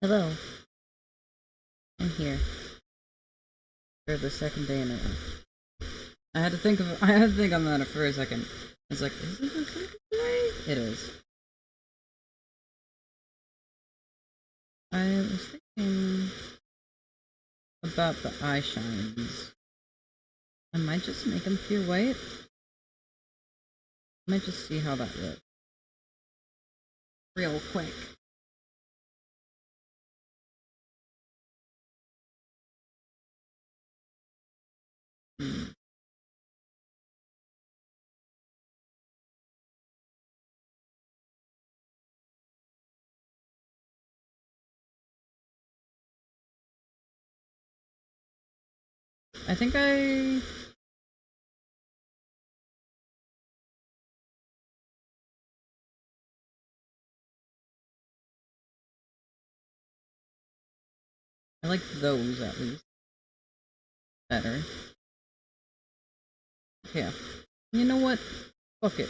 Hello, I'm here for the second day in a row. I had to think on that for a second. I was like, is it the second day? It is. I was thinking about the eye shines. I might just make them pure white. I might just see how that looks. Real quick. Hmm. I think I like those at least better. Yeah. You know what? Fuck it.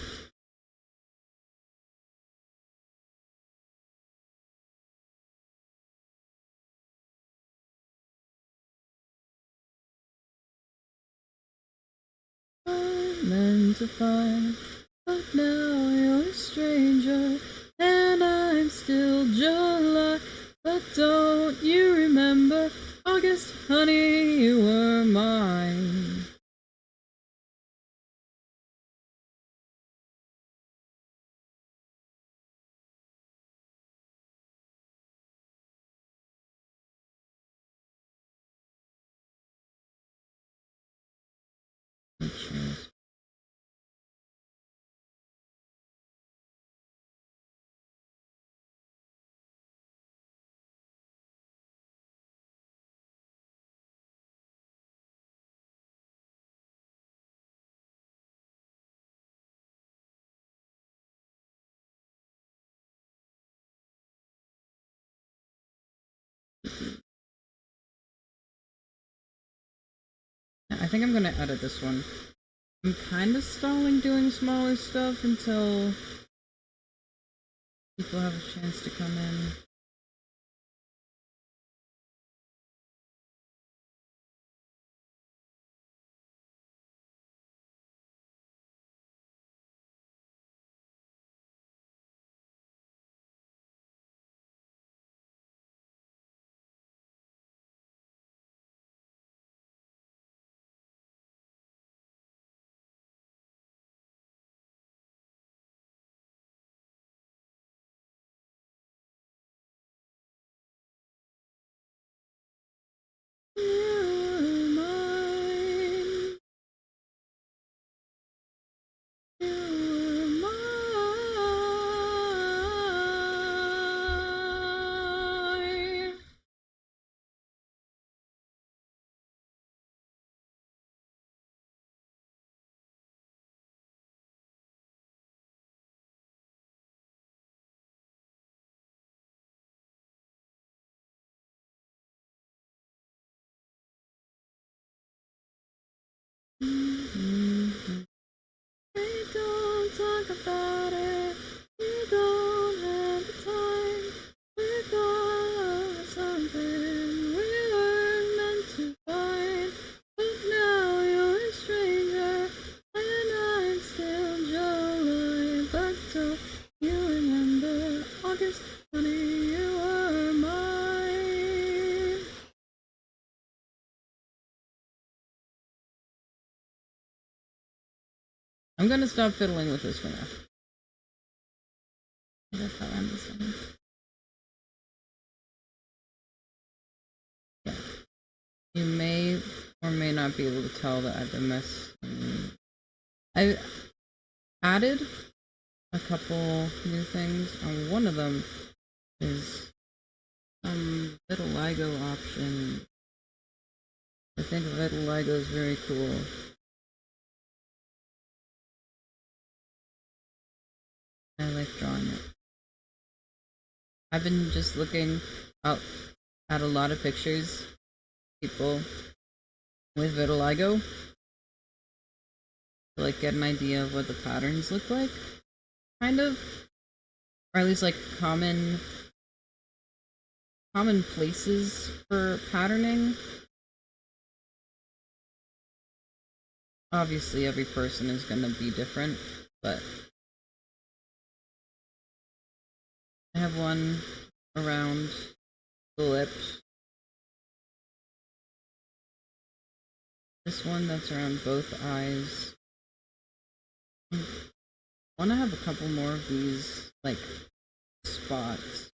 I'm meant to find, but now you're a stranger, and I'm still July. But don't you remember August, honey, you were mine. I think I'm gonna edit this one. I'm kind of stalling doing smaller stuff until people have a chance to come in. You were mine. You were mine. Mhm. We don't talk about it. We don't have the time. We thought of something we were meant to find. But now you're a stranger, and I'm still July. But don't you remember August, honey, you were mine. I'm gonna stop fiddling with this for now. That's how I'm listening. Yeah. You may or may not be able to tell that I've been messing. I added a couple new things, and one of them is some vitiligo option. I think vitiligo is very cool. I like drawing it. I've been just looking out at a lot of pictures, people with vitiligo, to like get an idea of what the patterns look like, kind of, or at least like common common places for patterning. Obviously, every person is going to be different, but I have one around the lips. This one that's around both eyes. I want to have a couple more of these, like, spots.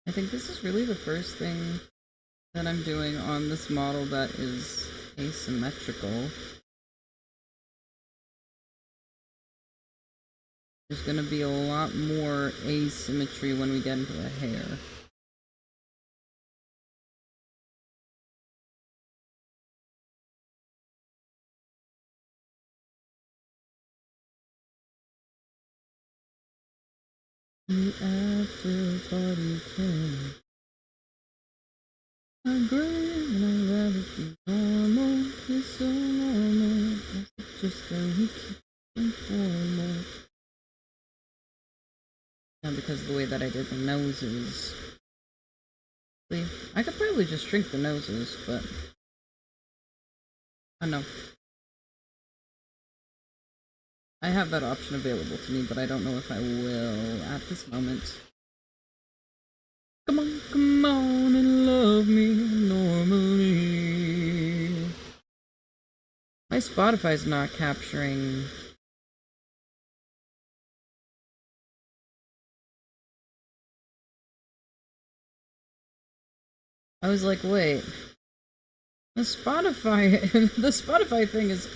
I think this is really the first thing that I'm doing on this model that is asymmetrical. There's going to be a lot more asymmetry when we get into the hair. The after party came. I'm great and I'd rather be normal. It's so normal. It's just that we keep informal. Now, because of the way that I did the noses. I could probably just shrink the noses, but I know. I have that option available to me, but I don't know if I will at this moment. Come on and love me normally. My Spotify's not capturing. I was like, wait. The Spotify thing is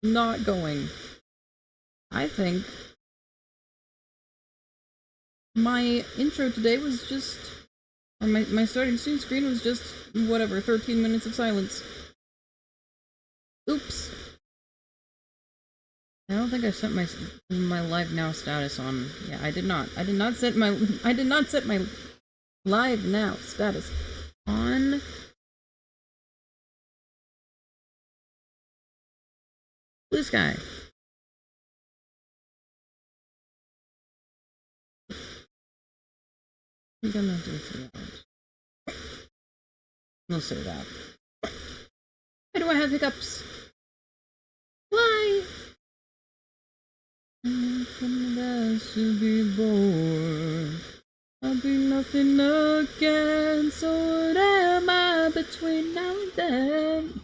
not going. I think my intro today was just, or my starting screen was just, whatever, 13 minutes of silence. Oops. I don't think I set my live now status on. Yeah, I did not. I did not set my live now status on. Blue sky. I think I'm not doing too loud. We'll say that. Why do I have hiccups? Why? I'm from the to be bored. I'll be nothing again. So what am I between now and then?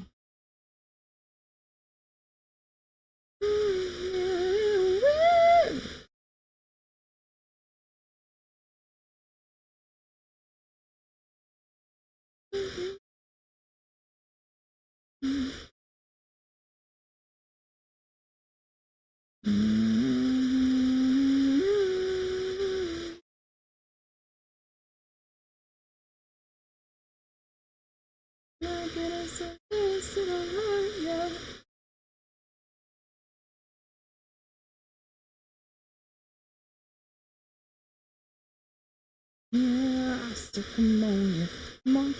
Yeah, I said, come on, yeah.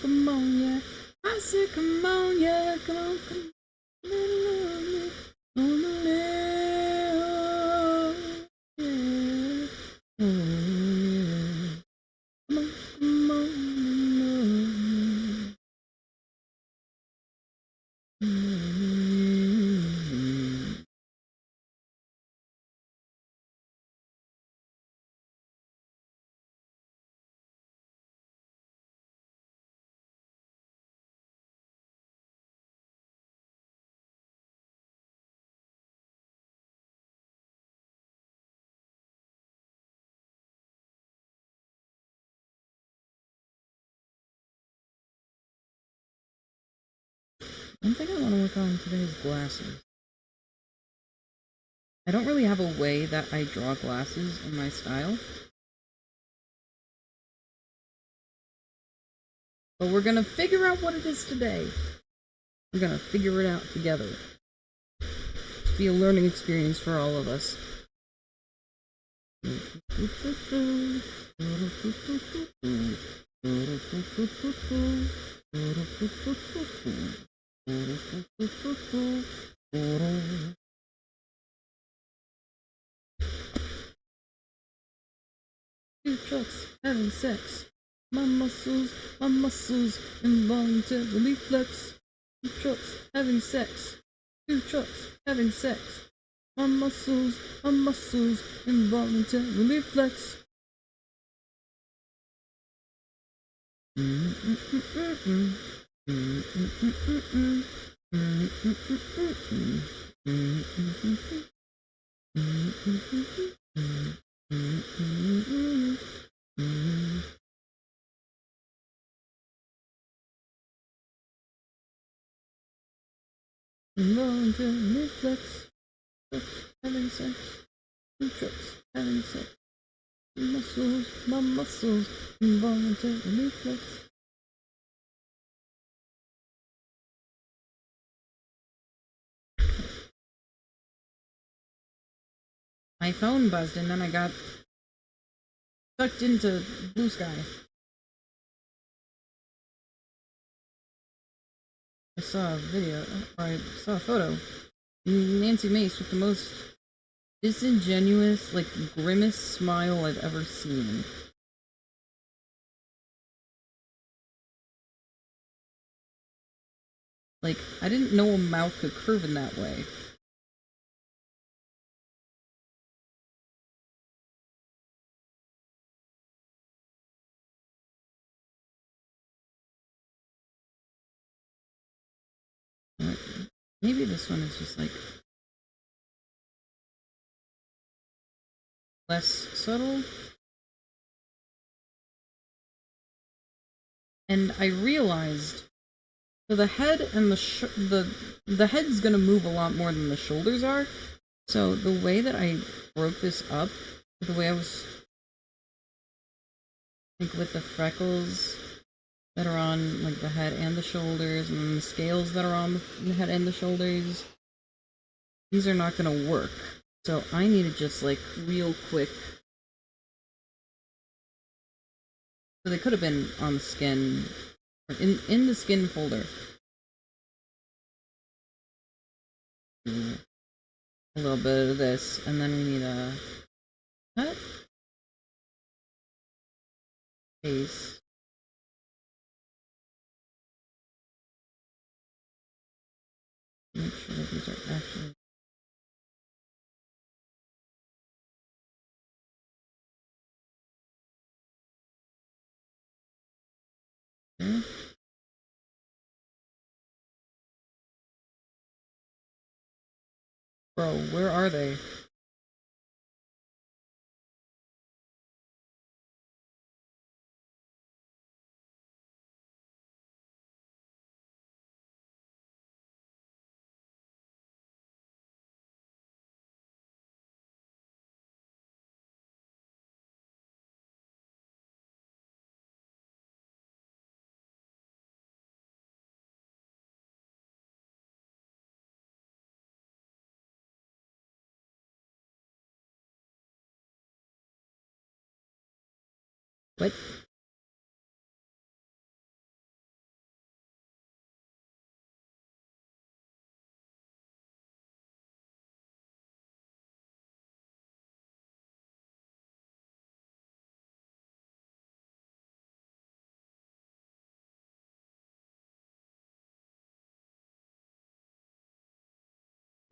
Come on, yeah. I said, come on, yeah. Come on, come on, yeah. On the left, yeah. Oh, yeah. Come on, One thing I want to work on today is glasses. I don't really have a way that I draw glasses in my style. But we're gonna figure out what it is today. We're gonna figure it out together. be a learning experience for all of us. Two trucks having sex. My muscles, involuntarily flex. Two trucks having sex. Two trucks having sex. My muscles, involuntarily flex. Involuntarily flex. Trucks having sex. Two trucks having sex. Muscles, my muscles, involuntarily flex. My phone buzzed and then I got sucked into blue sky. I saw a video, or I saw a photo. Nancy Mace with the most disingenuous, like, grimace smile I've ever seen. Like, I didn't know a mouth could curve in that way. Maybe this one is just, like, less subtle. And I realized, so the head and the head's gonna move a lot more than the shoulders are. So the way that I broke this up, the way I was, like, with the freckles that are on, like, the head and the shoulders, and the scales that are on the head and the shoulders, these are not gonna work. So I need to just, like, real quick. So they could have been on the skin, or in the skin folder. A little bit of this, and then we need a cut, paste. Make sure that these are actually. There. Bro, where are they? What?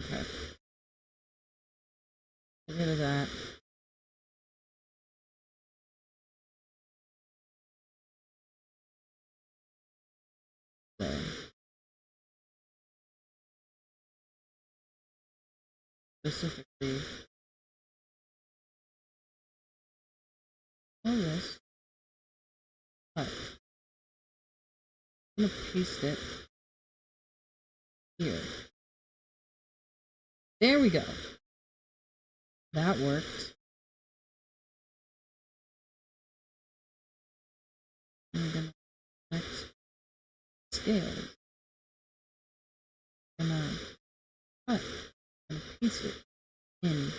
Okay. Get rid of that. There. Specifically. All this. Cut. I'm gonna paste it here. There we go. That worked. I'm gonna select scale. I'm gonna cut. I'm gonna piece it in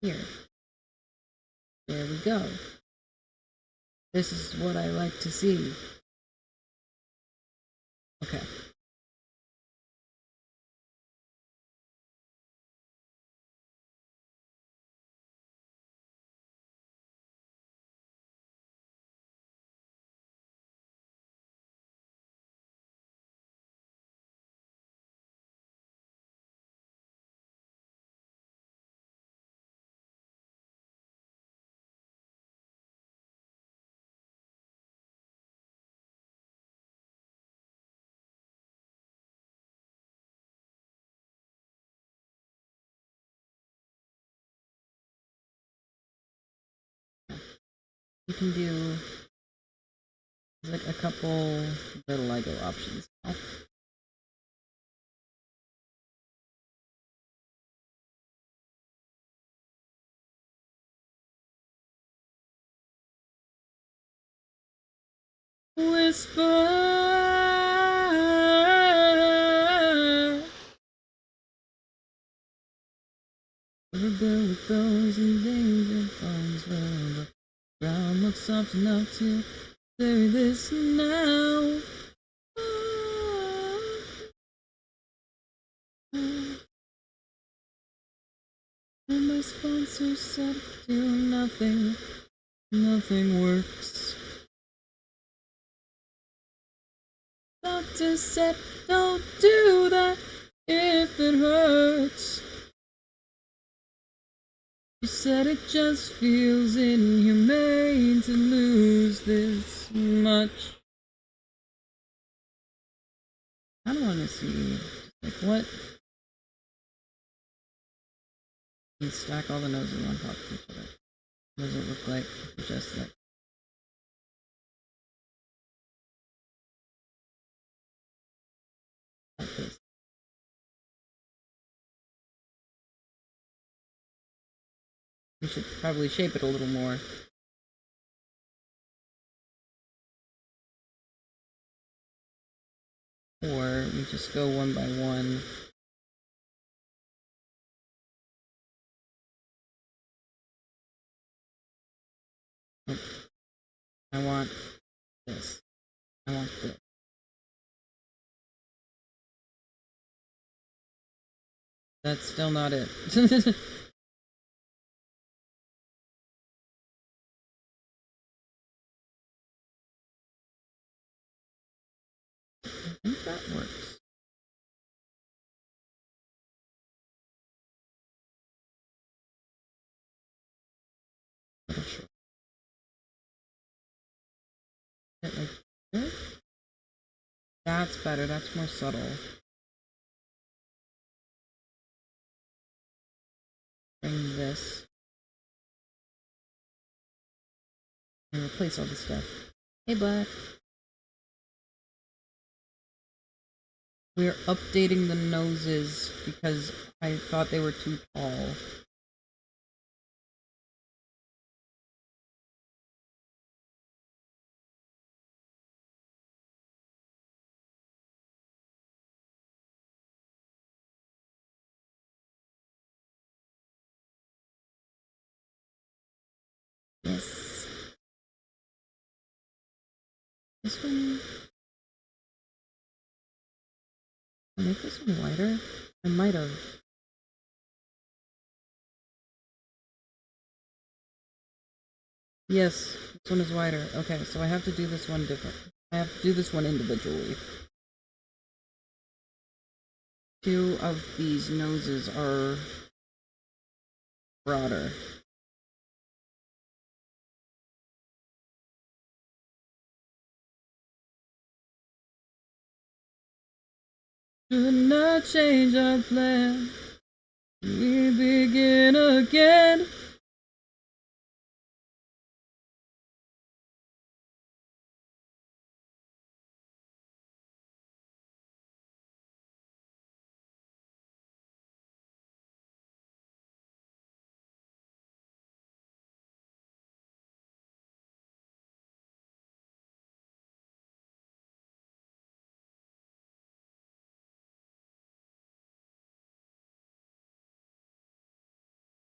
here. There we go. This is what I like to see. Okay. You can do like a couple little Lego options now. Whisper. Every bird with those endangered songs. Well, the ground looks soft enough to carry this now. And my sponsor said, do nothing, nothing works. Doctor said, don't do that if it hurts. She said it just feels inhumane to lose this much. I don't want to see, like, what? You stack all the noses on top of each other. What does it look like? Just like this. We should probably shape it a little more. Or we just go one by one. I want this. I want this. That's still not it. I think that works. Sure. Like this. That's better. That's more subtle. Bring this. And replace all this stuff. Hey, bud. We're updating the noses because I thought they were too tall. Yes. This one. I'll make this one wider. I might have. Yes, this one is wider. Okay, so I have to do this one different. I have to do this one individually. Two of these noses are broader. Do not change our plan. We begin again.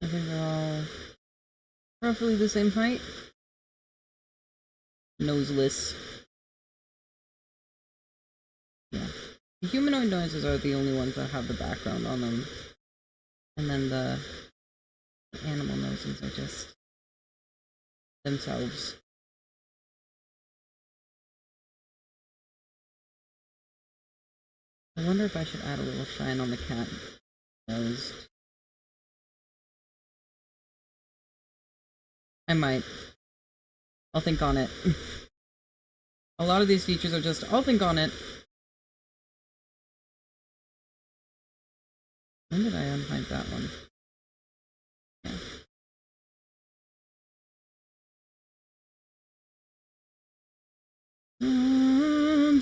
I think they're all roughly the same height. Noseless. Yeah. The humanoid noises are the only ones that have the background on them. And then the animal noises are just themselves. I wonder if I should add a little shine on the cat nose. I might. I'll think on it. A lot of these features are just, I'll think on it. When did I unhide that one? Yeah.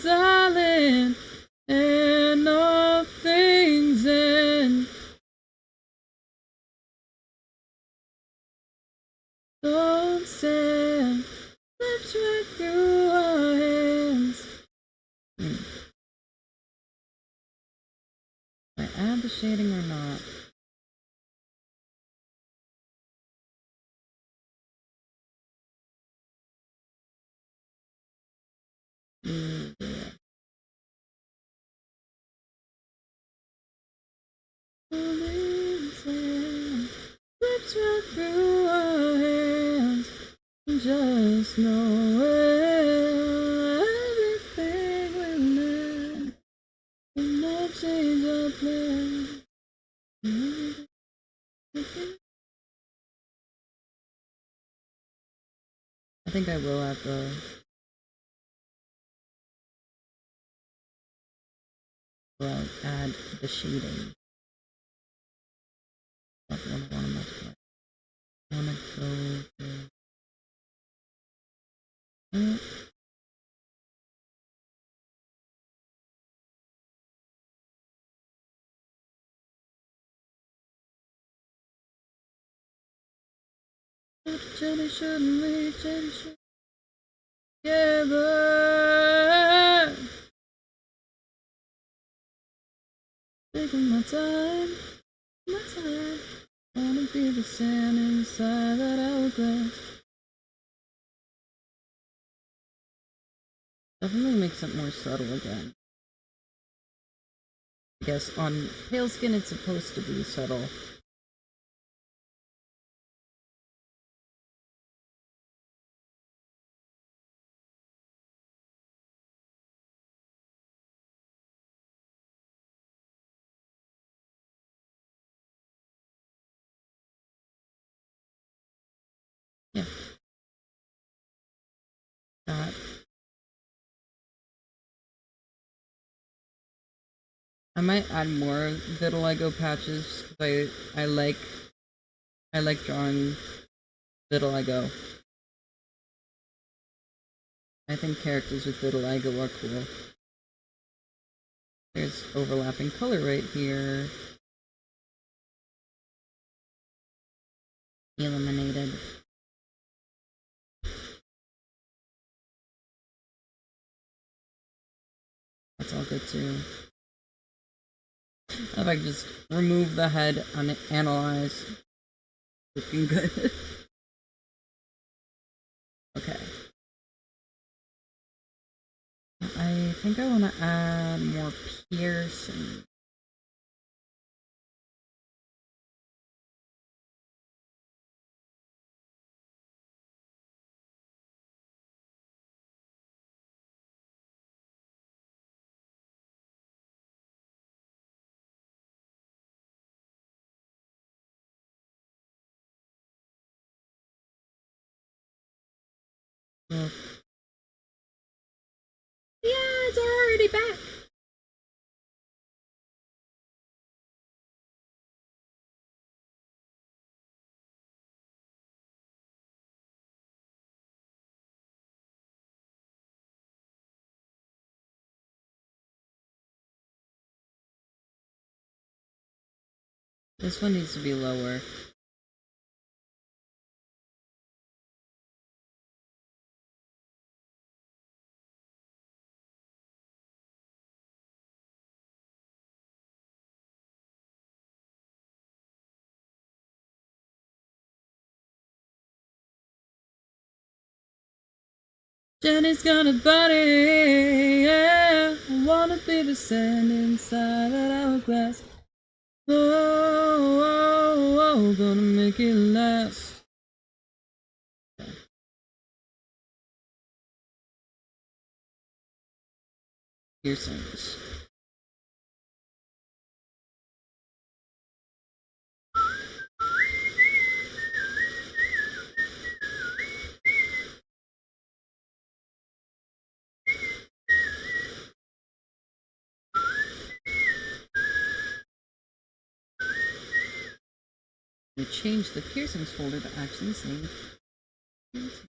Darling, and all things end. Don't stand, slips right through our hands. I add the shading or not? Yeah. Slips right through our hands. Just know everything will end. And not change our plan. I think I will add the shading. That's one I want to multiply. I want to go to Jenny shouldn't we? Jenny should together. Taking my time. Wanna be the sand inside that hourglass. Definitely makes it more subtle again. I guess on pale skin it's supposed to be subtle. Yeah. That. I might add more vitiligo patches because I like drawing vitiligo. I think characters with vitiligo are cool. There's overlapping color right here. Eliminated. That's all good too. If I can just remove the head, analyze. Looking good. Okay. I think I want to add more piercing. Oh. Yeah, it's already back. This one needs to be lower. Jenny's got a body, yeah. I wanna be the sand inside that hourglass. Oh, oh, oh, gonna make it last. Piercings. We changed the piercings folder to actually say piercing.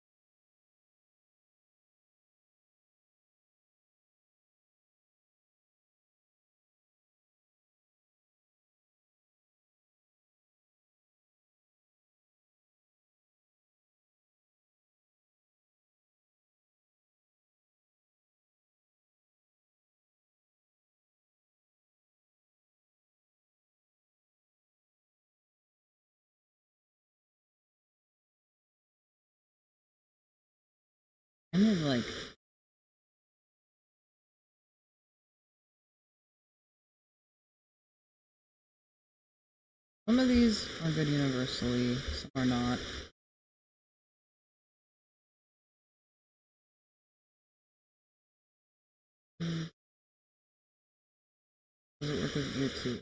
I need like some of these are good universally, some are not. Does it work with ear too?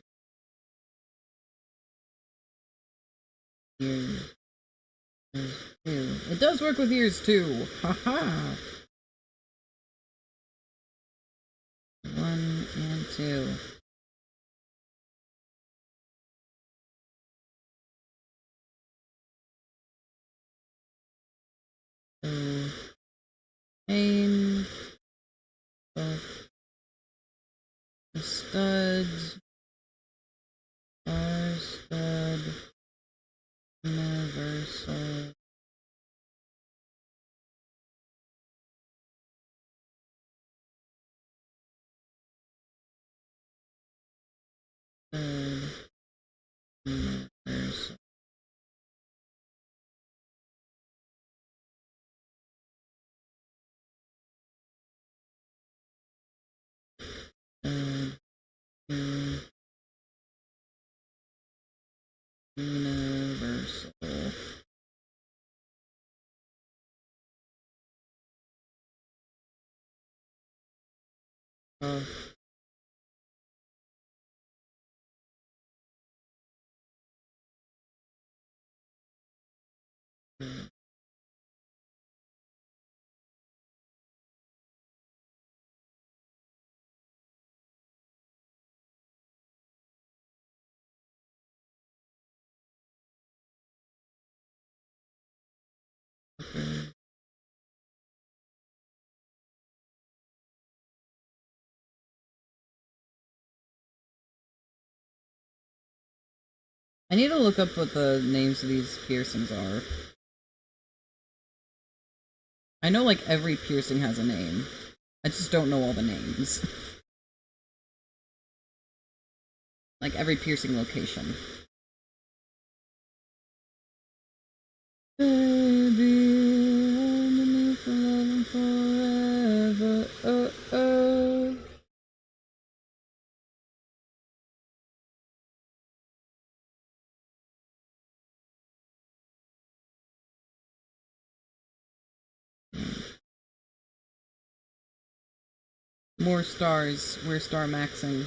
Ears. Too. It does work with ears too. Haha. 1 and 2. So chain both the studs, star stud, universal. Stud, universal. Stud, universal. Of okay. I need to look up what the names of these piercings are. I know like every piercing has a name. I just don't know all the names. Like every piercing location. Baby, underneath the love forever. More stars. We're star maxing.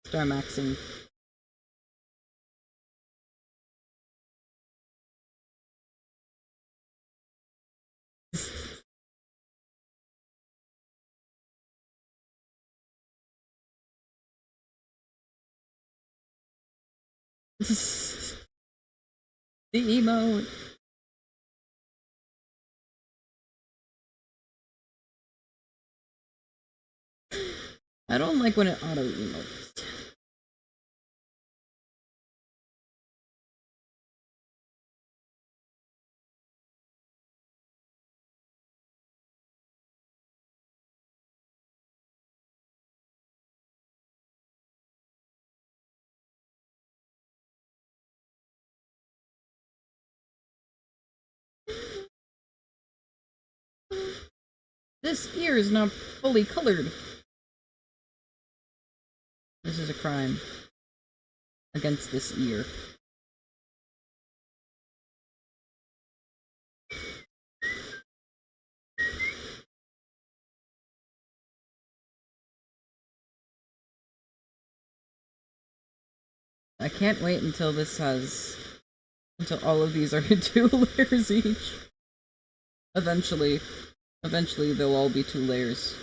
Star maxing. The emote. I don't like when it auto emotes. This ear is not fully colored. This is a crime against this ear. I can't wait until all of these are 2 layers each. Eventually they'll all be 2 layers.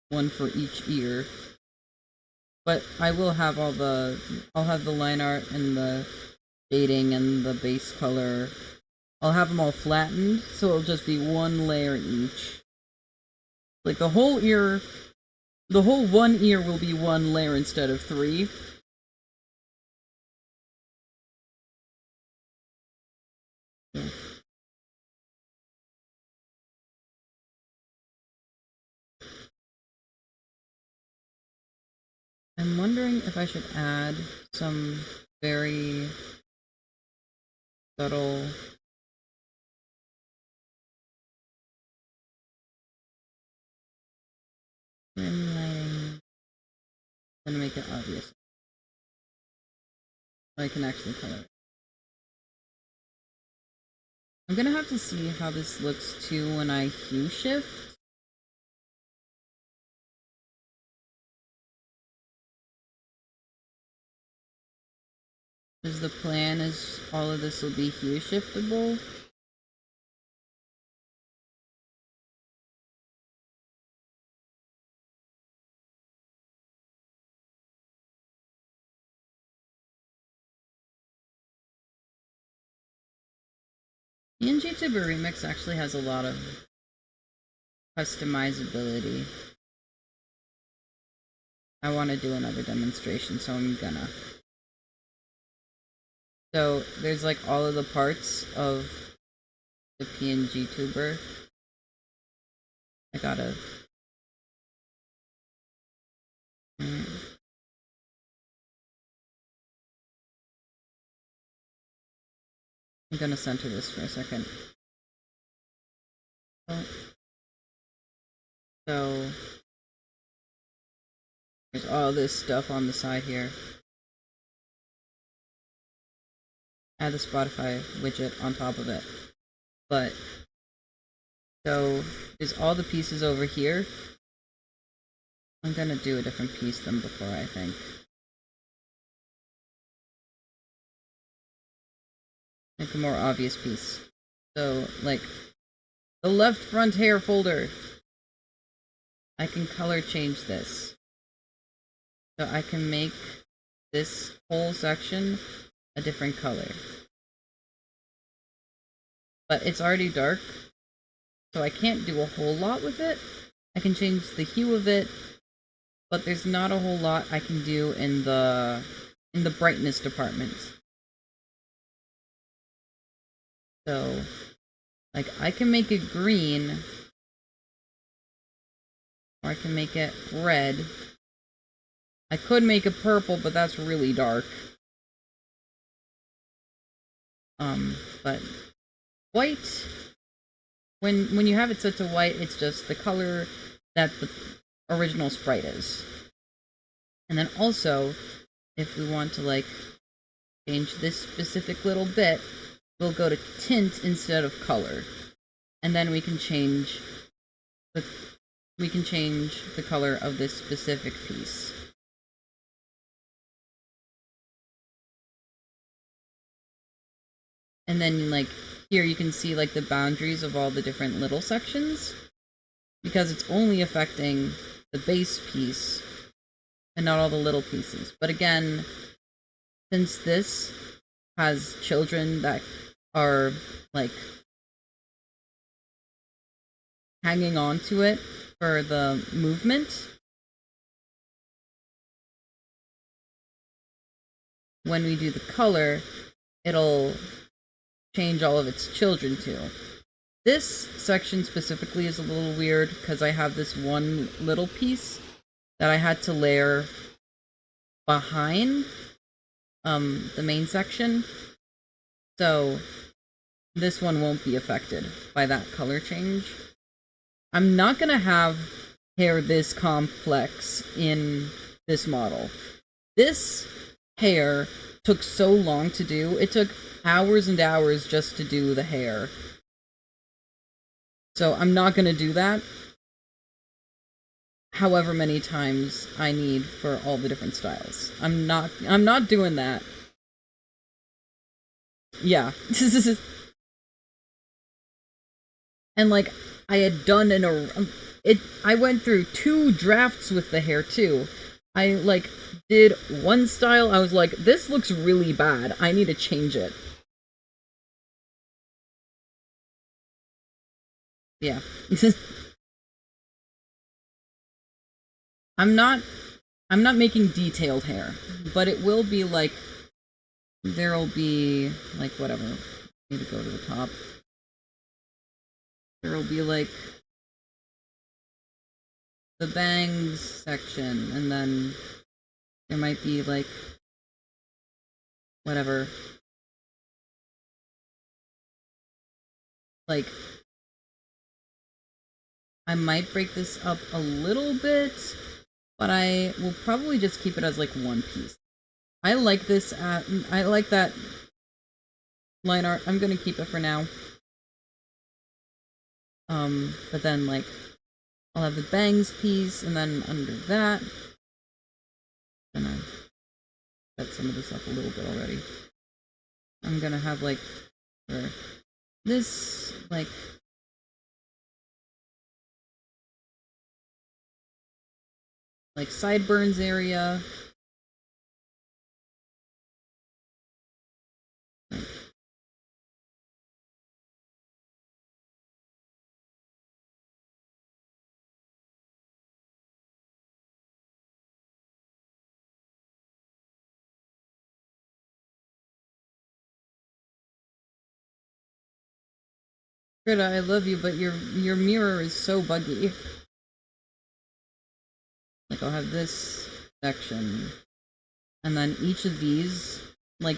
One for each ear. But I will have I'll have the line art and the shading and the base color. I'll have them all flattened, so it'll just be 1 layer each. Like the whole one ear will be 1 layer instead of 3. Yeah. I'm wondering if I should add some very subtle rim lighting. I'm gonna make it obvious. I can actually color it. I'm gonna have to see how this looks too when I hue shift. Because the plan is all of this will be hue shiftable. PNG Tuber Remix actually has a lot of customizability. I want to do another demonstration, so I'm gonna. So there's like all of the parts of the PNG Tuber. I gotta. I'm gonna center this for a second. So there's all this stuff on the side here. Add the Spotify widget on top of it. But so there's all the pieces over here. I'm gonna do a different piece than before, I think. Make a more obvious piece. So, like, the left front hair folder. I can color change this. So I can make this whole section a different color. But it's already dark, so I can't do a whole lot with it. I can change the hue of it, but there's not a whole lot I can do in the brightness department. So, like, I can make it green, or I can make it red. I could make it purple, but that's really dark. But white, when you have it set to white, it's just the color that the original sprite is. And then also, if we want to like change this specific little bit, we'll go to tint instead of color. And then we can change the color of this specific piece. And then like here you can see like the boundaries of all the different little sections, because it's only affecting the base piece and not all the little pieces. But again, since this has children that are like hanging on to it for the movement, when we do the color, it'll change all of its children too. This section specifically is a little weird because I have this one little piece that I had to layer behind the main section. So this one won't be affected by that color change. I'm not gonna have hair this complex in this model. This hair took so long to do. It took hours and hours just to do the hair. So I'm not gonna do that. However many times I need for all the different styles. I'm not doing that. Yeah. And like I had done I went through 2 drafts with the hair too. I like did one style, I was like, this looks really bad. I need to change it. Yeah. I'm not making detailed hair, but it will be like there'll be like whatever. I need to go to the top. There'll be like the bangs section, and then there might be like whatever. Like I might break this up a little bit, but I will probably just keep it as like one piece. I like this I like that line art. I'm gonna keep it for now. But then like I'll have the bangs piece, and then under that, I'm gonna set some of this up a little bit already. I'm gonna have like for this like sideburns area. Greta, I love you, but your mirror is so buggy. Like I'll have this section, and then each of these, like,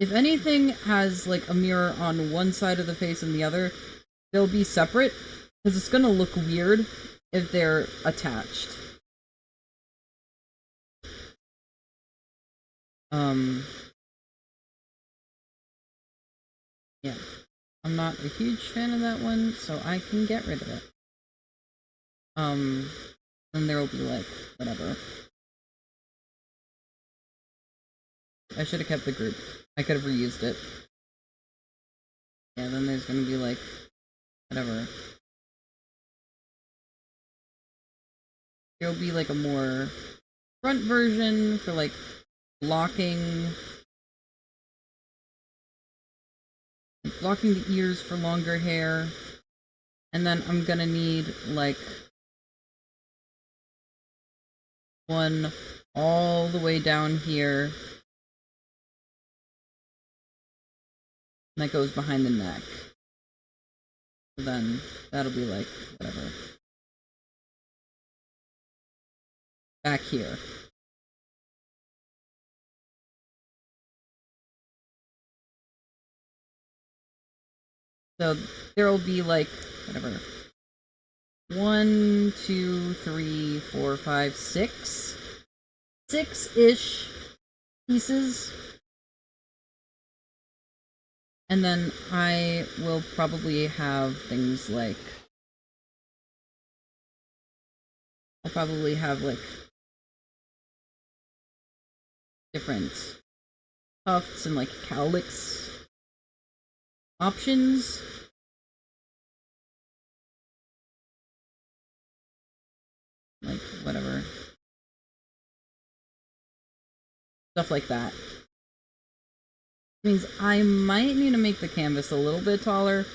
if anything has like a mirror on one side of the face and the other, they'll be separate, because it's gonna look weird if they're attached. Yeah. I'm not a huge fan of that one, so I can get rid of it. Then there will be like, whatever. I should have kept the group. I could have reused it. Yeah, then there's gonna be like, whatever. There'll be like a more front version for like blocking the ears for longer hair. And then I'm gonna need like one all the way down here that goes behind the neck. So then that'll be like whatever. Back here. So there'll be like whatever. 1, 2, 3, 4, 5, 6. 6-ish pieces. And then I will probably have things like I'll probably have like different tufts and like cowlicks options. Like whatever. Stuff like that. Means I might need to make the canvas a little bit taller.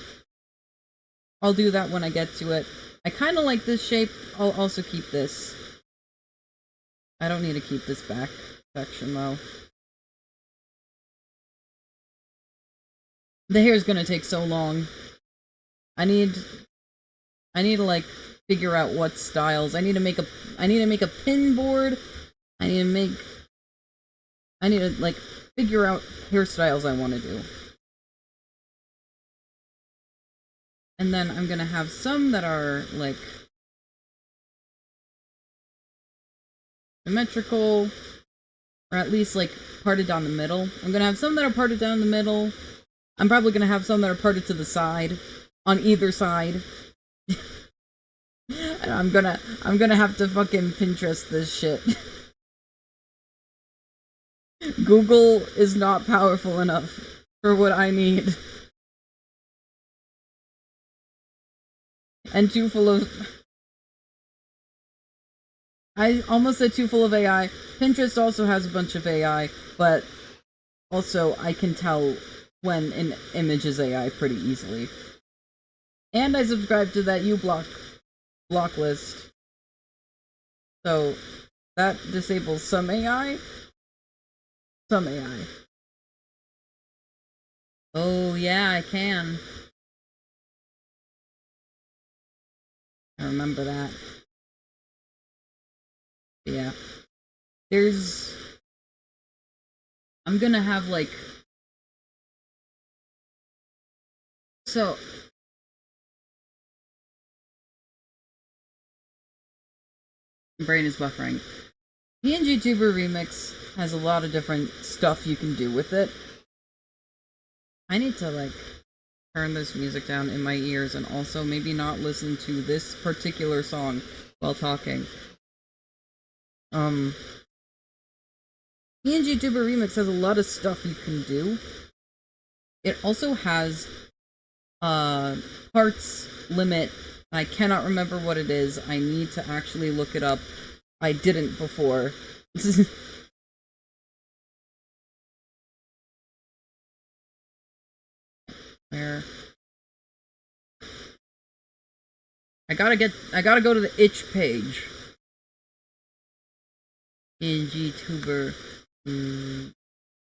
I'll do that when I get to it. I kind of like this shape. I'll also keep this. I don't need to keep this back section though. The hair's gonna take so long. I need to like figure out what styles. I need to make a pin board. I need to like figure out hairstyles I want to do. And then I'm gonna have some that are like symmetrical, or at least like parted down the middle. I'm gonna have some that are parted down the middle. I'm probably gonna have some that are parted to the side, on either side. And I'm gonna have to fucking Pinterest this shit. Google is not powerful enough for what I need. And too full of... I almost said too full of AI. Pinterest also has a bunch of AI, but also I can tell when an image is AI pretty easily. And I subscribe to that uBlock block list. So that disables some AI. Some AI. Oh yeah, I can. I remember that. Yeah. There's... I'm gonna have like... So... Brain is buffering. PNG Tuber Remix has a lot of different stuff you can do with it. I need to like turn this music down in my ears and also maybe not listen to this particular song while talking. PNG Tuber Remix has a lot of stuff you can do. It also has parts limit. I cannot remember what it is. I need to actually look it up. I didn't before. Where? I gotta go to the itch page. PNG Tuber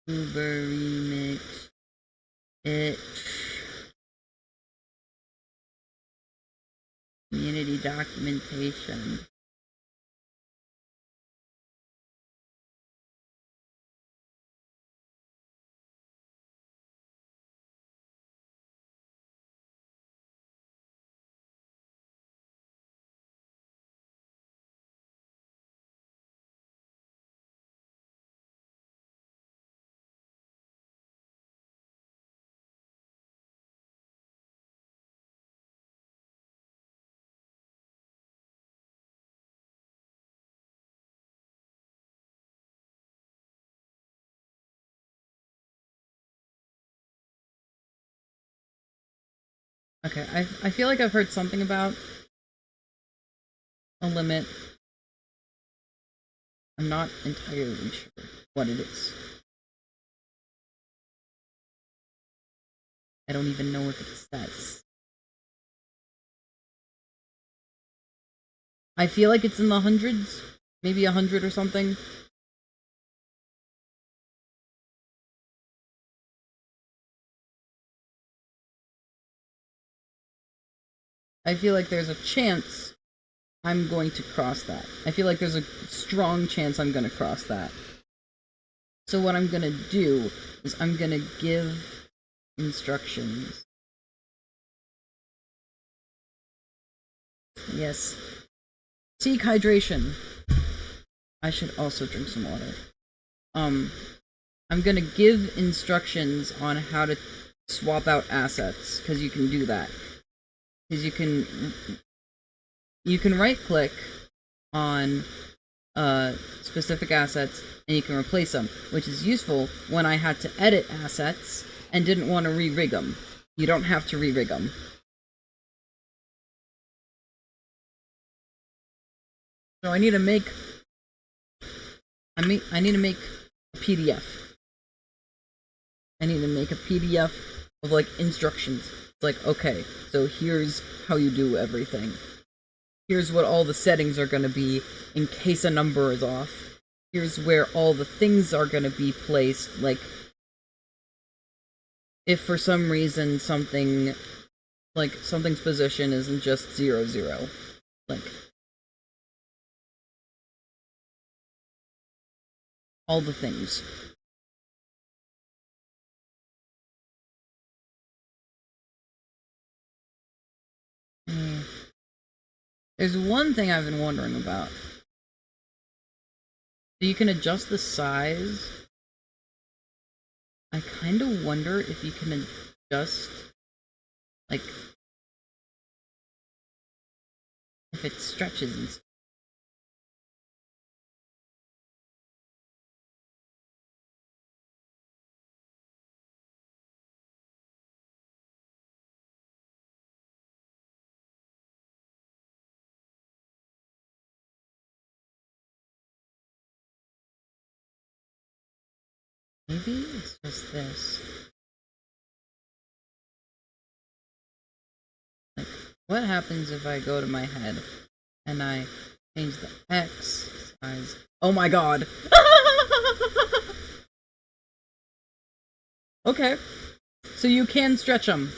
Remix itch community documentation. Okay, I feel like I've heard something about a limit. I'm not entirely sure what it is. I don't even know if it says. I feel like it's in the hundreds, maybe 100 or something. I feel like there's a chance I'm going to cross that. I feel like there's a strong chance I'm going to cross that. So what I'm going to do is I'm going to give instructions. Yes. Seek hydration. I should also drink some water. I'm gonna give instructions on how to swap out assets, because you can do that. Because you can right click on specific assets and you can replace them, which is useful when I had to edit assets and didn't want to re-rig them. You don't have to re-rig them. So I need to make a PDF. I need to make a PDF of like instructions. It's like, okay, so here's how you do everything. Here's what all the settings are going to be in case a number is off. Here's where all the things are going to be placed. Like, if for some reason something's position isn't just 0, 0. Like, all the things. There's one thing I've been wondering about. So you can adjust the size. I kind of wonder if you can adjust, like, if it stretches and stuff. Maybe it's just this. Like, what happens if I go to my head and I change the X size? Oh my god! Okay. So you can stretch them.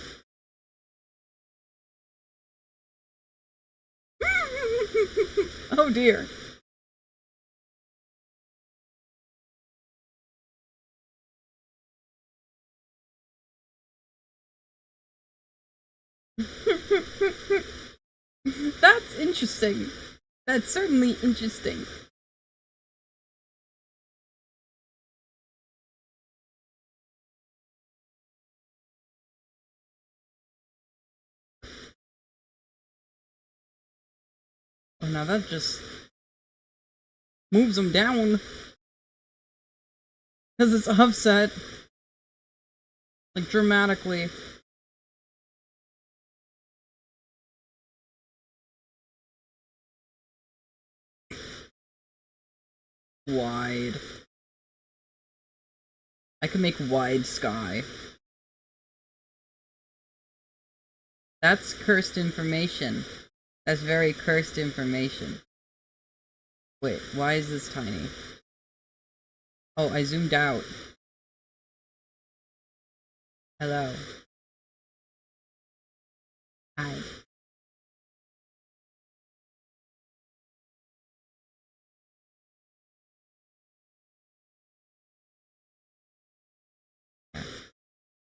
Oh dear. That's interesting. That's certainly interesting. Oh, now that just moves them down. Because it's offset. Like, dramatically. Wide. I can make wide sky. That's cursed information. That's very cursed information. Wait, why is this tiny? Oh, I zoomed out. Hello. Hi.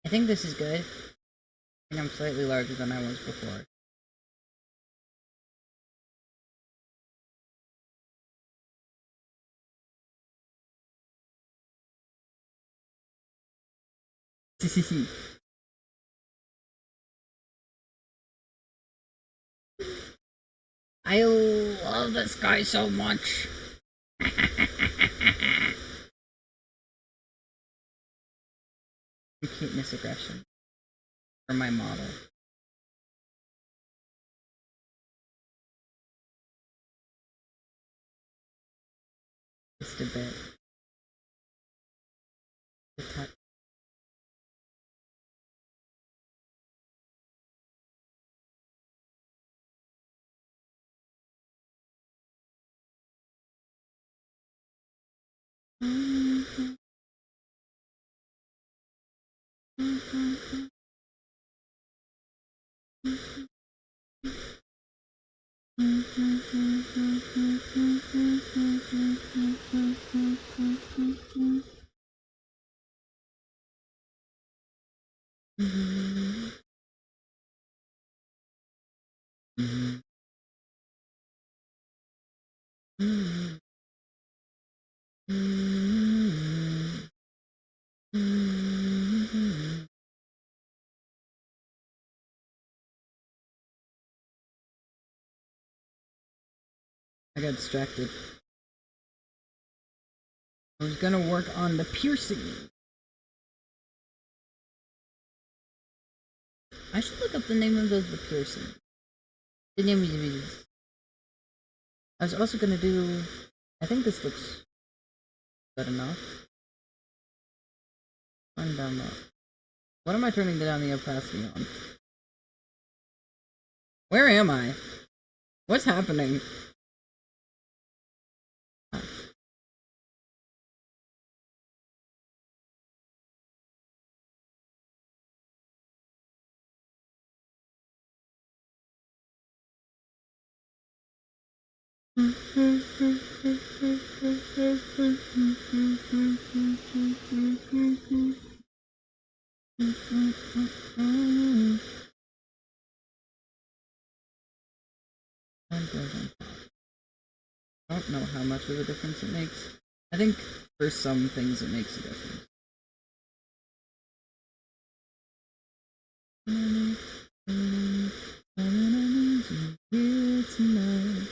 I think this is good. I think I'm slightly larger than I was before. I love this guy so much. Cuteness aggression. For my model. Just a bit. A touch. I got distracted. I was gonna work on the piercing. I should look up the name of the piercing. The name of it. I was also gonna do. I think this looks good enough. Turn down the. What am I turning down the opacity on? Where am I? What's happening? goes on top. I don't know how much of a difference it makes. I think for some things it makes a difference. Here tonight.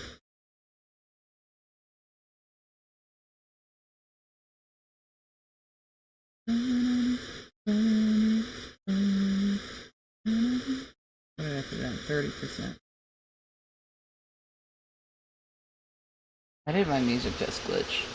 What did I put it at? 30%. I did my music just glitch.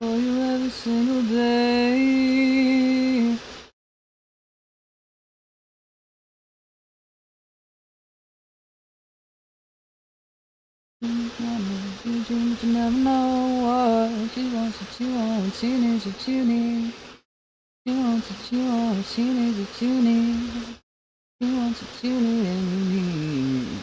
For you every single day. You dream, but you never know what you want, what you want, what you need, what you need. You want what you want, what you need, what you need. You want what you need and you need.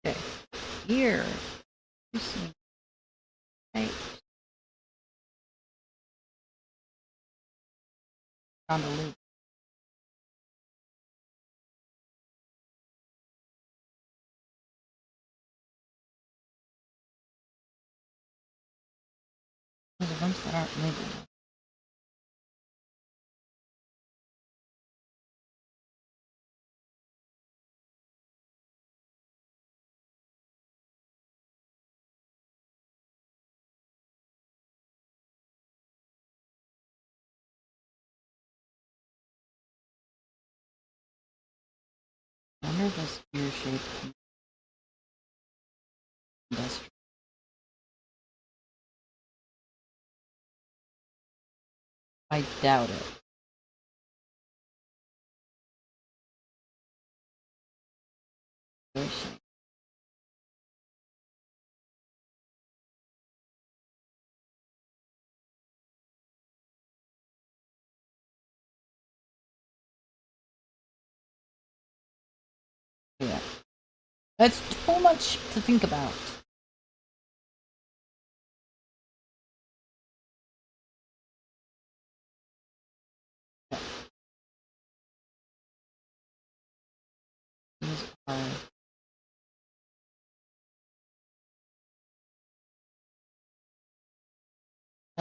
Okay, here. Right. Found a loop. There's a bunch that aren't labeled. I wonder if this spear-shaped industrial. I doubt it. Yeah. That's too much to think about. These are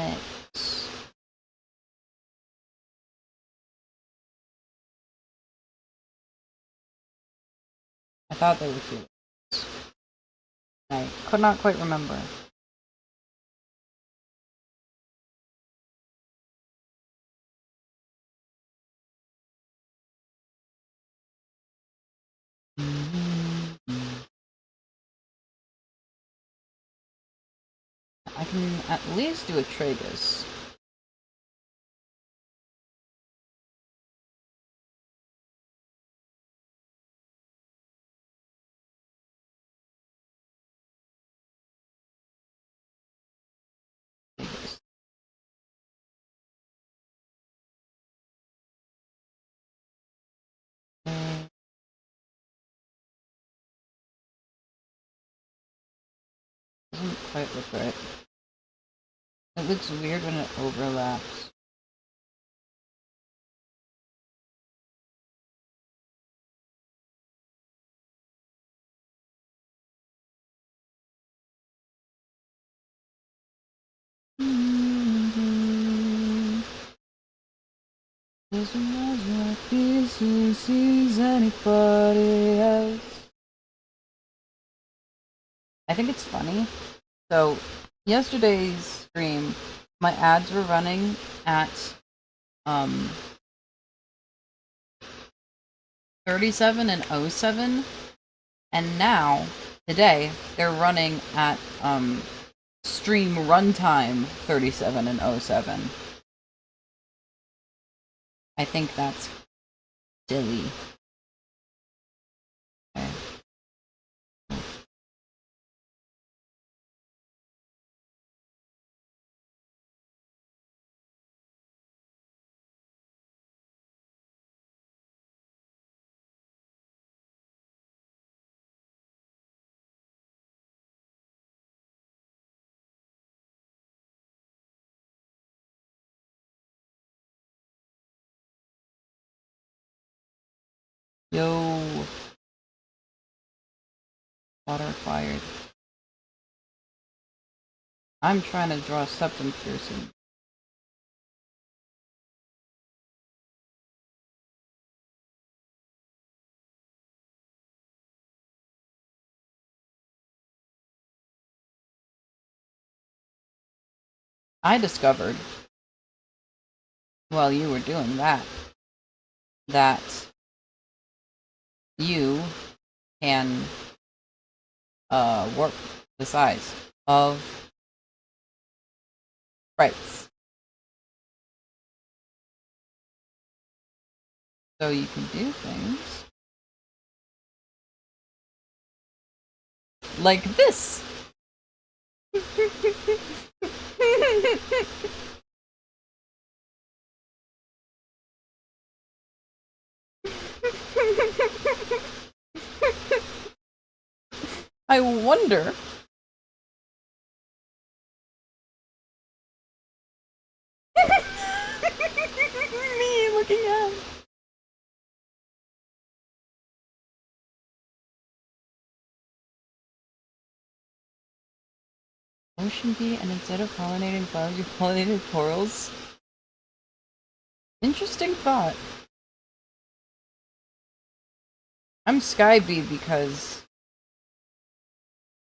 legs. I thought they were 2 legs. I could not quite remember. I can at least do a tragus. Doesn't quite look right. It looks weird when it overlaps. Doesn't matter like this sees anybody else. I think it's funny. So, yesterday's stream, my ads were running at 37 and 07, and now today they're running at stream runtime 37 and 07. I think that's silly. Okay. Yo. Water fired. I'm trying to draw septum piercing. I discovered, while you were doing that you can work the size of sprites. So you can do things like this. I wonder. Me looking at. Ocean bee, and instead of pollinating flowers, you pollinated corals? Interesting thought. I'm Sky Bee because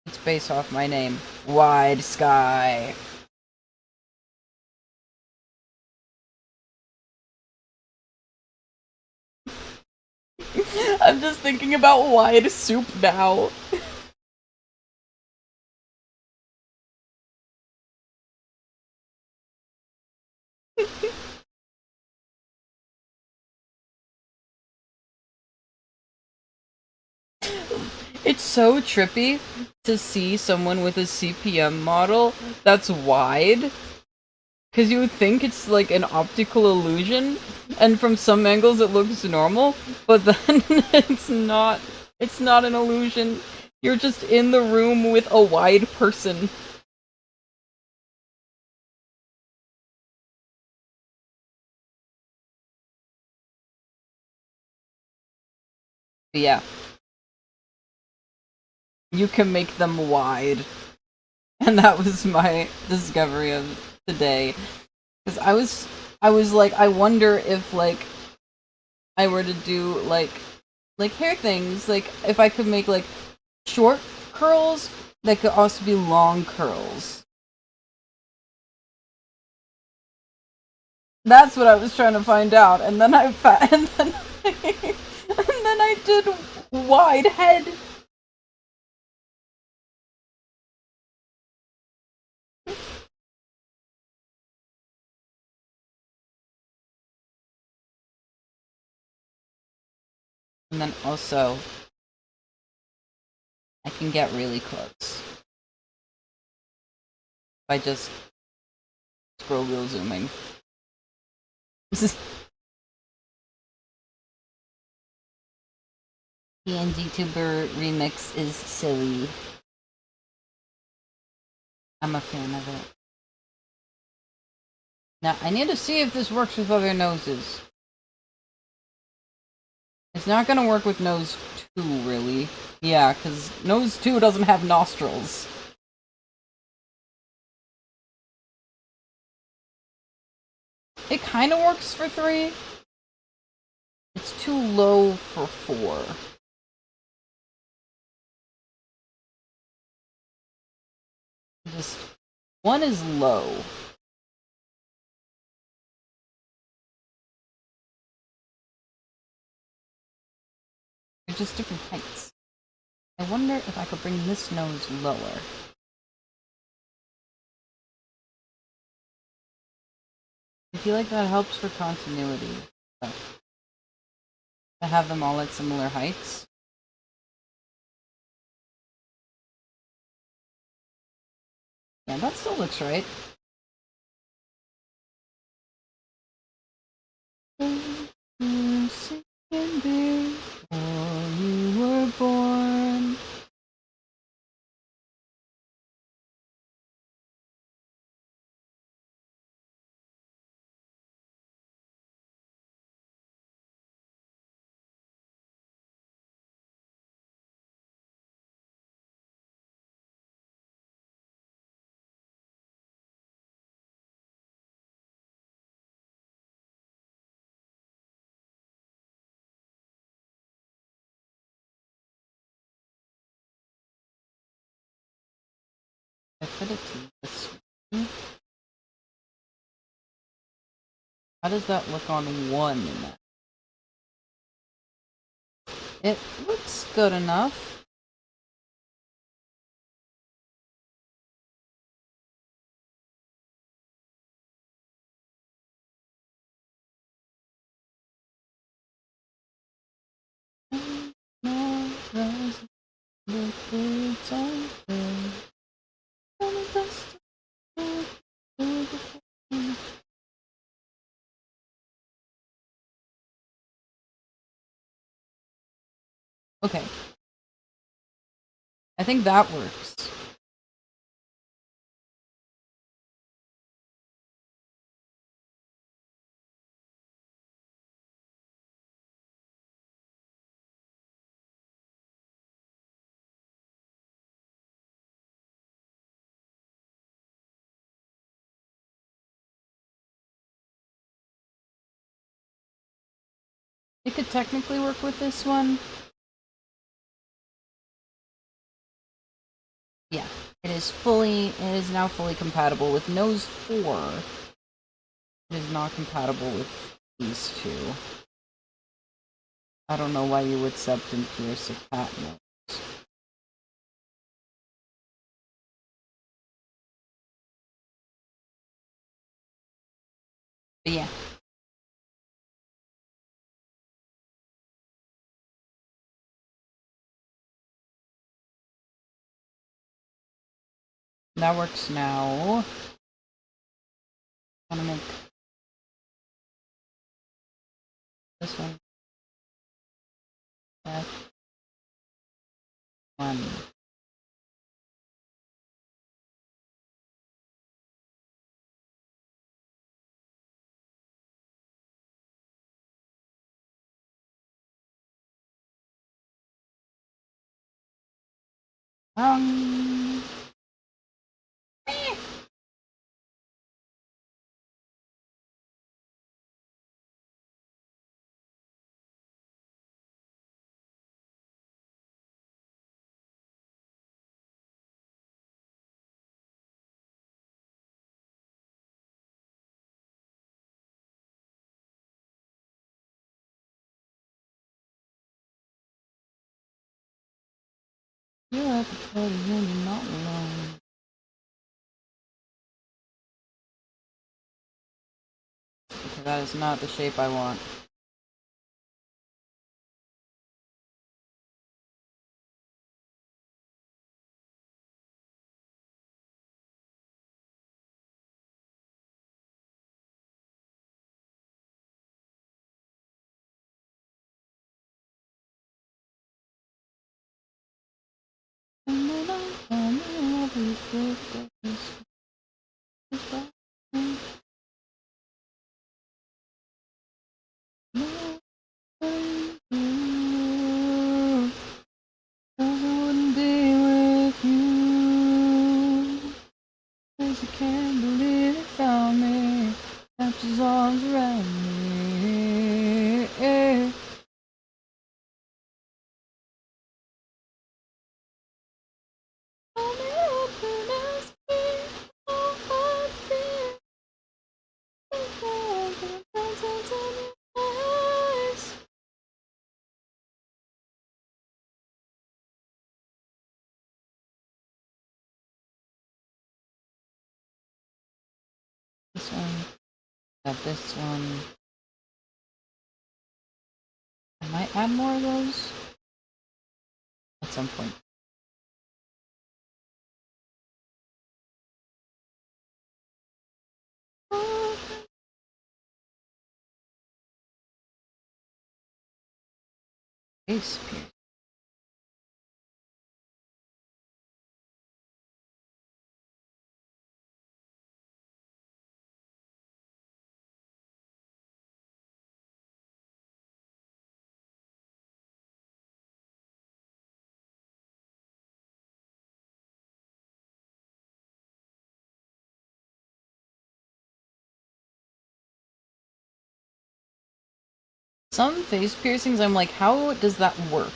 it's based off my name. Wide Sky. I'm just thinking about wide soup now. It's so trippy to see someone with a CPM model that's wide, because you would think it's like an optical illusion, and from some angles it looks normal, but then it's not an illusion. You're just in the room with a wide person. But yeah. You can make them wide. And that was my discovery of today. Because I was like, I wonder if, like, I were to do, like hair things, like, if I could make, like, short curls that could also be long curls. That's what I was trying to find out, and then and then I did wide head. And then also, I can get really close by just scroll wheel zooming. The NGTuber remix is silly. I'm a fan of it. Now, I need to see if this works with other noses. It's not gonna work with nose 2, really. Yeah, because nose 2 doesn't have nostrils. It kind of works for 3. It's too low for 4. Just 1 is low. They're just different heights. I wonder if I could bring this nose lower. I feel like that helps for continuity. To have them all at similar heights. Yeah, that still looks right. Before you were born. I put it to this one. How does that look on 1? It looks good enough. Okay. I think that works. It could technically work with this one. Yeah, it is now fully compatible with Nose 4. It is not compatible with these 2. I don't know why you would Septum Pierce a cat nose. But yeah. That works now. I'm gonna make this one. That one. Um. You're at the party and you're not alone. Okay, that is not the shape I want. Wouldn't be with you. 'Cause you can't believe it found me. Wrapped his arms around me. This one. Got this one. I might add more of those at some point. Face piercing. Some face piercings, I'm like, how does that work?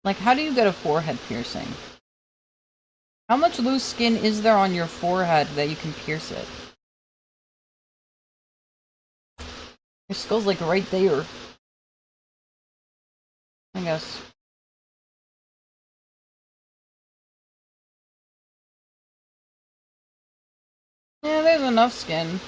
Like, how do you get a forehead piercing? How much loose skin is there on your forehead that you can pierce it? Your skull's like right there. I guess. Yeah, there's enough skin.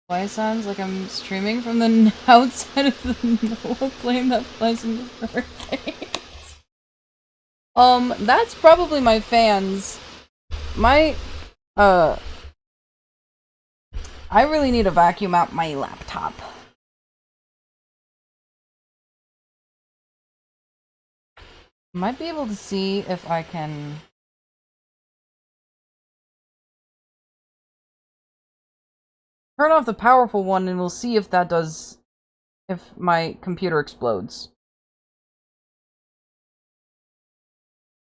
Why it sounds like I'm streaming from the outside of the NOAA plane that flies into hurricanes. That's probably my fans. My, I really need to vacuum out my laptop. Might be able to see if I can... turn off the powerful one and we'll see if that does... if my computer explodes.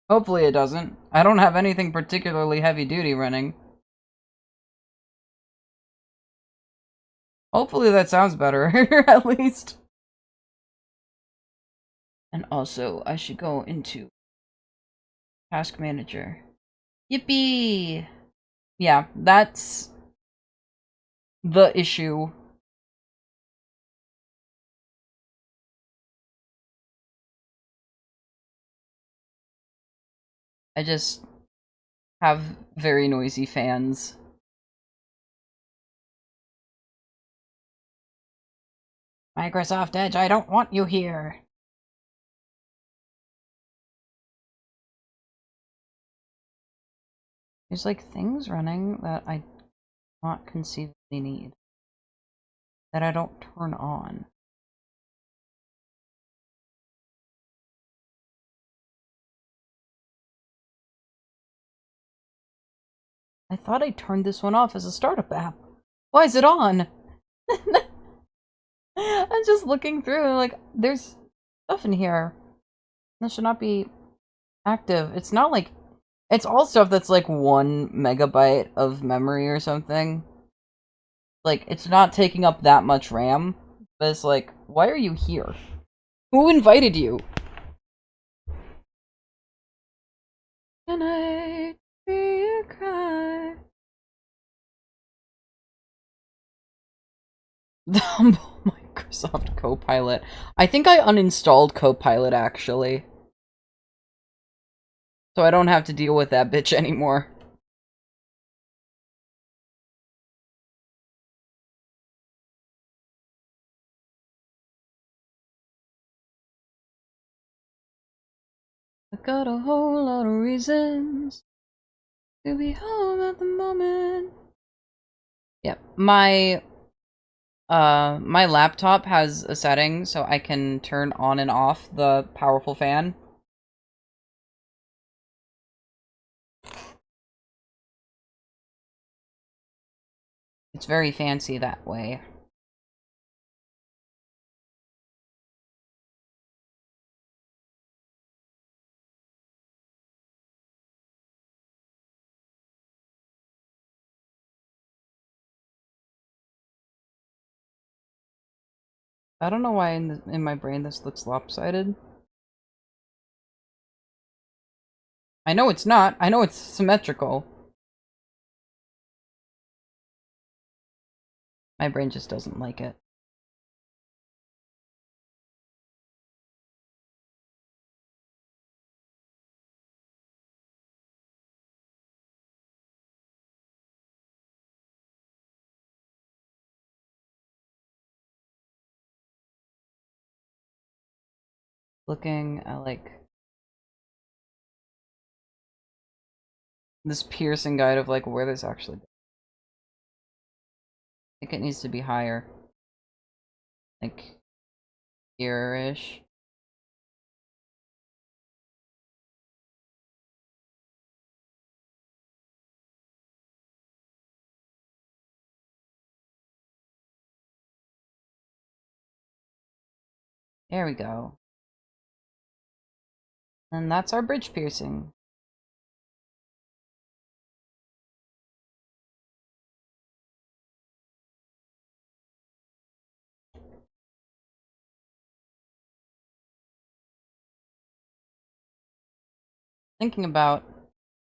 Hopefully it doesn't. I don't have anything particularly heavy-duty running. Hopefully that sounds better, at least. And also, I should go into Task Manager. Yippee! Yeah, that's the issue. I just have very noisy fans. Microsoft Edge, I don't want you here. There's like things running that I not conceivably need. That I don't turn on. I thought I turned this one off as a startup app. Why is it on? I'm just looking through, like, there's stuff in here. This should not be active. It's not like... It's all stuff that's like 1 MB of memory or something. Like, it's not taking up that much RAM. But it's like, why are you here? Who invited you? Can I be a cry? The humble Microsoft Copilot. I think I uninstalled Copilot, actually. So I don't have to deal with that bitch anymore. I got a whole lot of reasons to be home at the moment. Yep, my laptop has a setting so I can turn on and off the powerful fan. It's very fancy that way. I don't know why in my brain this looks lopsided. I know it's not. I know it's symmetrical. My brain just doesn't like it. Looking at, like, this piercing guide of, like, where this actually... I think it needs to be higher. Like, here-ish. There we go. And that's our bridge piercing. Thinking about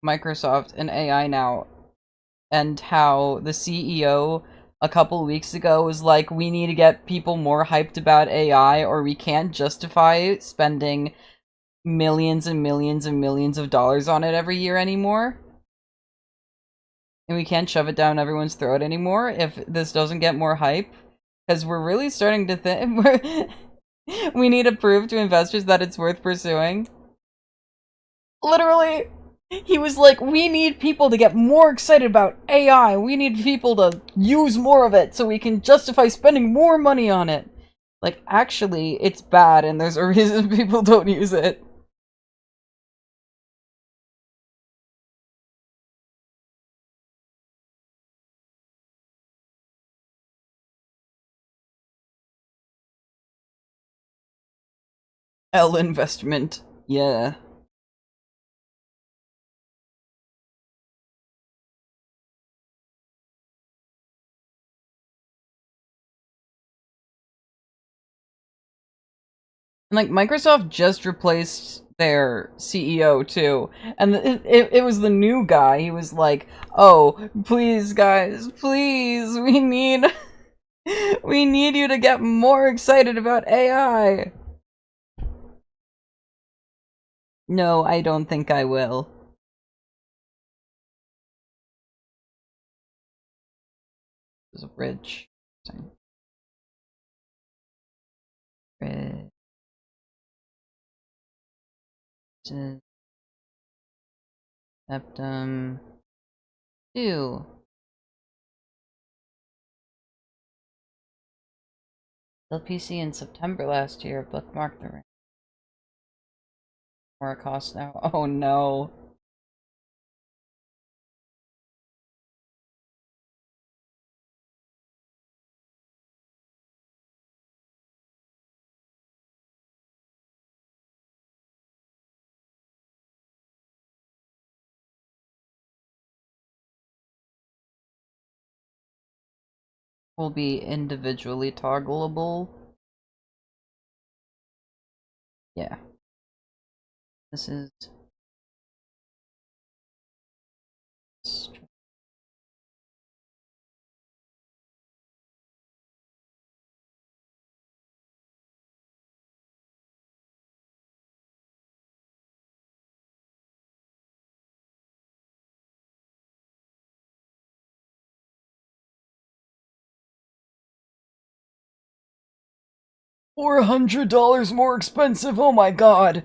Microsoft and AI now, and how the CEO a couple weeks ago was like, we need to get people more hyped about AI or we can't justify spending millions and millions and millions of dollars on it every year anymore. And we can't shove it down everyone's throat anymore if this doesn't get more hype. Because we're really starting to think... we need to prove to investors that it's worth pursuing. Literally, he was like, we need people to get more excited about AI. We need people to use more of it so we can justify spending more money on it. Like, actually, it's bad and there's a reason people don't use it. L investment. Yeah. And, like, Microsoft just replaced their CEO too, and it was the new guy. He was like, "Oh, please, guys, please, we need we need you to get more excited about AI." No, I don't think I will. There's a bridge. Bridge. Septum 2. LPC in September last year. Bookmark the ring. More it costs now. Oh no. will be individually toggleable. Yeah. This is... $400 more expensive, oh my god!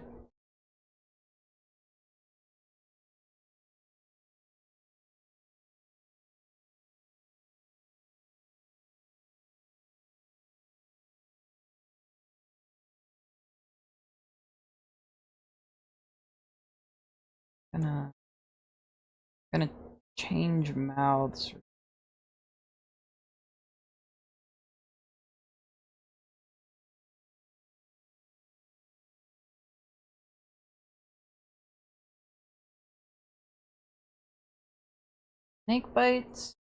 Gonna change mouths. Snake bites.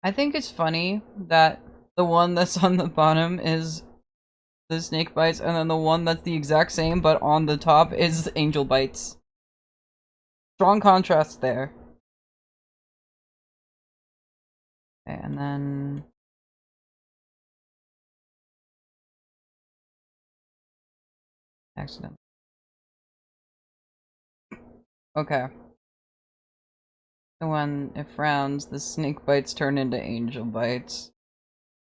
I think it's funny that the one that's on the bottom is the snake bites, and then the one that's the exact same but on the top is angel bites. Strong contrast there. Okay, and then... accident. Okay. So when it frowns, the snake bites turn into angel bites.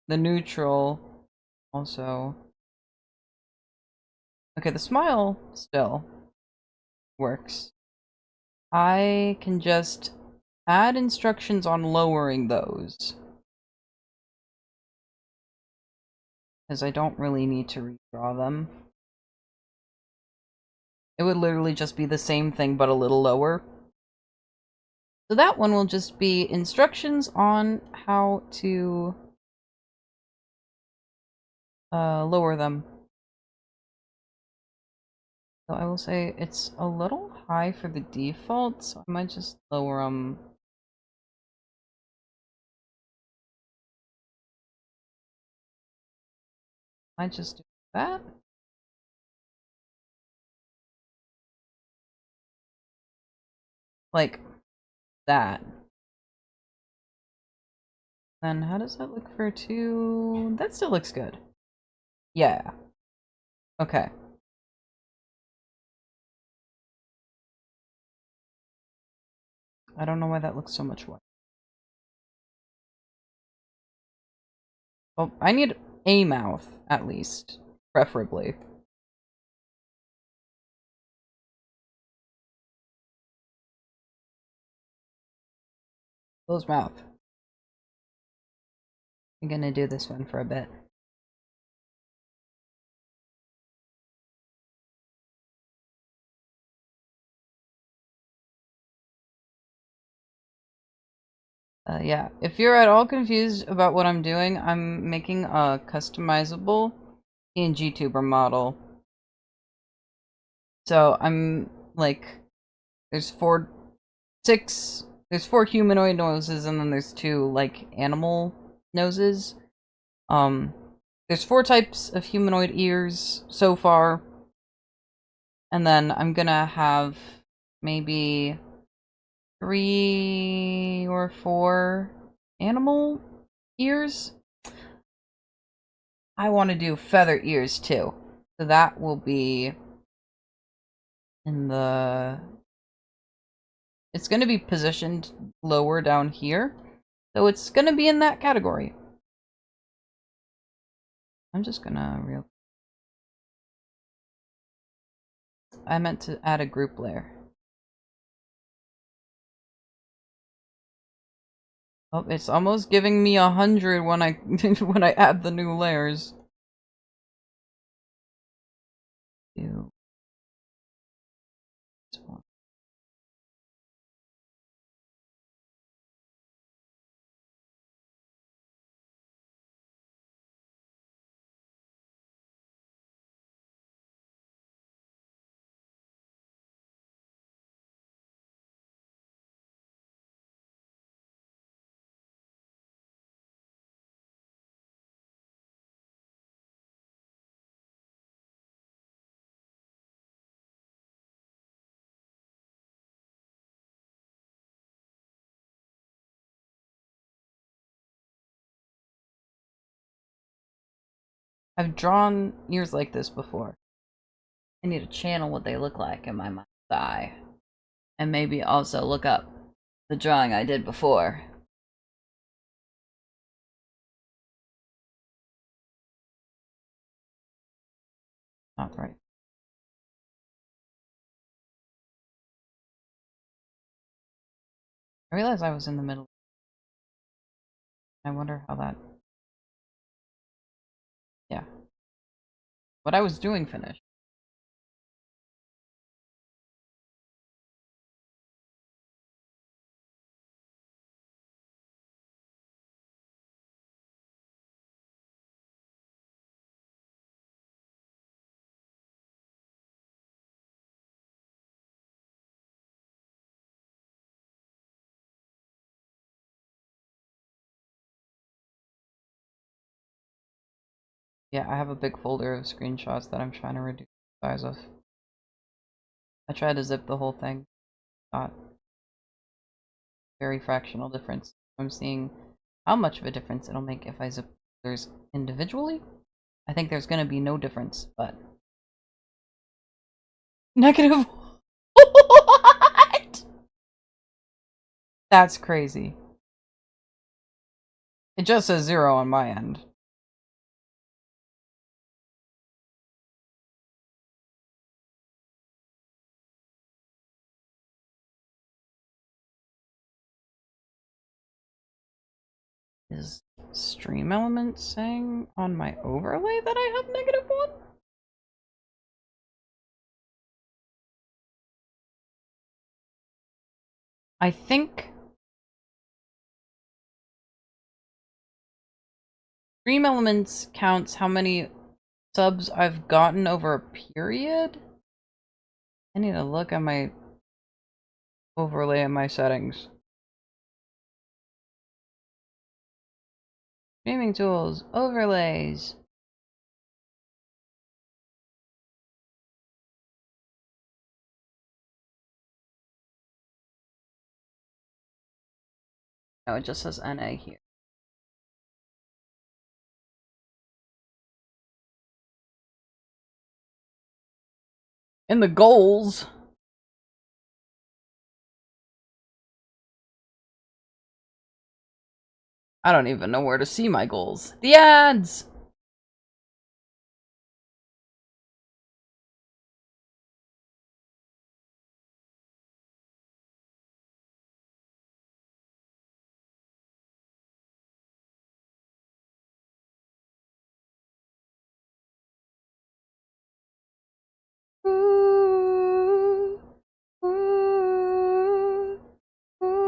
The neutral also... Okay, the smile still works. I can just add instructions on lowering those. Because I don't really need to redraw them. It would literally just be the same thing but a little lower. So that one will just be instructions on how to lower them. So I will say it's a little high for the default, so I might just lower them. I might just do that. Like that. Then how does that look for 2? That still looks good. Yeah. Okay. I don't know why that looks so much white. Well, I need a mouth, at least. Preferably. Close mouth. I'm gonna do this one for a bit. Yeah, if you're at all confused about what I'm doing, I'm making a customizable PNG tuber model. So I'm like, there's 4 humanoid noses, and then there's 2 like animal noses. There's 4 types of humanoid ears so far, and then I'm gonna have maybe 3 or 4 animal ears. I want to do feather ears too. So that will be in the... It's going to be positioned lower down here. So it's going to be in that category. I'm just going to... I meant to add a group layer. Oh, it's almost giving me 100 when I when I add the new layers. I've drawn ears like this before. I need to channel what they look like in my mind's eye. And maybe also look up the drawing I did before. Not right. I realized I was in the middle. I wonder how that... Yeah. What I was doing finished. Yeah, I have a big folder of screenshots that I'm trying to reduce the size of. I tried to zip the whole thing. Got very fractional difference. I'm seeing how much of a difference it'll make if I zip folders individually. I think there's gonna be no difference, but... Negative... What? That's crazy. It just says 0 on my end. Is Stream Elements saying on my overlay that I have -1? I think Stream Elements counts how many subs I've gotten over a period. I need to look at my overlay and my settings. Streaming tools, overlays. No, it just says NA here. In the goals. I don't even know where to see my goals. The ads! Ooh, ooh, ooh, ooh, ooh.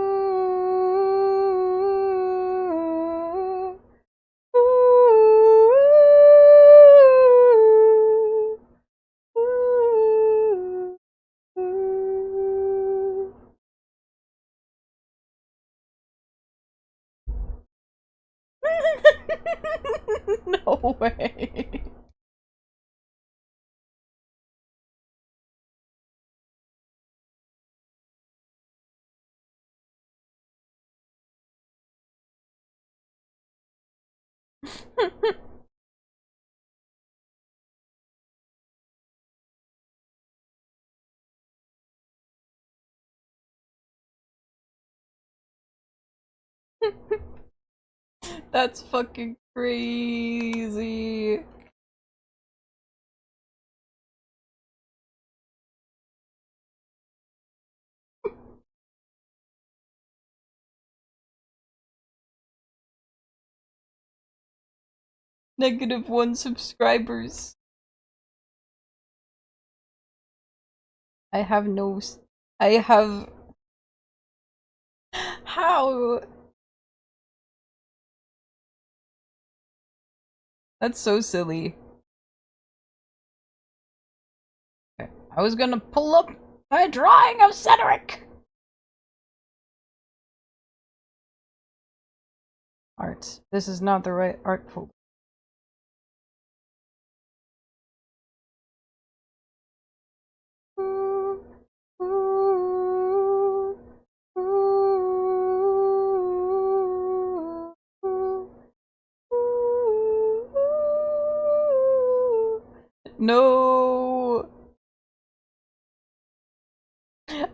No way. That's fucking crazy. -1 subscribers. I have no... I have... How? That's so silly. Okay. I was gonna pull up my drawing of Cedric! Art. This is not the right art folder. No!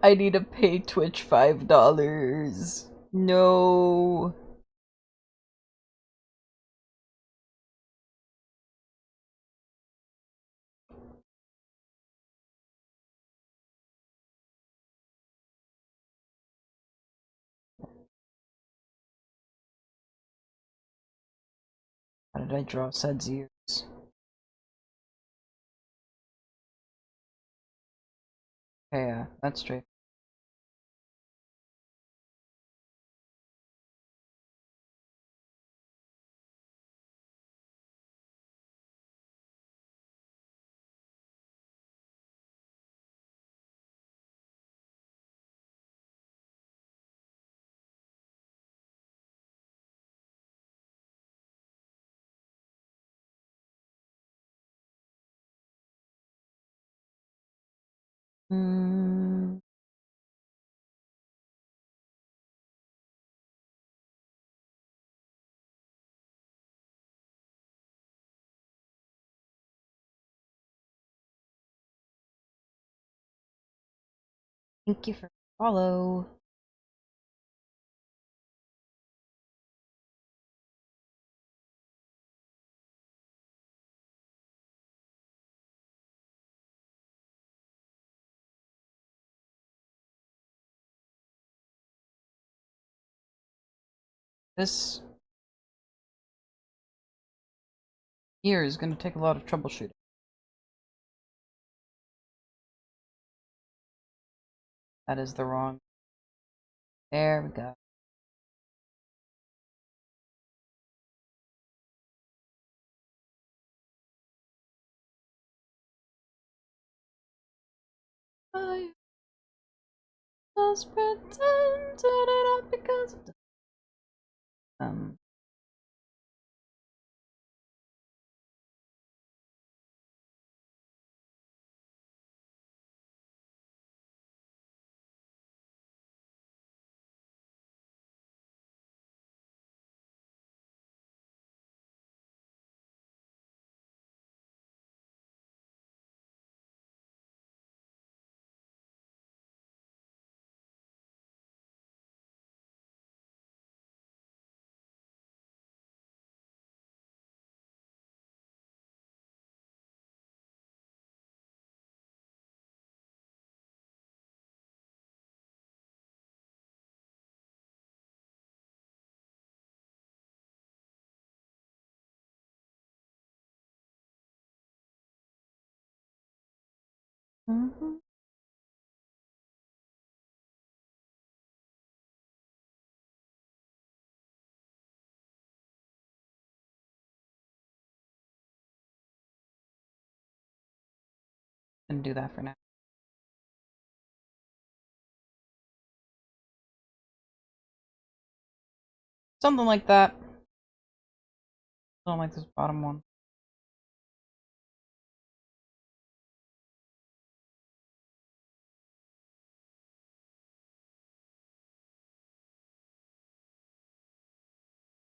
I need to pay Twitch $5. No. How did I draw Sed's ears? Okay, yeah, that's straight. Mm. Thank you for follow. This year is going to take a lot of troubleshooting. That is the wrong. There we go. I just pretend turn it up because gonna do that for now. Something like that. Don't like this bottom one.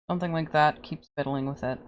Something like that. Keeps fiddling with it.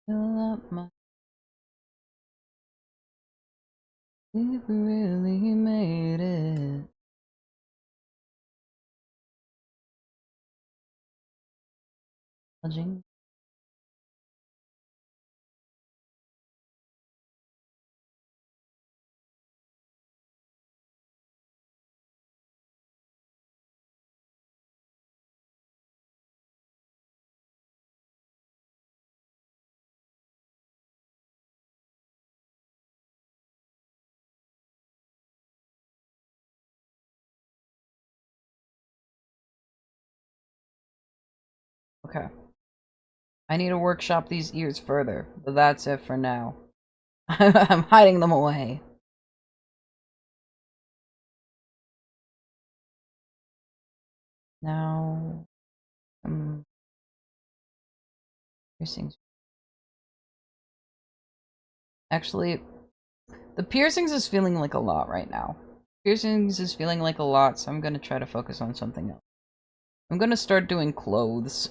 Fill up my. We've really made it. Lodging. Okay. I need to workshop these ears further, but that's it for now. I'm hiding them away. Now, piercings. Actually, the piercings is feeling like a lot right now. Piercings is feeling like a lot, so I'm gonna try to focus on something else. I'm gonna start doing clothes.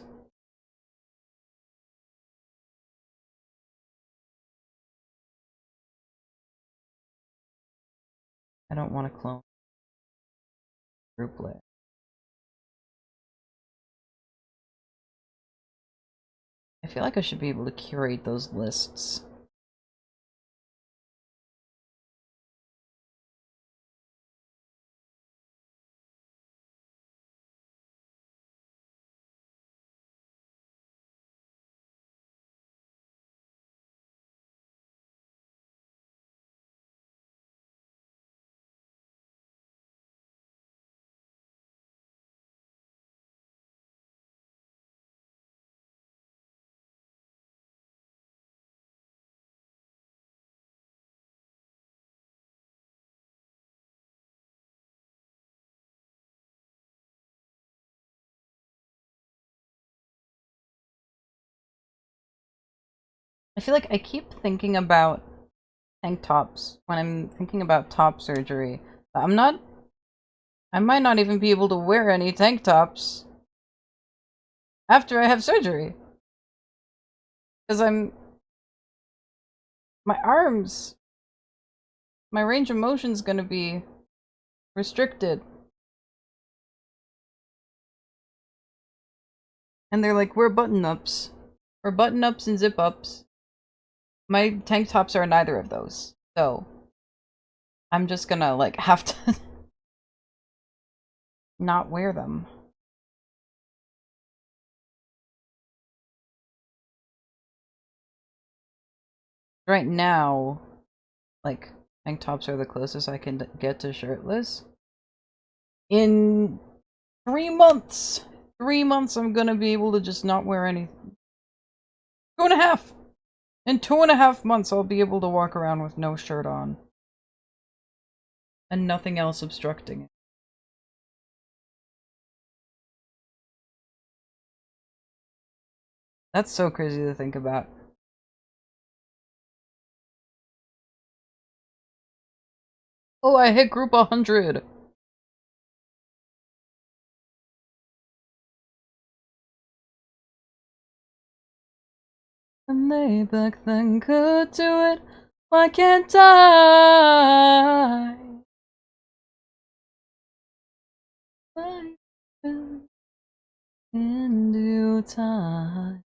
I don't want to clone group layer. I feel like I should be able to curate those lists. I feel like I keep thinking about tank tops when I'm thinking about top surgery. I might not even be able to wear any tank tops after I have surgery. Because my arms, my range of motion's gonna be restricted. And they're like, we're button-ups. We're button-ups and zip-ups. My tank tops are neither of those. So, I'm just gonna, like, have to not wear them. Right now, like, tank tops are the closest I can get to shirtless. In 3 months! 3 months I'm gonna be able to just not wear anything. 2.5! In 2.5 months I'll be able to walk around with no shirt on. And nothing else obstructing it. That's so crazy to think about. Oh, I hit group 100! And they back then could do it, why can't I? In due time.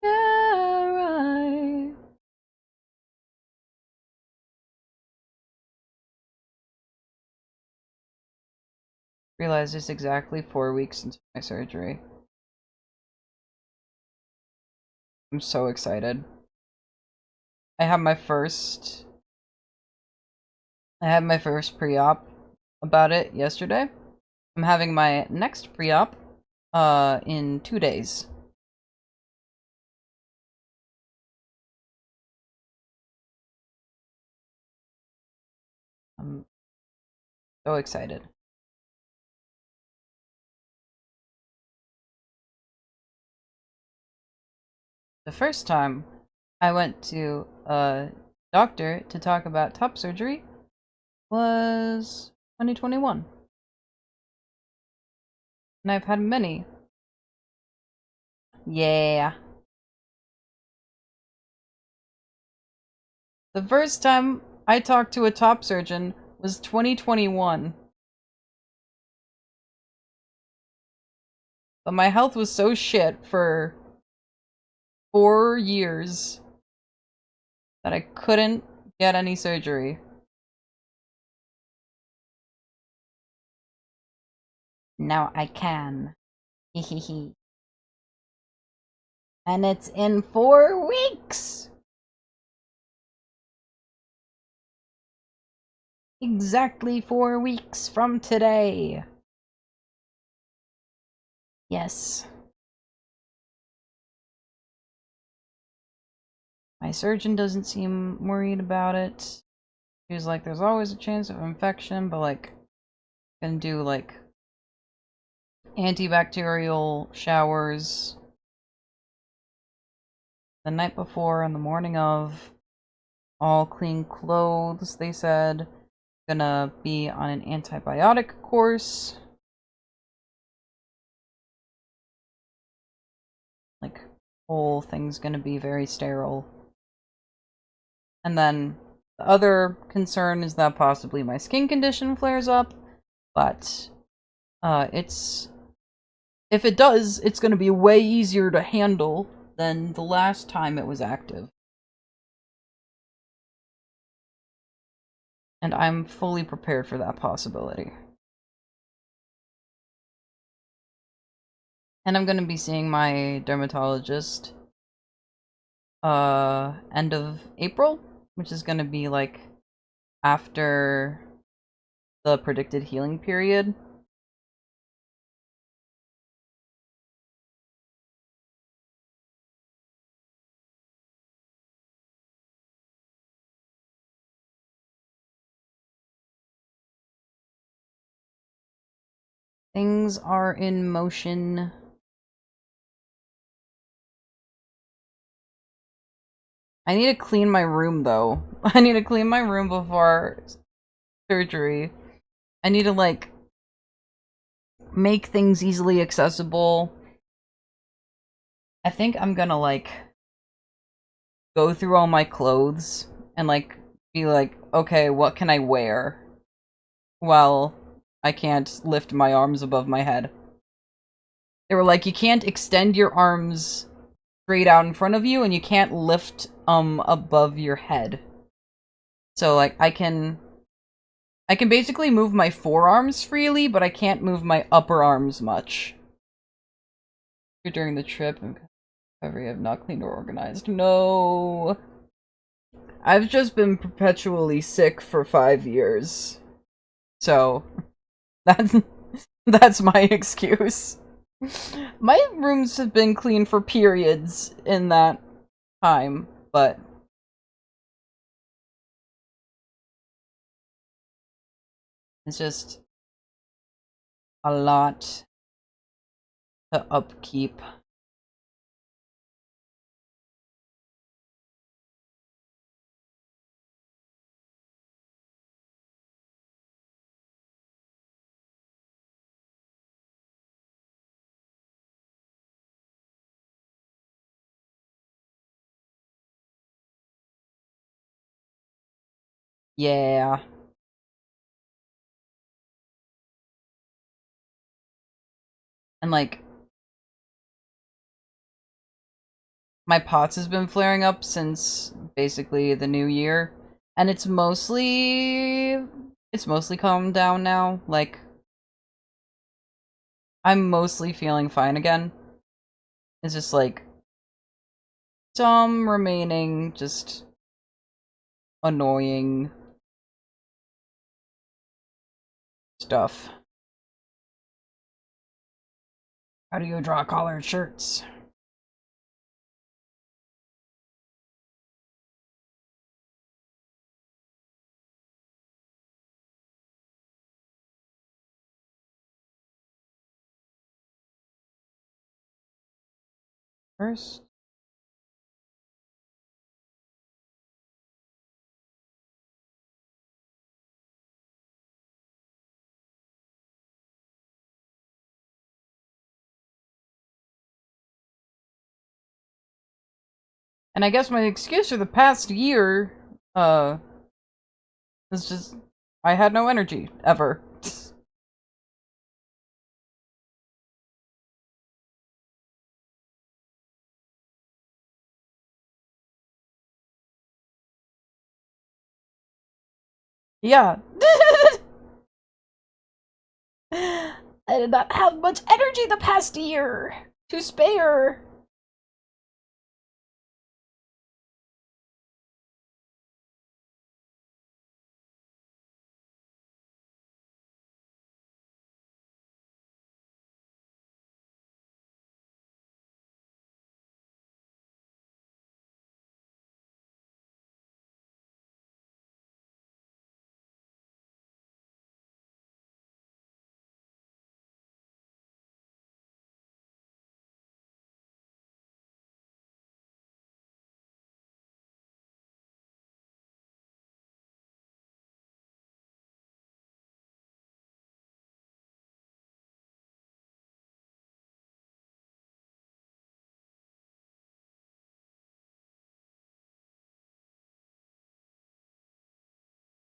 Yeah, right. Realized it's exactly 4 weeks into my surgery. I'm so excited. I had my first pre-op about it yesterday. I'm having my next pre-op in 2 days. I'm so excited. The first time I went to a doctor to talk about top surgery was 2021. And I've had many. Yeah. The first time I talked to a top surgeon was 2021. But my health was so shit for 4 years that I couldn't get any surgery. Now I can. Hehehe. And it's in 4 weeks! Exactly 4 weeks from today. Yes. My surgeon doesn't seem worried about it. He's like, there's always a chance of infection, but like, gonna do like antibacterial showers the night before and the morning of. All clean clothes, they said. Gonna be on an antibiotic course. Like, whole thing's gonna be very sterile. And then the other concern is that possibly my skin condition flares up, but it's if it does, it's gonna be way easier to handle than the last time it was active. And I'm fully prepared for that possibility. And I'm gonna be seeing my dermatologist end of April, which is gonna be like after the predicted healing period. Things are in motion. I need to clean my room though. I need to clean my room before surgery. I need to like make things easily accessible. I think I'm gonna like go through all my clothes and like be like, okay, what can I wear while I can't lift my arms above my head? They were like, you can't extend your arms straight out in front of you and you can't lift above your head. So like I can basically move my forearms freely, but I can't move my upper arms much. During the trip, recovery, I've not cleaned or organized. No. I've just been perpetually sick for 5 years. So, that's that's my excuse. My rooms have been clean for periods in that time, but it's just a lot to upkeep. Yeah. And like my POTS has been flaring up since basically the new year, and it's mostly calmed down now. Like I'm mostly feeling fine again. It's just like some remaining just annoying stuff. How do you draw collared shirts? First, and I guess my excuse for the past year, is just I had no energy ever. Yeah. I did not have much energy the past year to spare.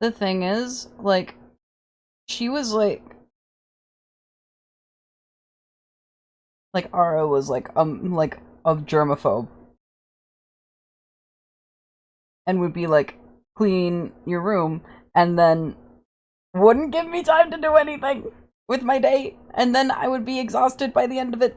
The thing is, like, she was like Ara was like a germaphobe and would be like, clean your room, and then wouldn't give me time to do anything with my day, and then I would be exhausted by the end of it.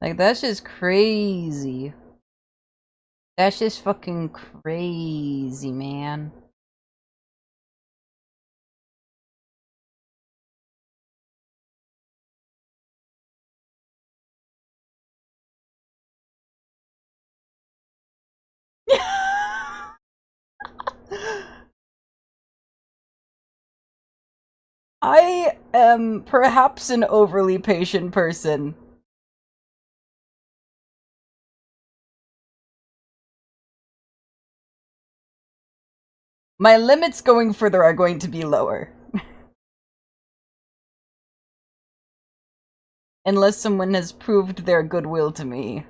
Like, that's just crazy. That's just fucking crazy, man. I am perhaps an overly patient person. My limits going further are going to be lower. Unless someone has proved their goodwill to me.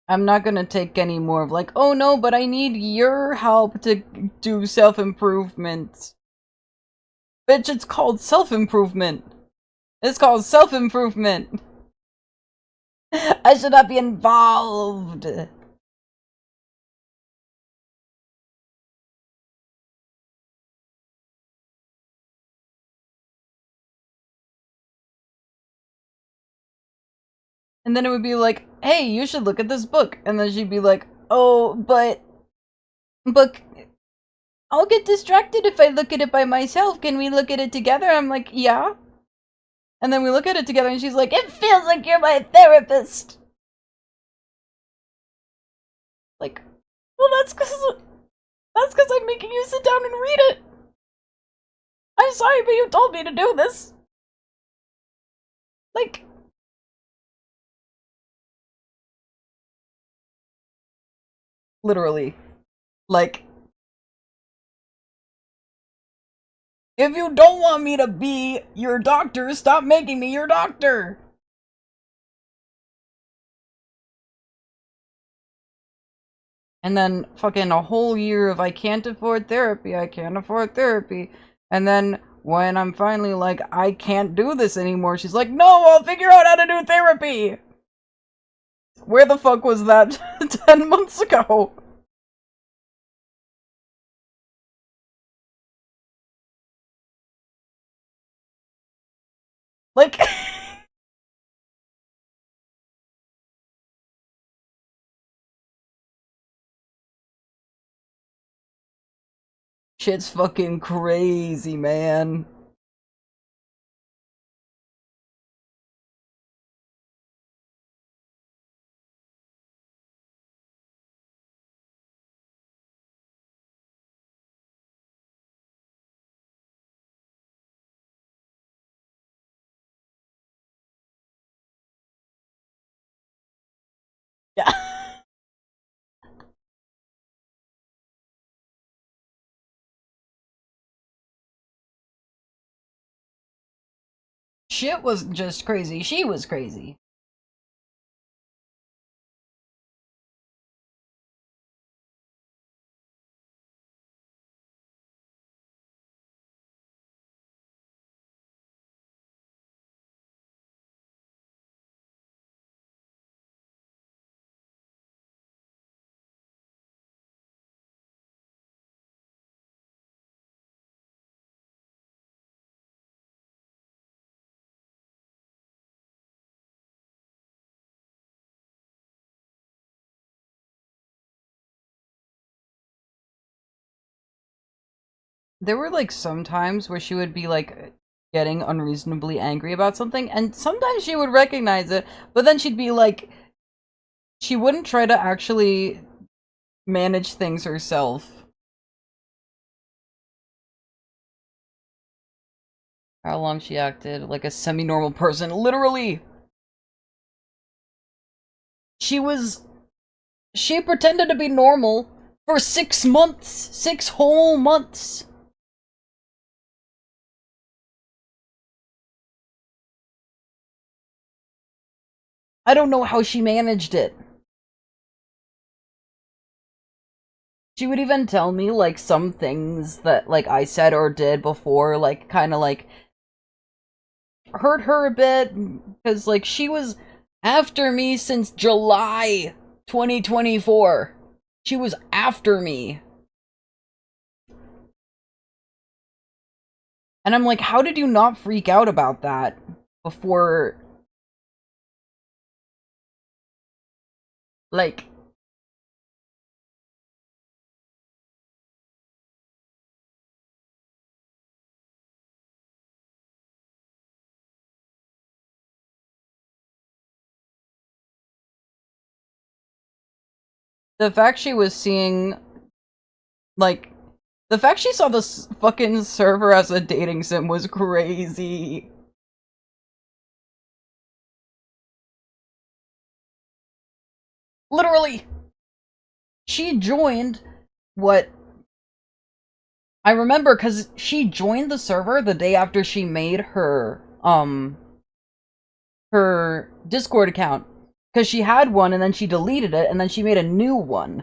I'm not gonna take any more of like, oh no, but I need your help to do self-improvement. Bitch, it's called self-improvement. It's called self-improvement. I should not be involved. And then it would be like, hey, you should look at this book. And then she'd be like, oh, but I'll get distracted if I look at it by myself. Can we look at it together? I'm like, yeah. And then we look at it together and she's like, it feels like you're my therapist. Like, well, that's because I'm making you sit down and read it. I'm sorry, but you told me to do this. Like, literally. Like, if you don't want me to be your doctor, stop making me your doctor. And then fucking a whole year of I can't afford therapy, I can't afford therapy. And then when I'm finally like, I can't do this anymore, she's like, no, I'll figure out how to do therapy. Where the fuck was that 10 months ago? Like, shit's fucking crazy, man. Yeah. Shit was just crazy. She was crazy. There were like some times where she would be like getting unreasonably angry about something, and sometimes she would recognize it, but then she'd be like, she wouldn't try to actually manage things herself. How long she acted like a semi-normal person. Literally! She was. She pretended to be normal for 6 months! 6 whole months! I don't know how she managed it. She would even tell me, like, some things that, like, I said or did before, like, kind of, like, hurt her a bit, because, like, she was after me since July 2024. She was after me. And I'm like, how did you not freak out about that before, like, the fact she was seeing, like, the fact she saw this fucking server as a dating sim was crazy. Literally, she joined what I remember because she joined the server the day after she made her Discord account, because she had one and then she deleted it and then she made a new one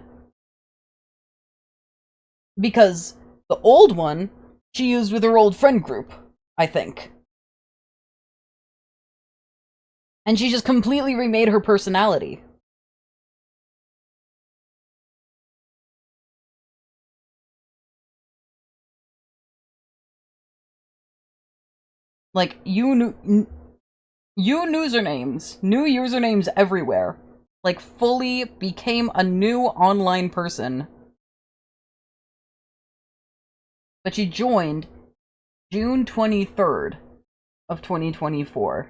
because the old one she used with her old friend group, I think. And she just completely remade her personality. Like, new usernames everywhere. Like, fully became a new online person. But she joined June 23rd of 2024.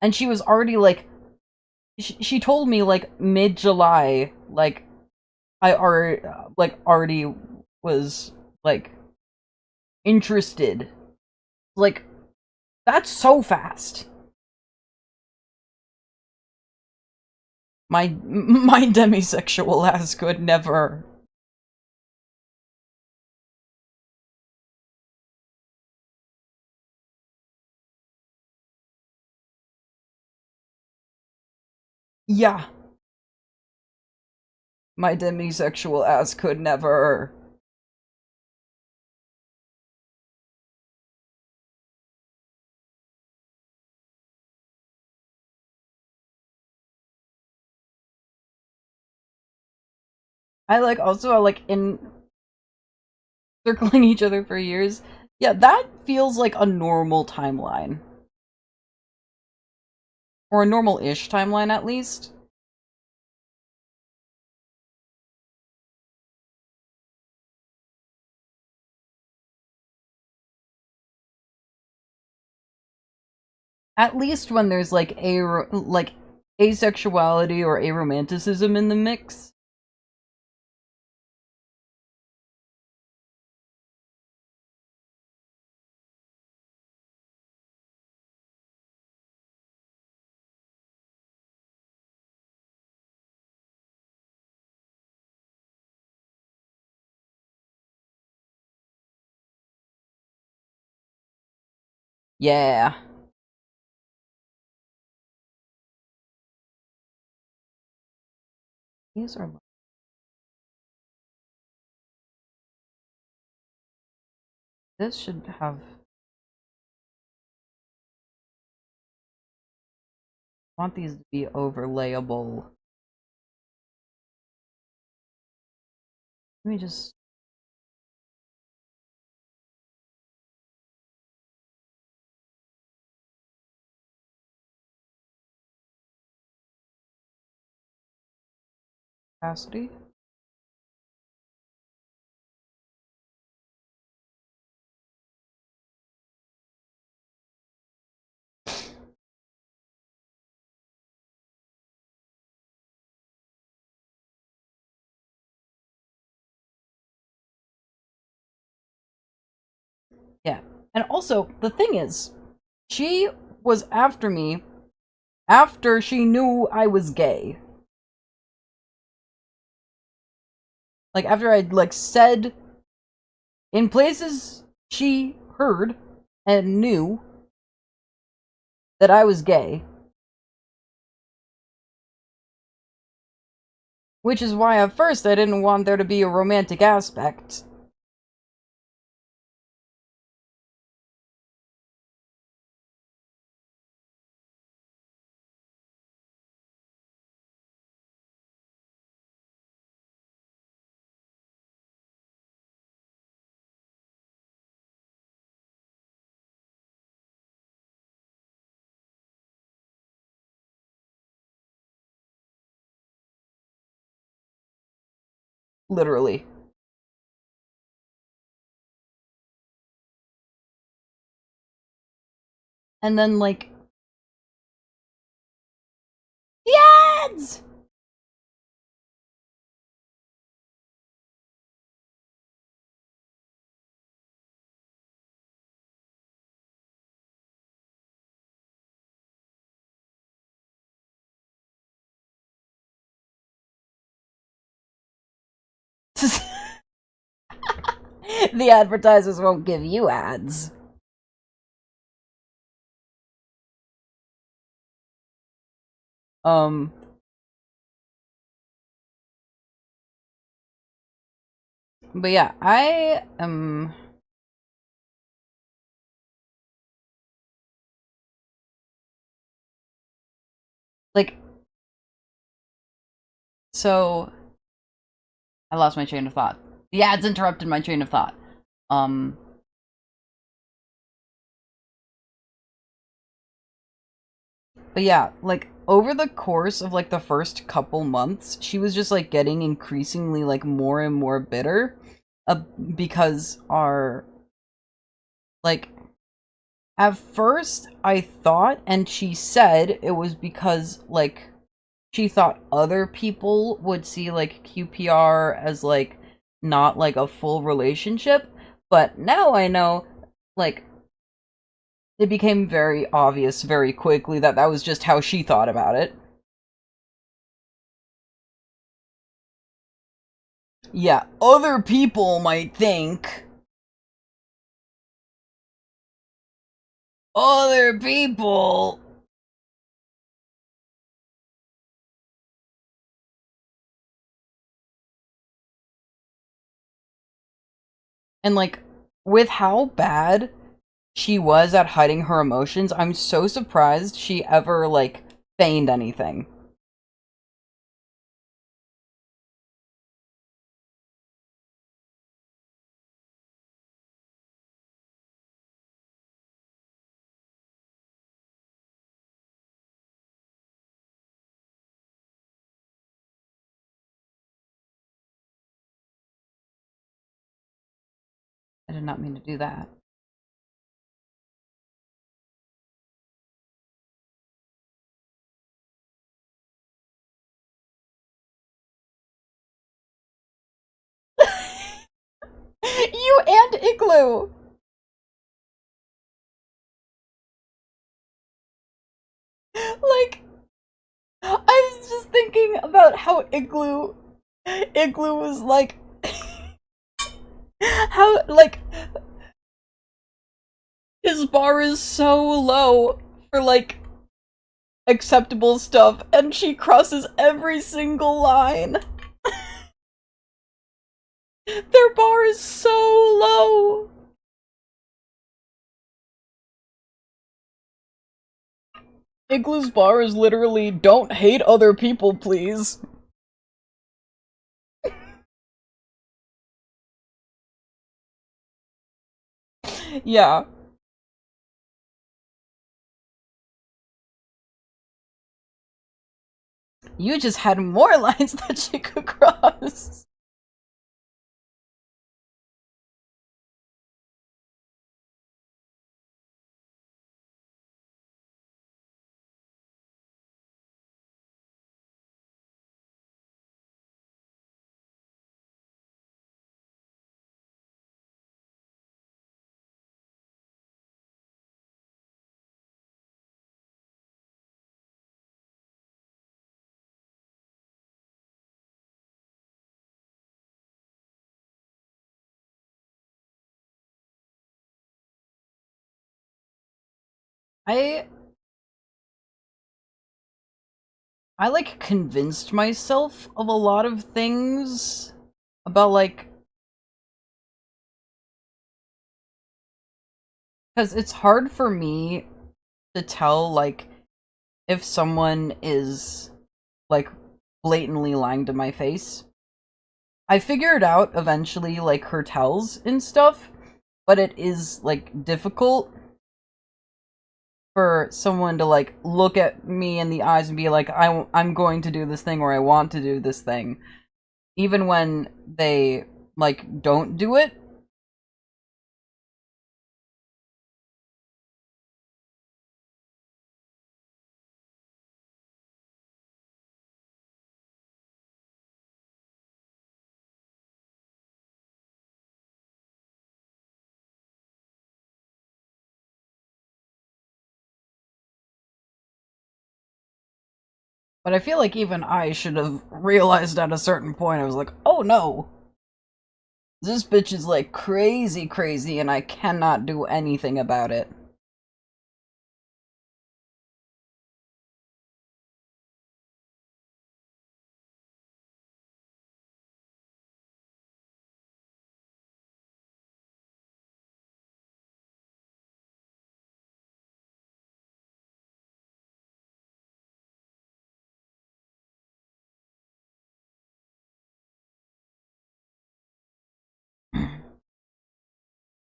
And she was already, like, she told me, like, mid-July, like, I already, already was, like, interested. Like, that's so fast. My demisexual ass could never. Yeah, my demisexual ass could never. I like also like in circling each other for years. Yeah, that feels like a normal timeline. Or a normal-ish timeline at least. At least when there's like asexuality or aromanticism in the mix. Yeah. These are this should have want these to be overlayable. Let me just capacity. Yeah. And also, the thing is, she was after me after she knew I was gay. Like, after I'd, like, said in places she heard and knew that I was gay. Which is why at first I didn't want there to be a romantic aspect. Literally. And then, like, the ads! The advertisers won't give you ads. Um, but yeah, I am like, so I lost my train of thought. The ads interrupted my train of thought. Um, but yeah, like over the course of like the first couple months, she was just like getting increasingly like more and more bitter, uh, because our like at first I thought, and she said it was because like she thought other people would see like QPR as like not like a full relationship, but now I know like it became very obvious very quickly that that was just how she thought about it. Yeah, other people might think. Other people. And like, with how bad she was at hiding her emotions, I'm so surprised she ever like feigned anything. I did not mean to do that. You and Igloo! Like, I was just thinking about how Igloo was like, how, like, his bar is so low for, like, acceptable stuff, and she crosses every single line. Their bar is so low. Igloo's bar is literally, don't hate other people, please. Yeah. You just had more lines that she could cross. I I like convinced myself of a lot of things about like because it's hard for me to tell like if someone is like blatantly lying to my face. I figured out eventually like her tells and stuff, but it is like difficult for someone to like look at me in the eyes and be like I'm going to do this thing or I want to do this thing even when they like don't do it. But I feel like even I should have realized at a certain point. I was like, oh no, this bitch is like crazy crazy and I cannot do anything about it.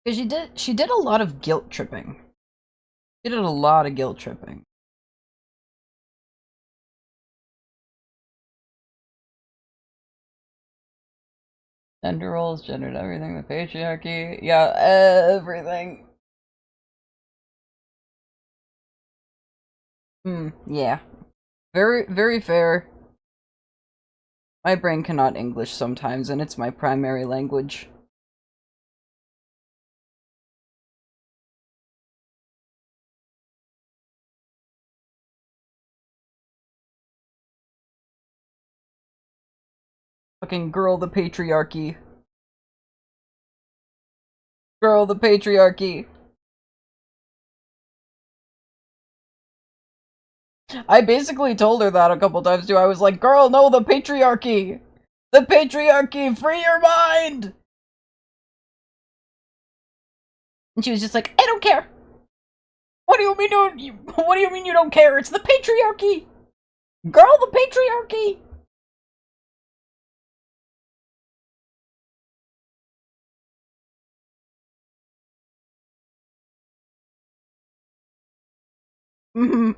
Because she did a lot of guilt tripping. She did a lot of guilt tripping. Gender roles, gendered everything, the patriarchy, yeah, everything. Yeah. Very, very fair. My brain cannot English sometimes, and it's my primary language. Fucking girl the patriarchy. Girl the patriarchy. I basically told her that a couple times too. I was like, girl, no, the patriarchy! The patriarchy! Free your mind! And she was just like, I don't care! What do you mean you don't care? It's the patriarchy! Girl, the patriarchy! Mm-hmm.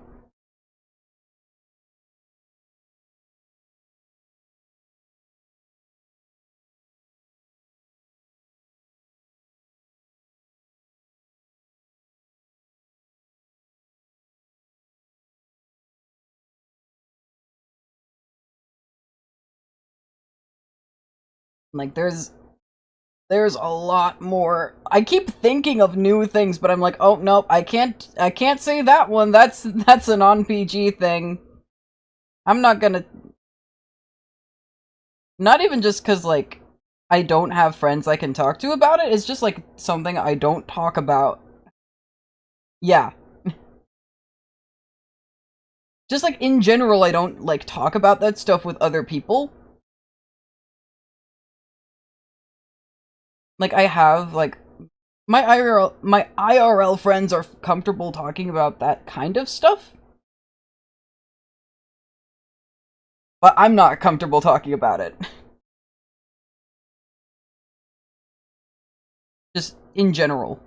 Like, there's a lot more. I keep thinking of new things, but I'm like, oh nope, I can't say that one. That's a non-PG thing. I'm not gonna. Not even just because like I don't have friends I can talk to about it. It's just like something I don't talk about. Yeah, just like in general, I don't like talk about that stuff with other people. Like I have like my IRL friends are comfortable talking about that kind of stuff, but I'm not comfortable talking about it. Just in general.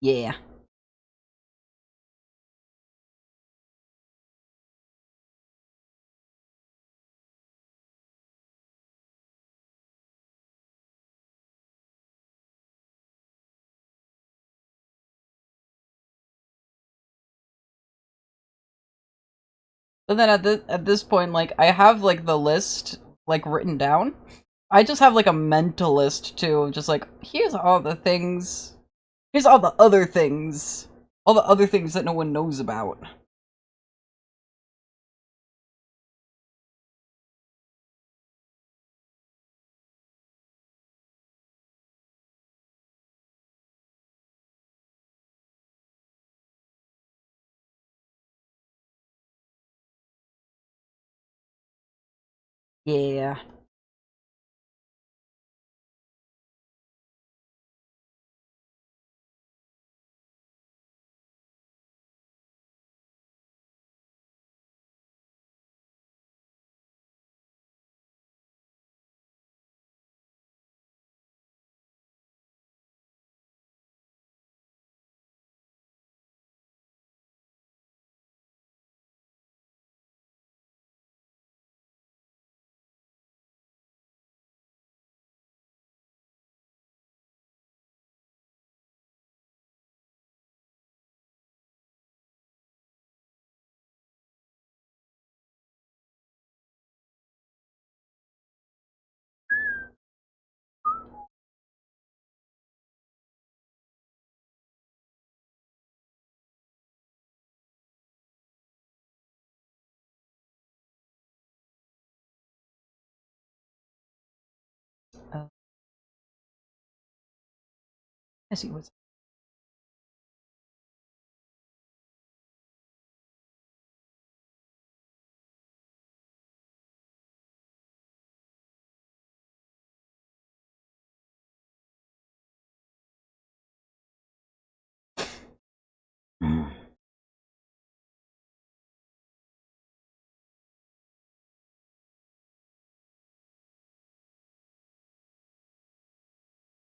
Yeah. But then at this point, like I have like the list like written down. I just have like a mental list too, just like here's all the things, here's all the other things that no one knows about. Yeah. I see what's.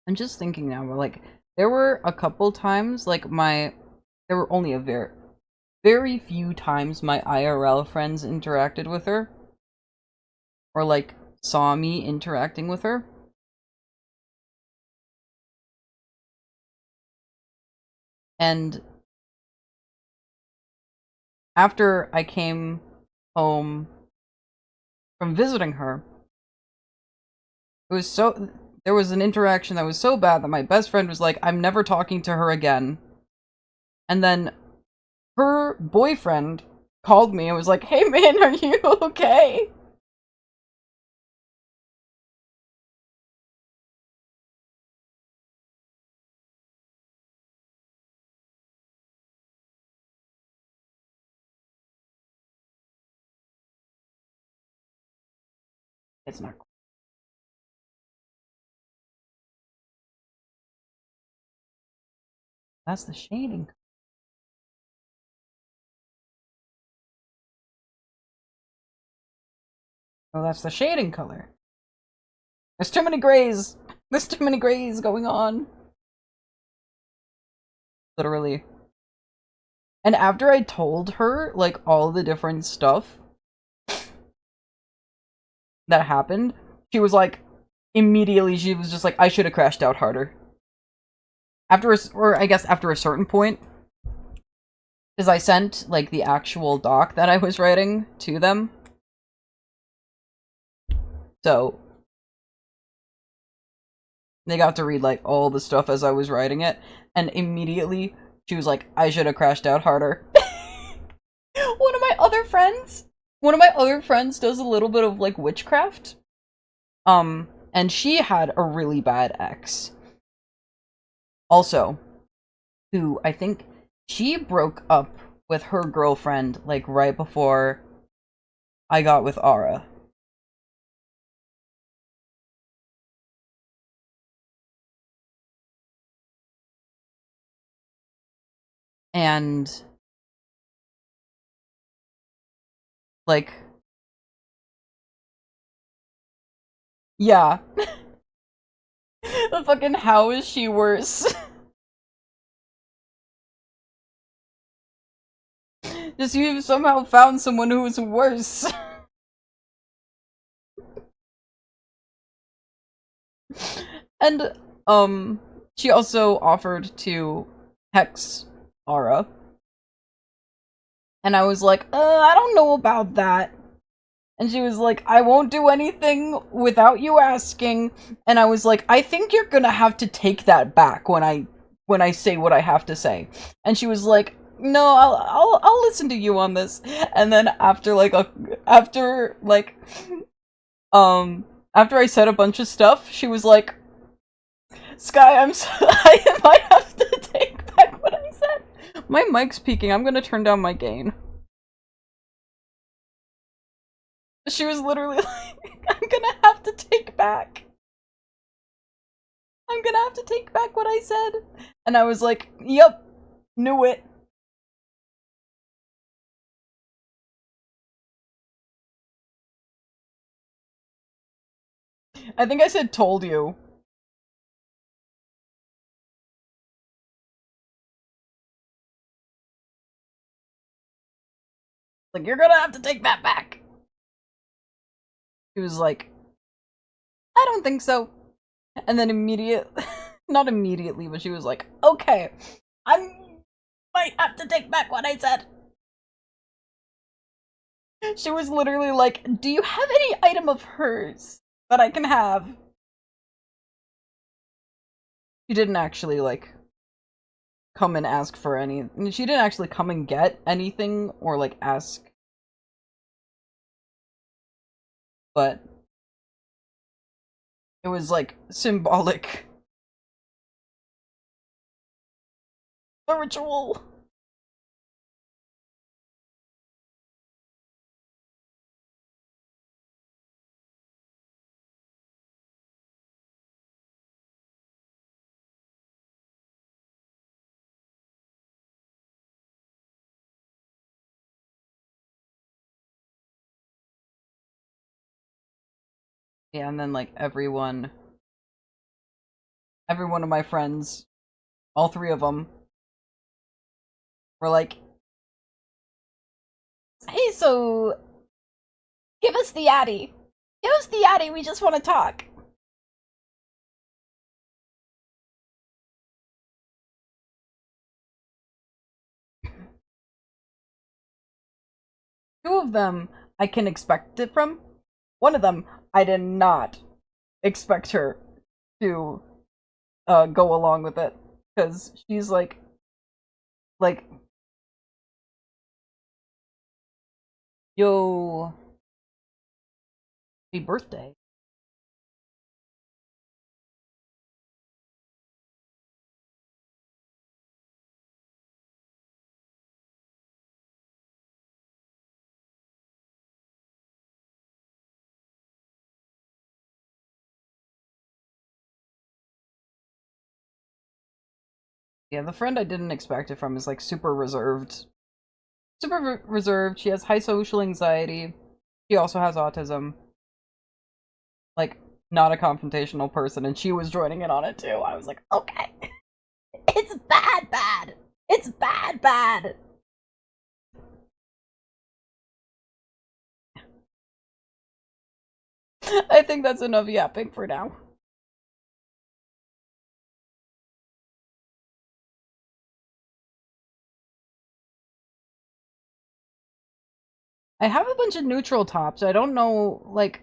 I'm just thinking now, like, there were a couple times, like, there were only a very few times my IRL friends interacted with her. Or, like, saw me interacting with her. And after I came home from visiting her, there was an interaction that was so bad that my best friend was like, I'm never talking to her again. And then her boyfriend called me and was like, hey man, are you okay? It's not cool. That's the shading. Oh, that's the shading color. There's too many grays. There's too many grays going on. Literally. And after I told her, like, all the different stuff that happened, she was like, immediately, she was just like, I should have crashed out harder. Or I guess after a certain point, because I sent, like, the actual doc that I was writing to them. So, they got to read, like, all the stuff as I was writing it, and immediately, she was like, I should have crashed out harder. One of my other friends does a little bit of, like, witchcraft. And she had a really bad ex. Also, who I think she broke up with her girlfriend, like, right before I got with Ara. And, like, yeah. The fucking how is she worse? Just you somehow found someone who was worse. And, she also offered to hex Ara. And I was like, I don't know about that. And she was like, I won't do anything without you asking. And I was like, I think you're gonna have to take that back when I say what I have to say. And she was like, no, I'll listen to you on this. And then after I said a bunch of stuff, she was like, Sky, I might have to take back what I said. My mic's peaking. I'm gonna turn down my gain. She was literally like, back. I'm gonna have to take back what I said. And I was like, yep, knew it. I think I said told you. Like, you're gonna have to take that back. He was like, I don't think so. And then not immediately, but she was like, okay, I might have to take back what I said. She was literally like, do you have any item of hers that I can have? She didn't actually, like, come and ask for any. She didn't actually come and get anything or, like, ask. But it was, like, symbolic. The ritual. Yeah, and then, like, every one of my friends, all three of them, were like, hey, so, give us the Addy. Give us the Addy, we just want to talk. Two of them I can expect it from. One of them I did not expect her to go along with it. Because she's like, yo, happy birthday. Yeah, the friend I didn't expect it from is like super reserved. Super reserved. She has high social anxiety. She also has autism. Like, not a confrontational person, and she was joining in on it too. I was like, okay. It's bad, bad. It's bad, bad. I think that's enough yapping for now. I have a bunch of neutral tops. I don't know, like,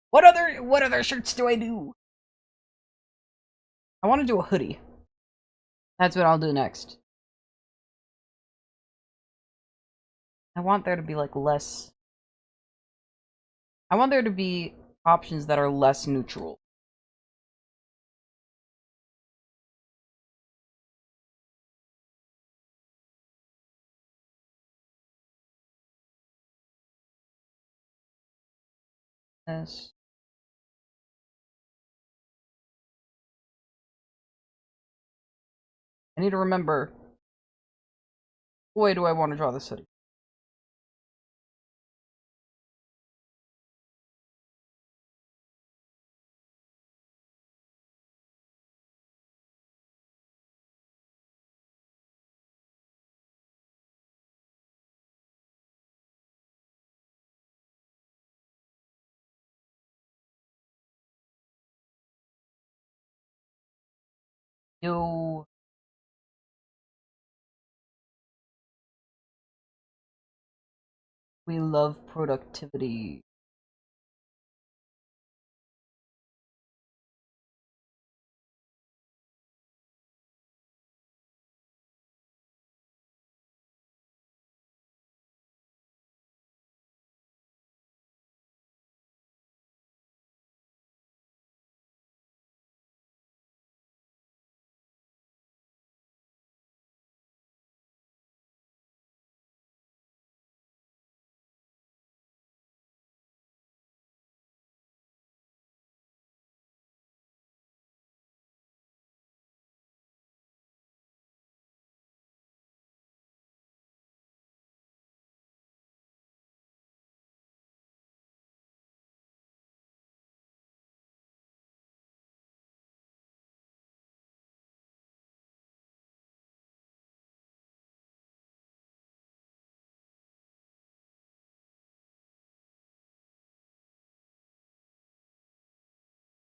what other shirts do I do? I want to do a hoodie. That's what I'll do next. I want there to be like less. I want there to be options that are less neutral. Yes. I need to remember. Boy, do I want to draw this hoodie. Yo. We love productivity.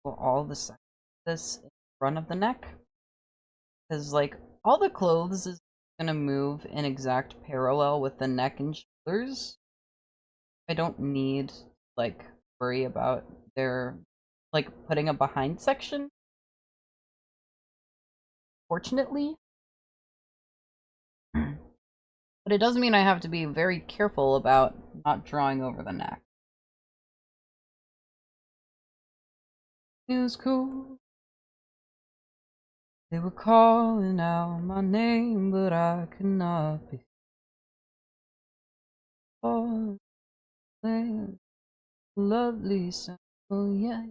for all the sides of this in front of the neck. Because, like, all the clothes is gonna move in exact parallel with the neck and shoulders. I don't need, like, worry about their, like, putting a behind section. Fortunately. But it does mean I have to be very careful about not drawing over the neck. It was cool. They were calling out my name, but I could not be. Oh, lovely sound. Oh, yeah,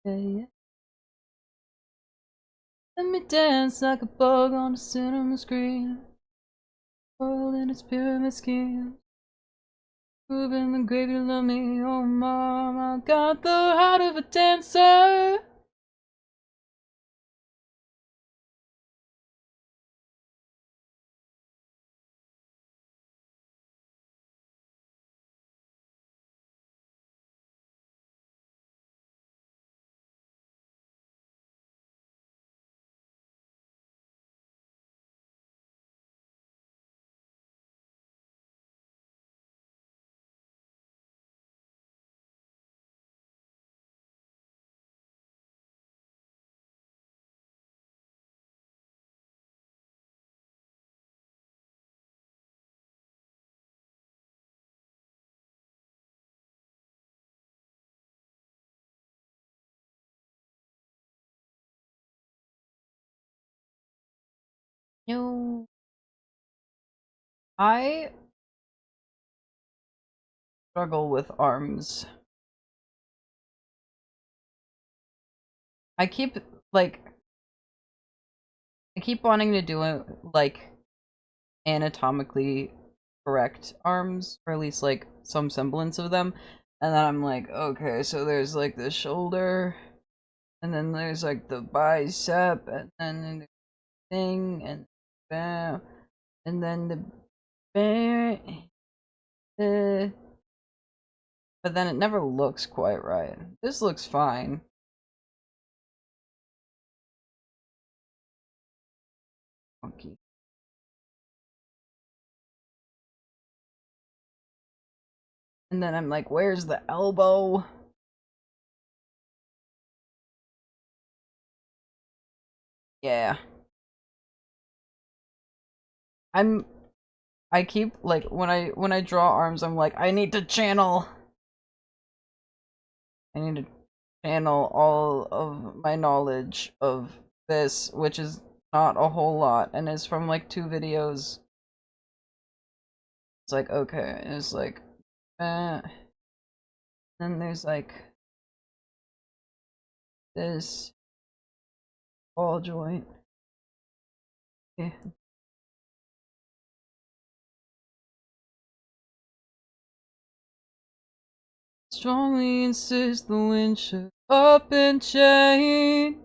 yeah, yeah. Let me dance like a bug on a cinema screen. World in its pyramid scheme. Proving the grave you love me. Oh, mom, I got the heart of a dancer. No. I struggle with arms. I keep, like, I keep wanting to do it, like, anatomically correct arms, or at least, like, some semblance of them. And then I'm like, okay, so there's, like, the shoulder, and then there's, like, the bicep, and then the thing, and bam, and then the bam, but then it never looks quite right. This looks fine. Funky. And then I'm like, where's the elbow? Yeah. I keep, like, when I draw arms, I'm like, I need to channel. I need to channel all of my knowledge of this, which is not a whole lot, and is from like 2 videos. It's like, okay, it's like, then there's like this ball joint. Yeah. Strongly insist the wind should up and change,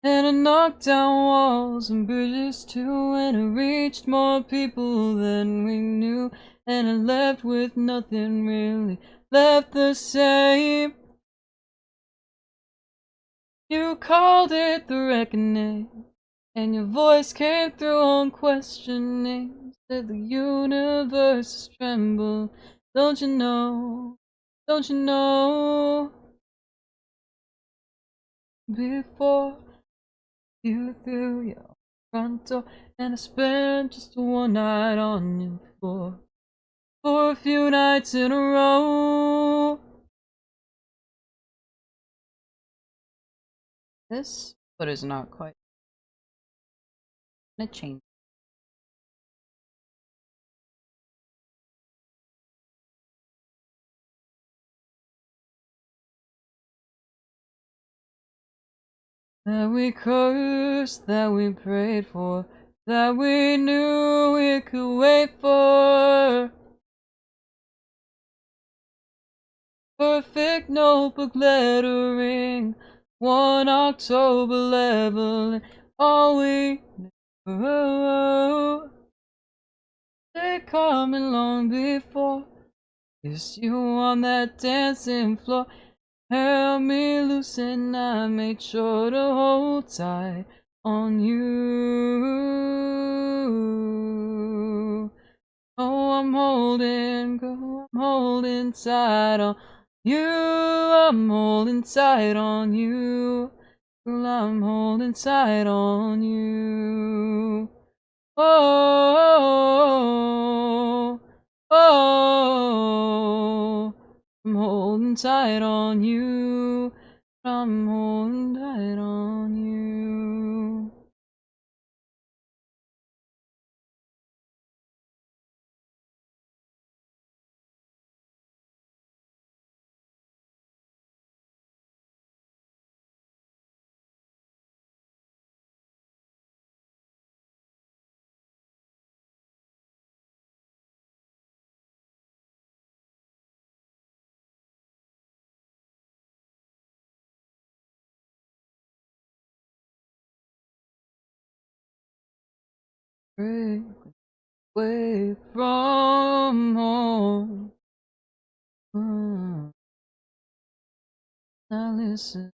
and I knocked down walls and bridges too, and it reached more people than we knew, and I left with nothing really left the same. You called it the reckoning, and your voice came through unquestioning. Said the universe is tremble. Don't you know? Don't you know? Before you threw your front door, and I spent just one night on your floor for a few nights in a row. This foot is not quite gonna change. That we cursed, that we prayed for, that we knew we could wait for. Perfect notebook lettering, 1 October leveling, all we knew. They coming long before, kissed you on that dancing floor. held me loose and I made sure to hold tight on you. Oh, I'm holding tight on you. I'm holding tight on you. Girl, I'm holding tight on you. Oh, oh, I'm holding tight on you. I'm holding tight on you. Break away from home. Now listen.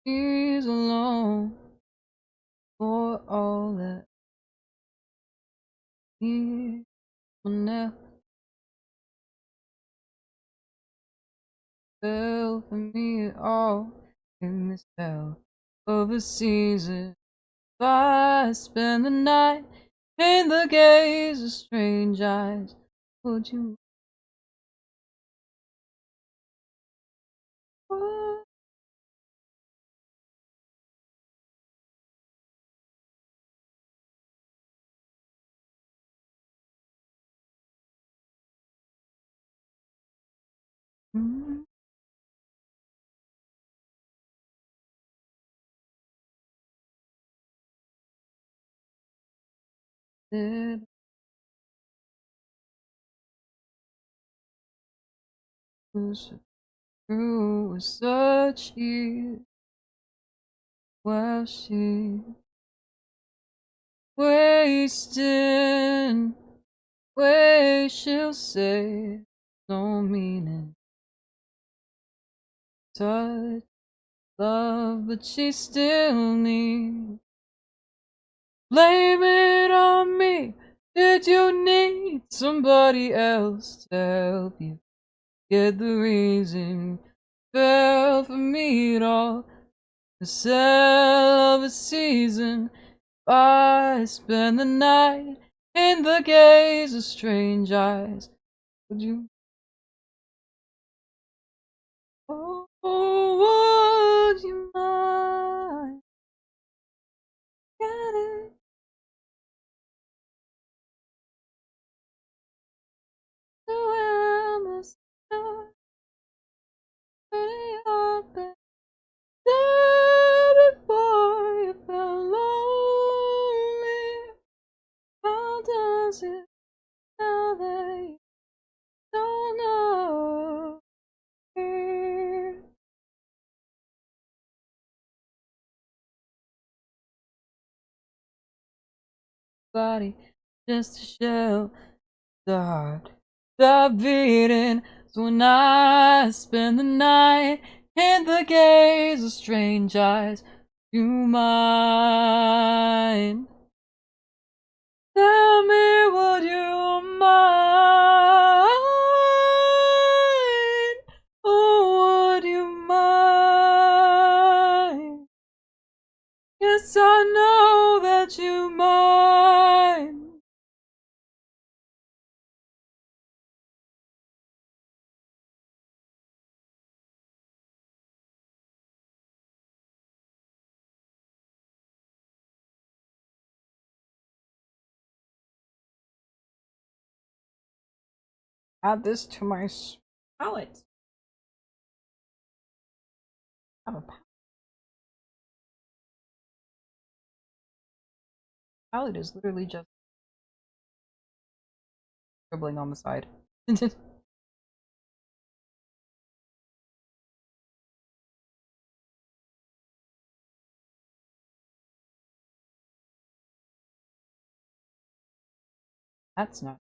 He's alone for all that he will never fell for me at all in this hell of a season. If I spend the night in the gaze of strange eyes, would you? What? Did was through with such years while she wasting, way she'll say no meaning, touch love, but she still needs. Blame it on me. Did you need somebody else to help you get the reason you fell for me at all? The cell of a season. If I spend the night in the gaze of strange eyes, would you? Oh, would you mind? Get it? To where I must start, pretty open. There before you felt lonely. How does it now that you don't know me? Body just a shell, the heart stop beating. So when I spend the night in the gaze of strange eyes, you mind? Tell me, would you mind? Oh, would you mind? Yes, I know that you mind. Add this to my palette. I have a palette is literally just scribbling on the side. That's not.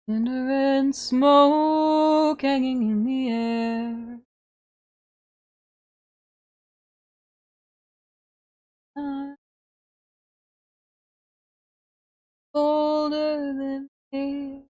Cinder and smoke hanging in the air. Colder than air.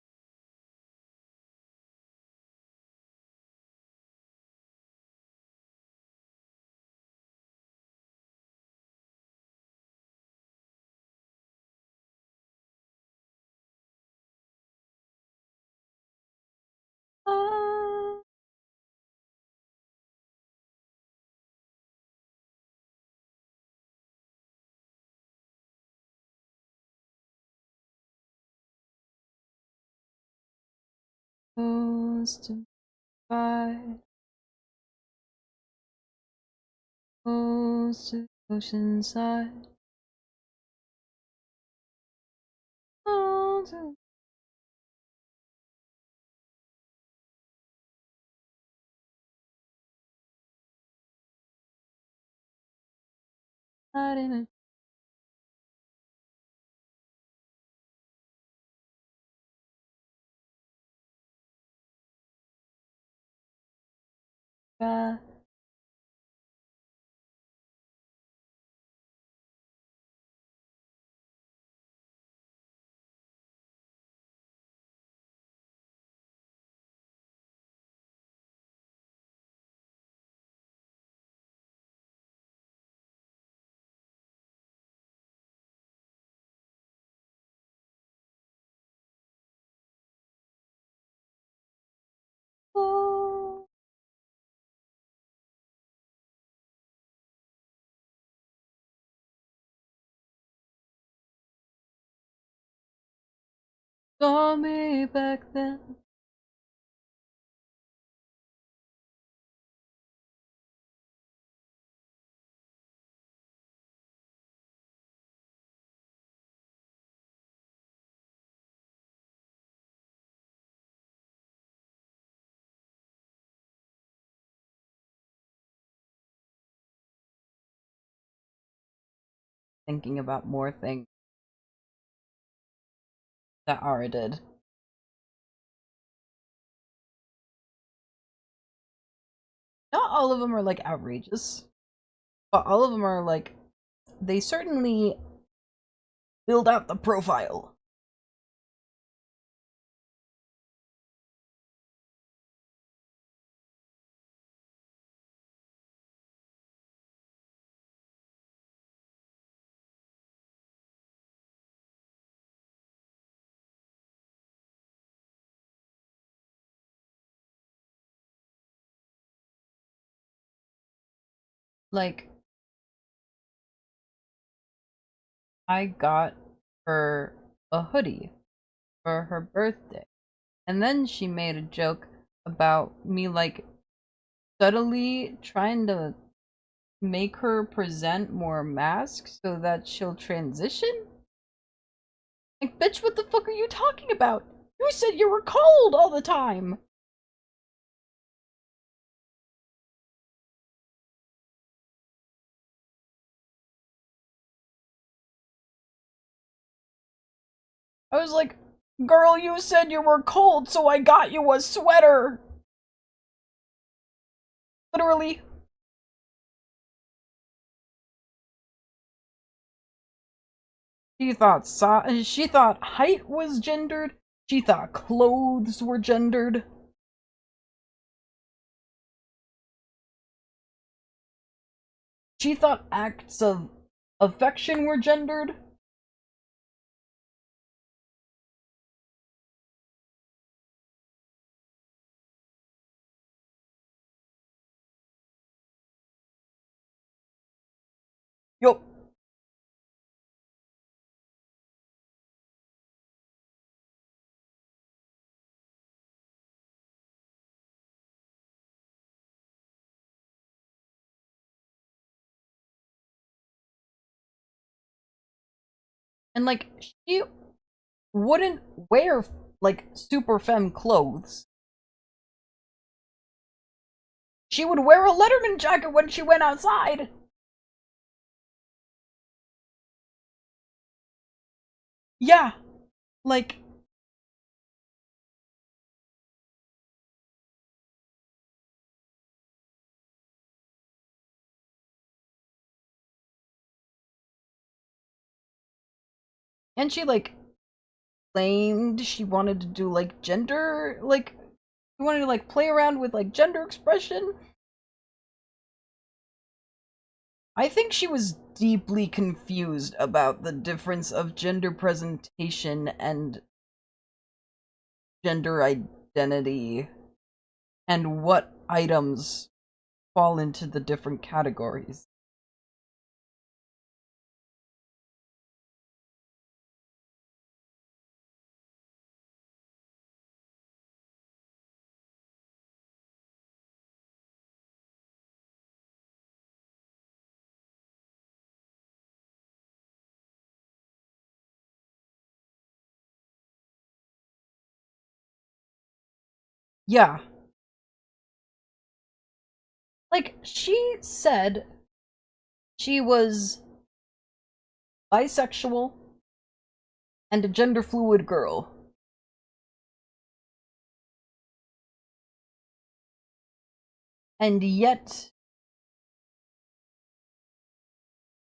Goes to fight, goes to the ocean side, goes to hide in a sky. Oh, saw me back then. Thinking about more things that Ara did. Not all of them are like outrageous, but all of them are like, they certainly build out the profile. Like, I got her a hoodie for her birthday, and then she made a joke about me, like, subtly trying to make her present more masks so that she'll transition? Like, bitch, what the fuck are you talking about? You said you were cold all the time! I was like, girl, you said you were cold, so I got you a sweater! Literally. She thought height was gendered. She thought clothes were gendered. She thought acts of affection were gendered. Yup. And like, she wouldn't wear like super femme clothes. She would wear a Letterman jacket when she went outside. Yeah, like, and she like claimed she wanted to do like gender, like she wanted to like play around with like gender expression. I think she was deeply confused about the difference of gender presentation and gender identity and what items fall into the different categories. Yeah. Like, she said she was bisexual and a gender fluid girl. And yet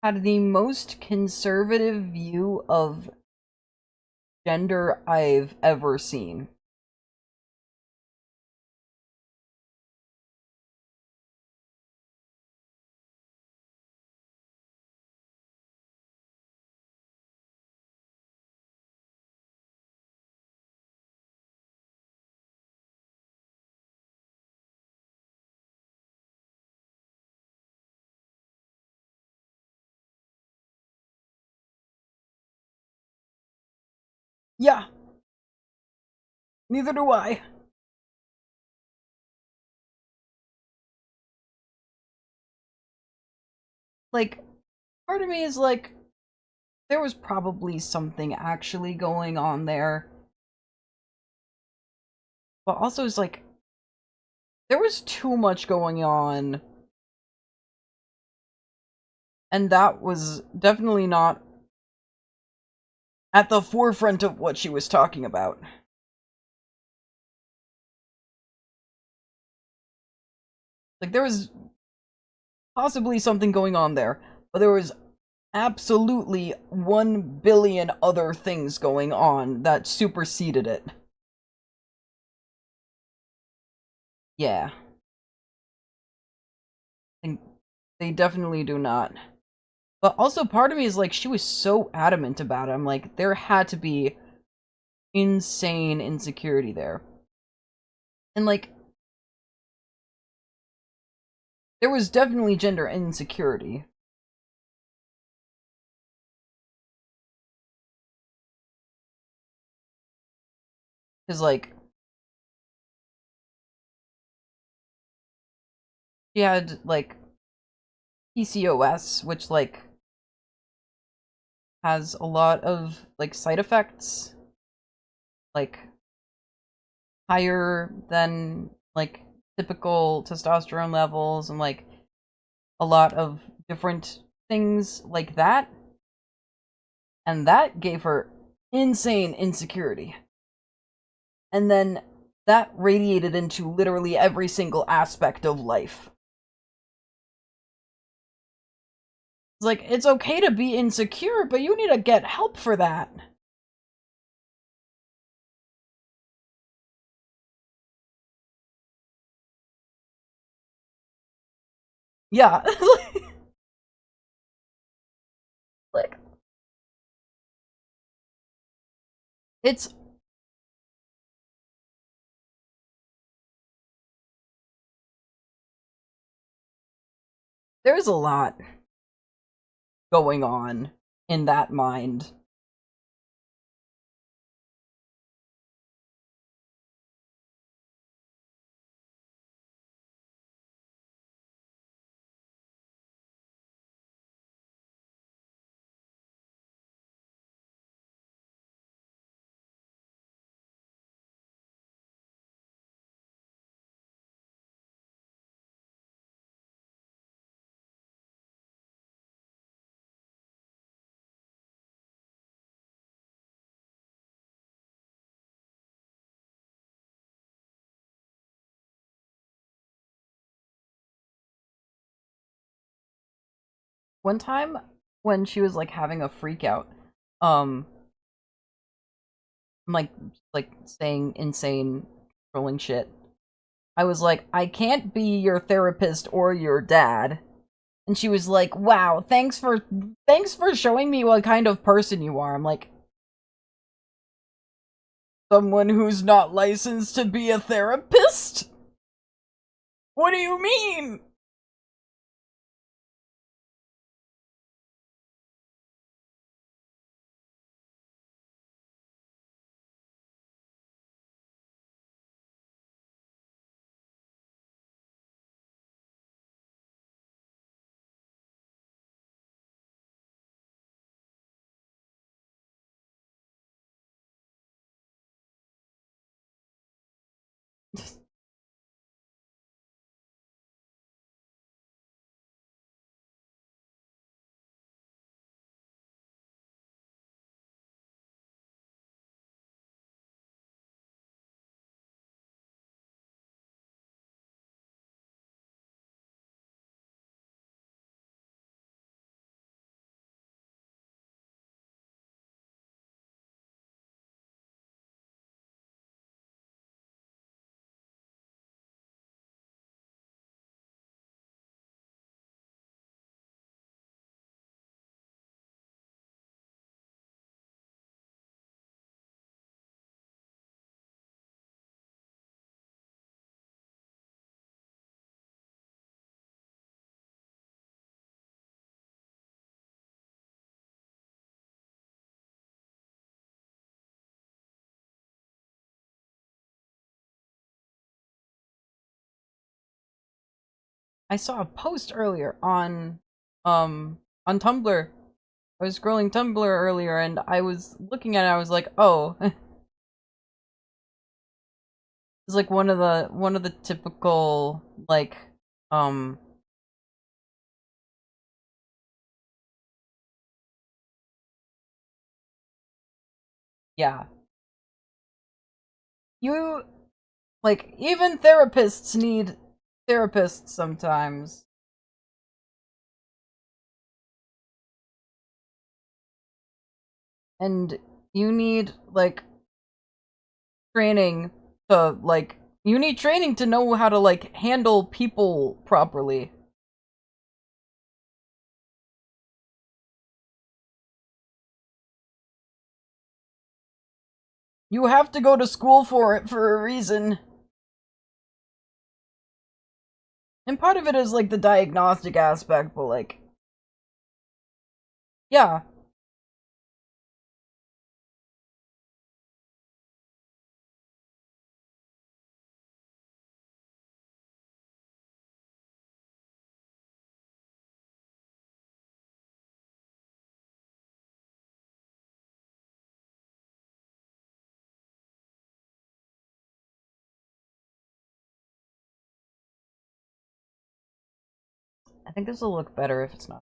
had the most conservative view of gender I've ever seen. Yeah, neither do I. Like, part of me is like, there was probably something actually going on there. But also, it's like, there was too much going on. And that was definitely not at the forefront of what she was talking about. Like, there was possibly something going on there, but there was absolutely 1 billion other things going on that superseded it. Yeah. And they definitely do not. But also, part of me is like, she was so adamant about it. I'm like, there had to be insane insecurity there. And like, there was definitely gender insecurity. Because, like, she had, like, PCOS, which, like, has a lot of, like, side effects. Like, higher than, like, typical testosterone levels and, like, a lot of different things like that. And that gave her insane insecurity. And then that radiated into literally every single aspect of life. It's like, it's okay to be insecure, but you need to get help for that. Yeah. Like, it's there's a lot going on in that mind. one time when she was like having a freak out, um, like saying insane, trolling shit. I was like, I can't be your therapist or your dad. And she was like, "Wow, thanks for showing me what kind of person you are." I'm like, "Someone who's not licensed to be a therapist? What do you mean?" I saw a post earlier on Tumblr. I was scrolling Tumblr earlier and I was looking at it, I was like, "Oh." It's like one of the typical like um yeah. You like even therapists need therapists sometimes. And you need like training to like you need training to know how to like handle people properly. You have to go to school for it for a reason. And part of it is like the diagnostic aspect, but like yeah, I think this will look better if it's not.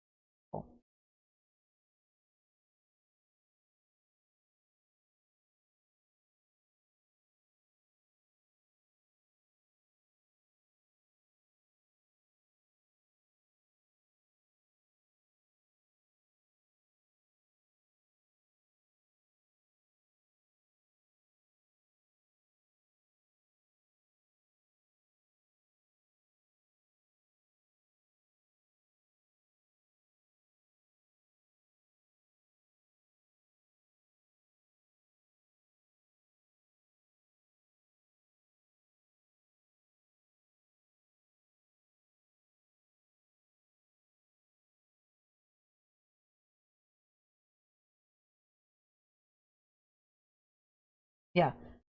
Yeah.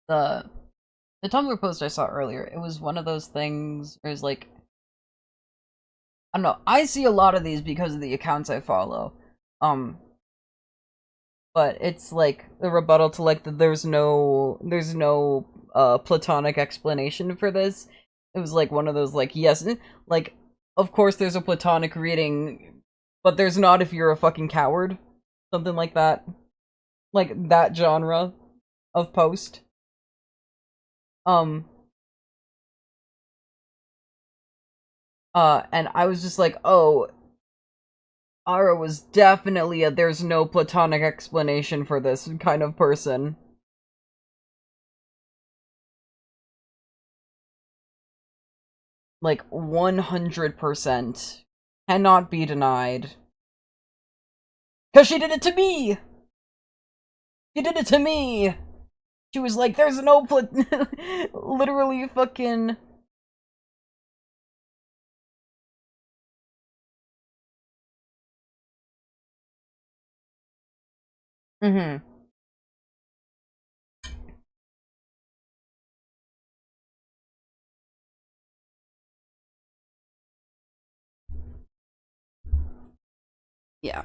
The the Tumblr post I saw earlier, it was one of those things where it's like I don't know, I see a lot of these because of the accounts I follow. Um but it's like the rebuttal to like there's no platonic explanation for this. It was like one of those like yes, like of course there's a platonic reading, but there's not if you're a fucking coward. Something like that. Like that genre of post. Um and I was just like, "Oh, Ara was definitely a there's no platonic explanation for this kind of person. Like, 100%. Cannot be denied. Because she did it to me! She did it to me! She was like, there's no literally fucking... Mm-hmm. Yeah.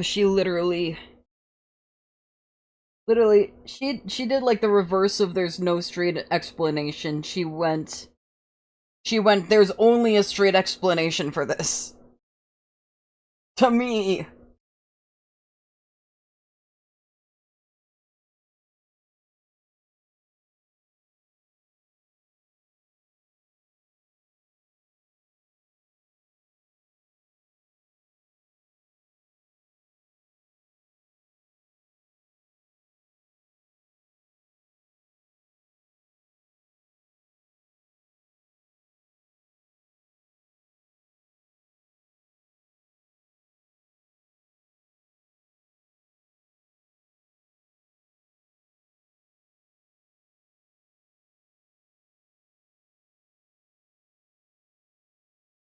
She literally, she did like the reverse of there's no straight explanation. She went, there's only a straight explanation for this. To me.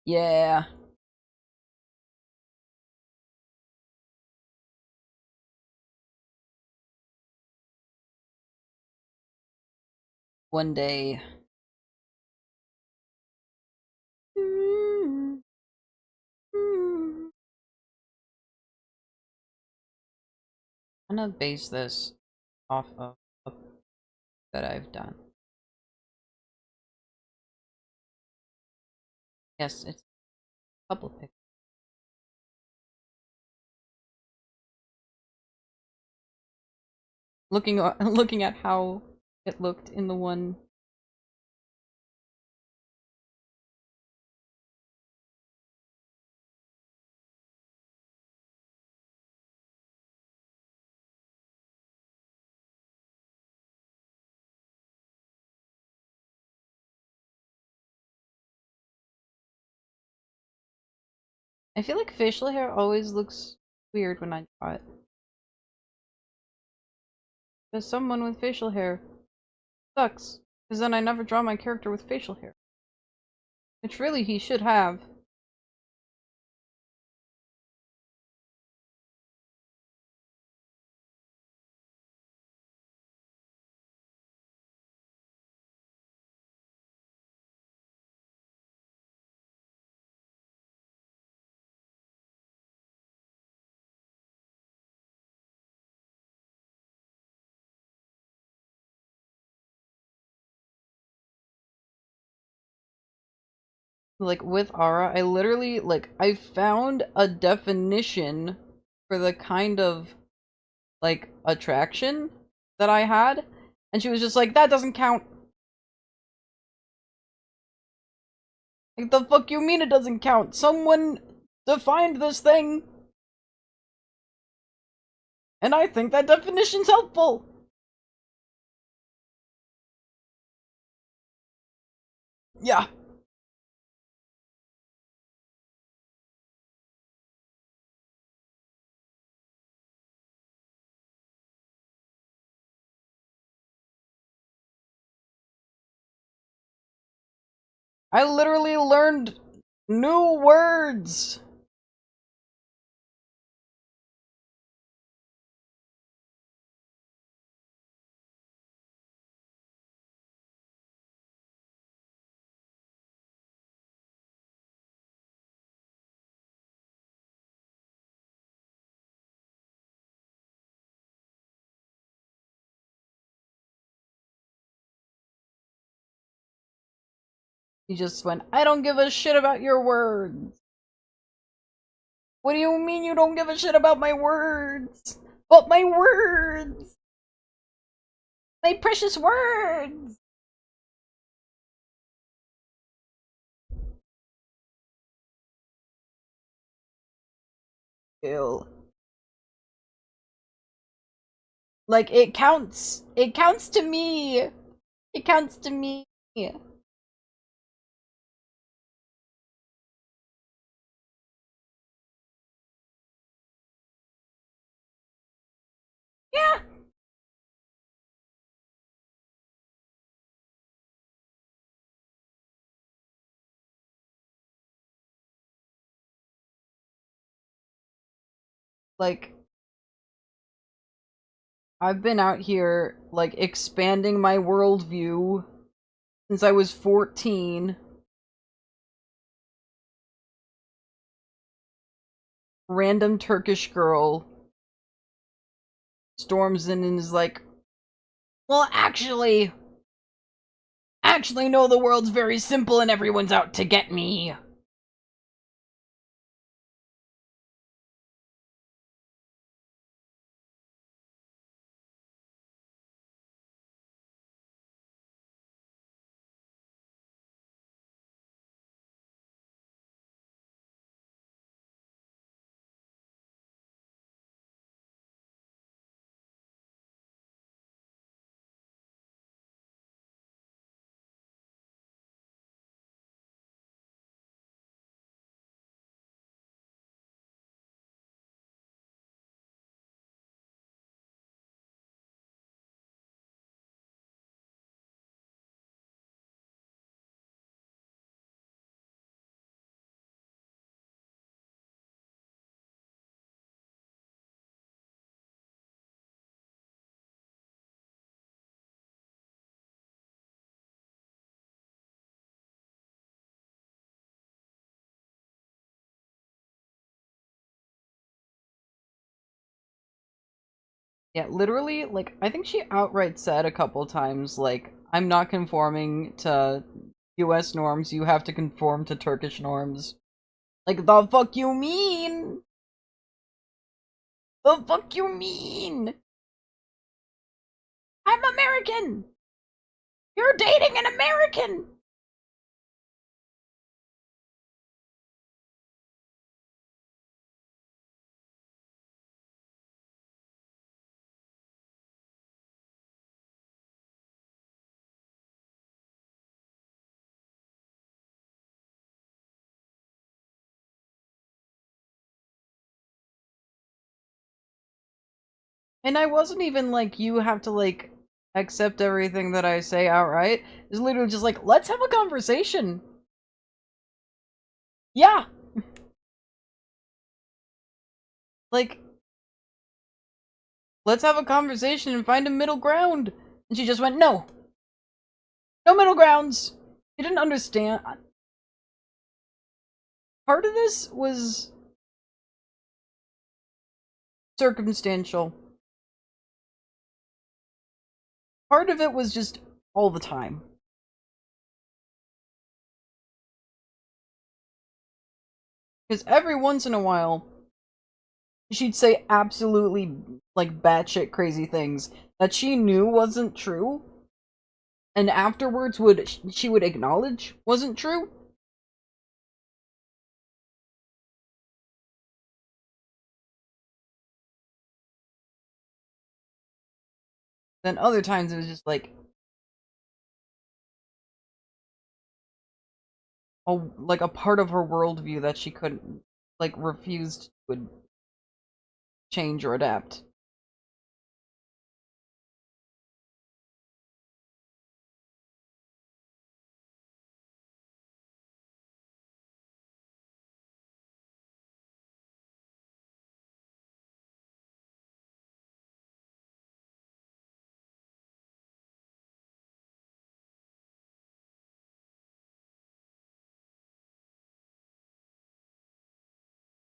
Yeah. One day. I'm gonna base this off of a that I've done. Yes, it's a couple pictures. Looking at how it looked in the one. I feel like facial hair always looks weird when I draw it. Because someone with facial hair sucks. Because then I never draw my character with facial hair. Which really he should have. Like, with Ara, I literally, like, I found a definition for the kind of, like, attraction that I had, and she was just like, that doesn't count. Like, the fuck you mean it doesn't count? Someone defined this thing, and I think that definition's helpful. Yeah. I literally learned new words. He just went, I don't give a shit about your words. What do you mean you don't give a shit about my words? But my words! My precious words! Ew. Like, it counts. It counts to me. It counts to me. Yeah. Like, I've been out here, like, expanding my worldview since I was 14. Random Turkish girl storms in and is like, well, actually, no, the world's very simple and everyone's out to get me. Yeah, literally, like, I think she outright said a couple times, like, I'm not conforming to US norms, you have to conform to Turkish norms. Like, the fuck you mean? The fuck you mean? I'm American! You're dating an American! And I wasn't even like, you have to, like, accept everything that I say outright. It's literally just like, let's have a conversation. Yeah! Like, let's have a conversation and find a middle ground. And she just went, no. No middle grounds. She didn't understand. Part of this was circumstantial. Part of it was just all the time. Because every once in a while, she'd say absolutely, like, batshit crazy things that she knew wasn't true, and afterwards she would acknowledge wasn't true. Then other times it was just like a part of her worldview that she couldn't, like, refused to change or adapt.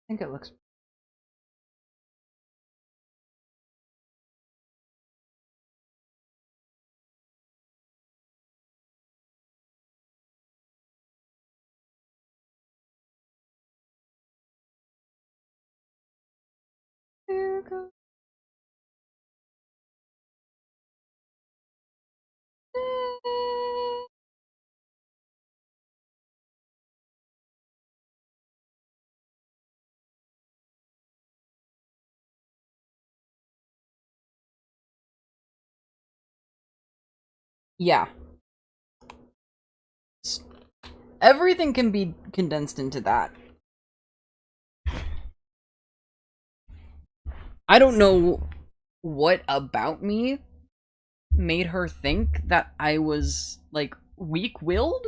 I think it looks Yeah. Everything can be condensed into that. I don't know what about me made her think that I was, like, weak-willed?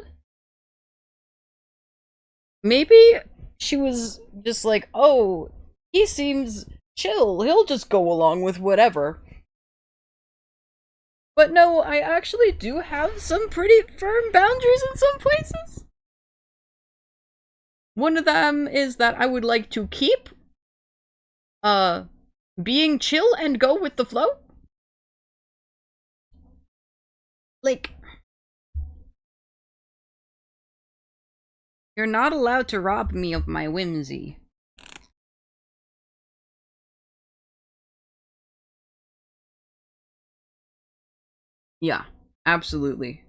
Maybe she was just like, oh, he seems chill, he'll just go along with whatever. But no, I actually do have some pretty firm boundaries in some places. One of them is that I would like to keep being chill and go with the flow. Like, you're not allowed to rob me of my whimsy. Yeah, absolutely.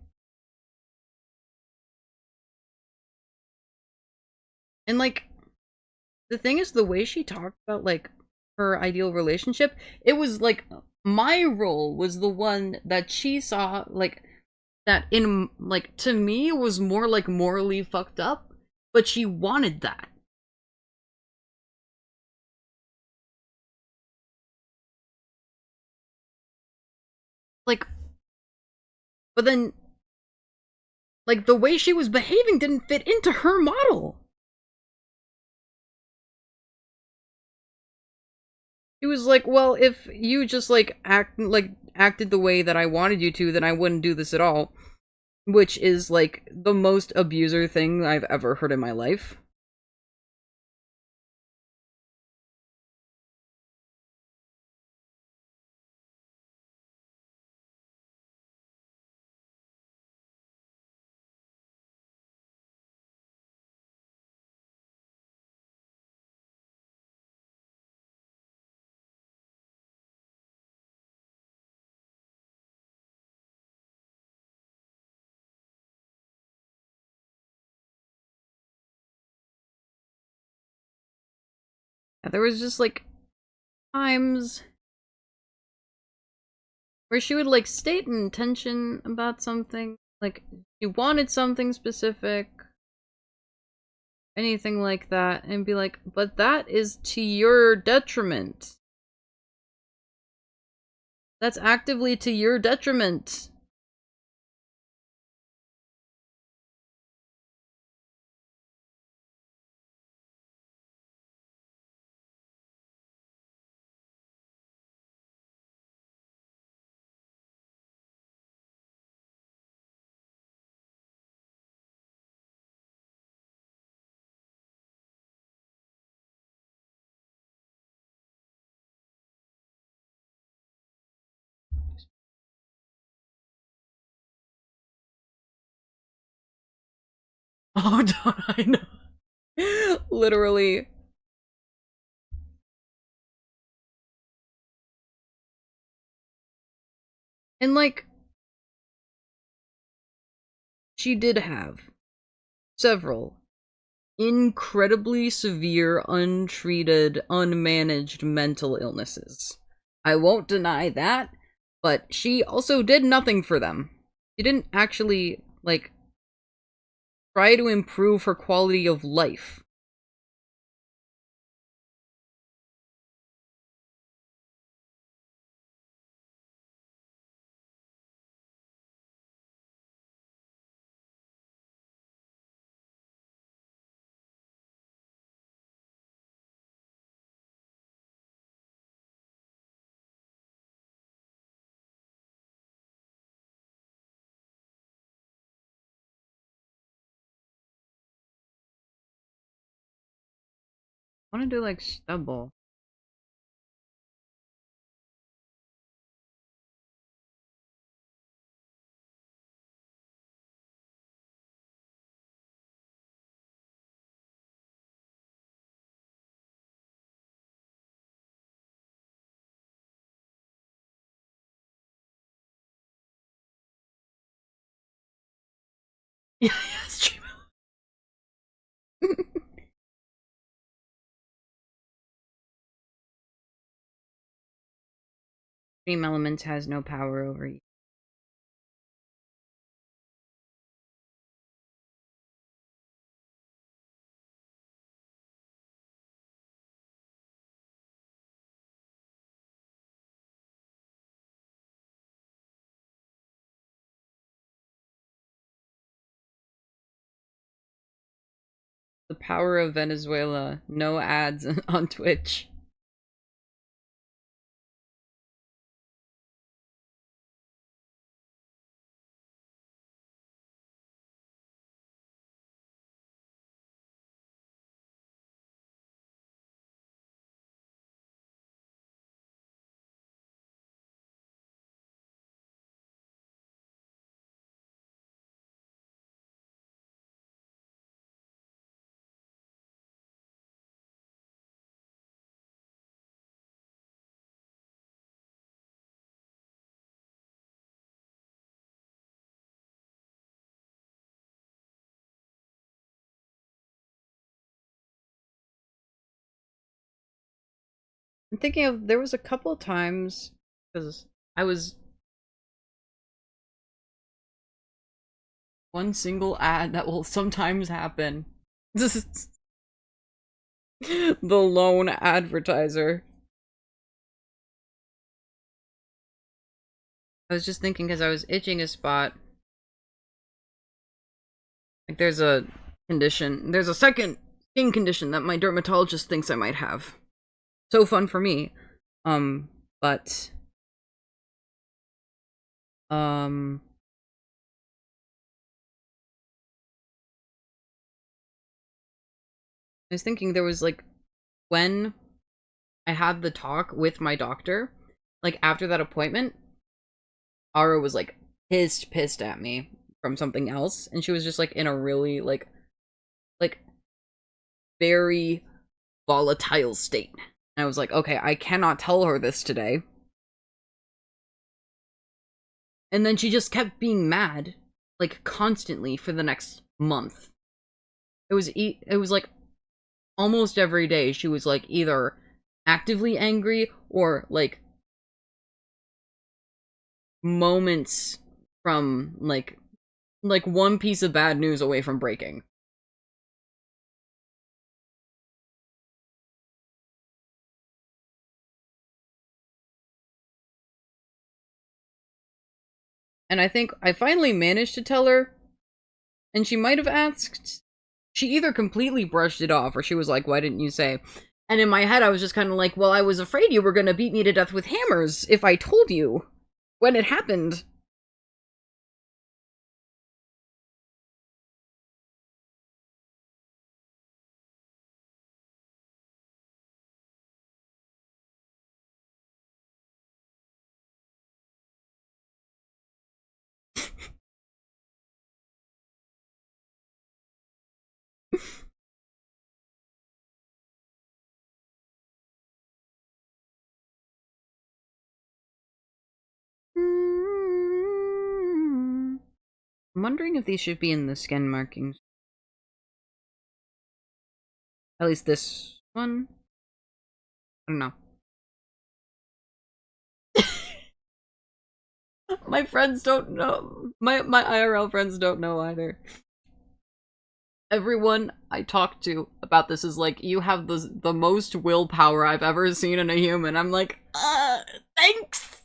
And like, the thing is, the way she talked about like her ideal relationship, it was like my role was the one that she saw like that in like to me was more like morally fucked up, but she wanted that. Like, but then like the way she was behaving didn't fit into her model. He was like, well, if you just like acted the way that I wanted you to, then I wouldn't do this at all. Which is like the most abuser thing I've ever heard in my life. There was just like times where she would like state an intention about something, like she wanted something specific, anything like that, and be like, but that is to your detriment. That's actively to your detriment. Oh, don't I know? Literally. And like, she did have several incredibly severe, untreated, unmanaged mental illnesses. I won't deny that, but she also did nothing for them. She didn't actually, like, try to improve her quality of life. I want to do, like, stubble. Yeah, stream. Stream Elements has no power over you. The power of Venezuela. No ads on Twitch. I'm thinking of there was a couple of times because I was one single ad that will sometimes happen. The lone advertiser. I was just thinking because I was itching a spot. Like there's a condition. There's a second skin condition that my dermatologist thinks I might have. So fun for me. But I was thinking there was like when I had the talk with my doctor, like after that appointment, Ara was like pissed at me from something else, and she was just like in a really like very volatile state. And I was like, okay, I cannot tell her this today. And then she just kept being mad, like constantly for the next month. It was like almost every day she was like either actively angry or like moments from like one piece of bad news away from breaking. And I think I finally managed to tell her, and she might have asked. She either completely brushed it off or she was like, "Why didn't you say?" And in my head I was just kind of like, "Well, I was afraid you were going to beat me to death with hammers if I told you when it happened." I'm wondering if these should be in the skin markings. At least this one. I don't know. My friends don't know. My IRL friends don't know either. Everyone I talk to about this is like, you have the most willpower I've ever seen in a human. I'm like, thanks,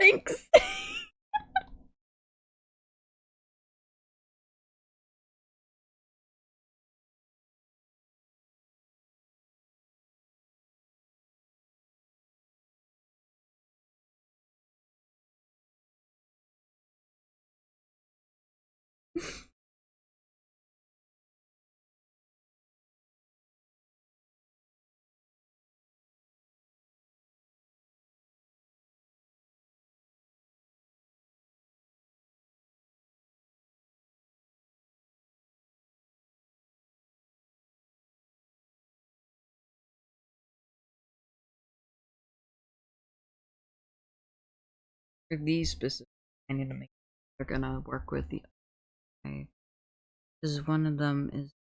thanks. For these specific, I need to make they're gonna work with the. Okay. Because one of them is.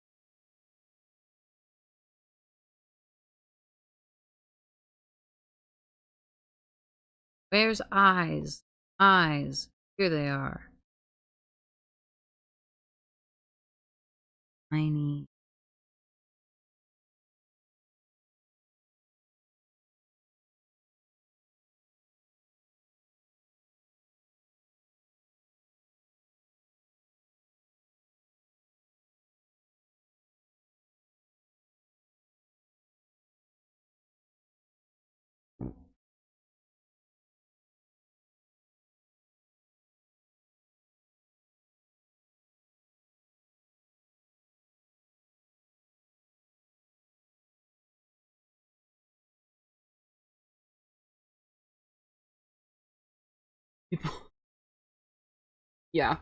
Where's eyes? Eyes. Here they are. Tiny. People. Yeah.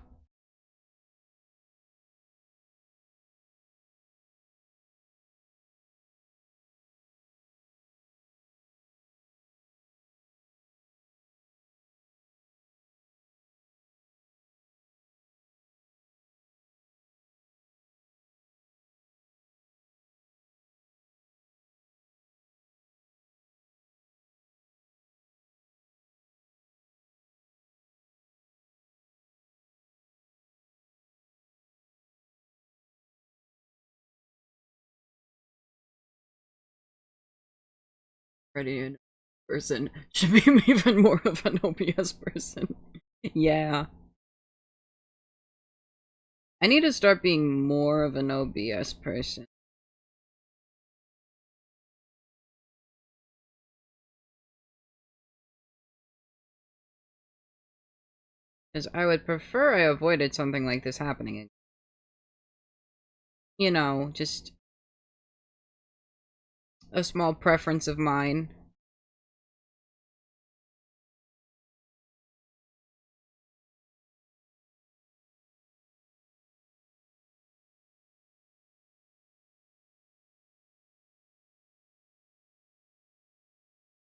Already an person should be even more of an OBS person. Yeah. I need to start being more of an OBS person. Because I would prefer I avoided something like this happening. You know, just a small preference of mine.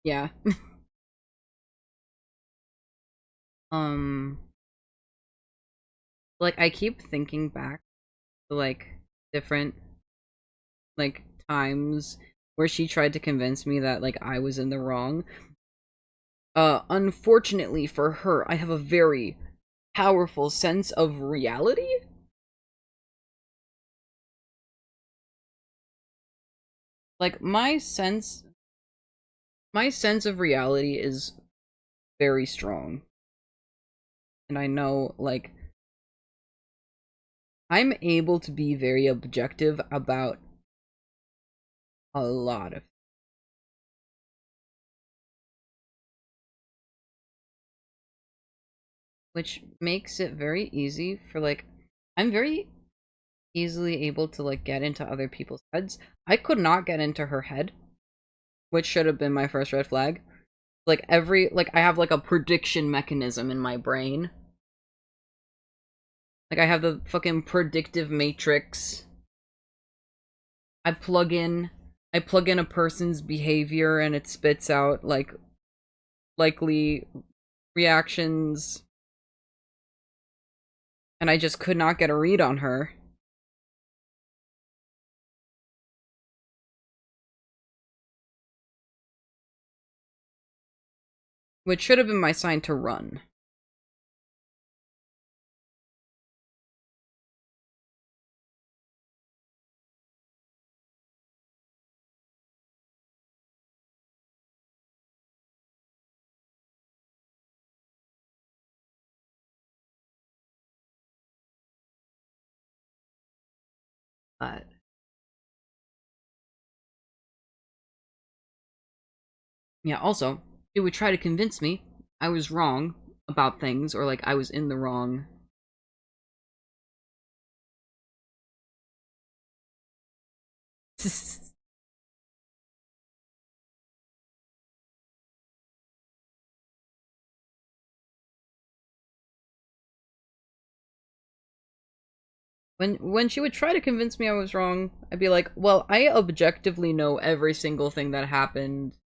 Yeah. um like I keep thinking back to like different like times where she tried to convince me that like I was in the wrong. Unfortunately for her, I have a very powerful sense of reality. Like my sense of reality is very strong. And I know like I'm able to be very objective about a lot of, which makes it very easy for like I'm very easily able to like get into other people's heads. I could not get into her head, which should have been my first red flag. Like I have like a prediction mechanism in my brain. Like I have the fucking predictive matrix. I plug in I plug in a person's behavior and it spits out like likely reactions, and I just could not get a read on her. Which should have been my sign to run. But yeah, also, it would try to convince me I was wrong about things, or like I was in the wrong. When she would try to convince me I was wrong, I'd be like, "Well, I objectively know every single thing that happened."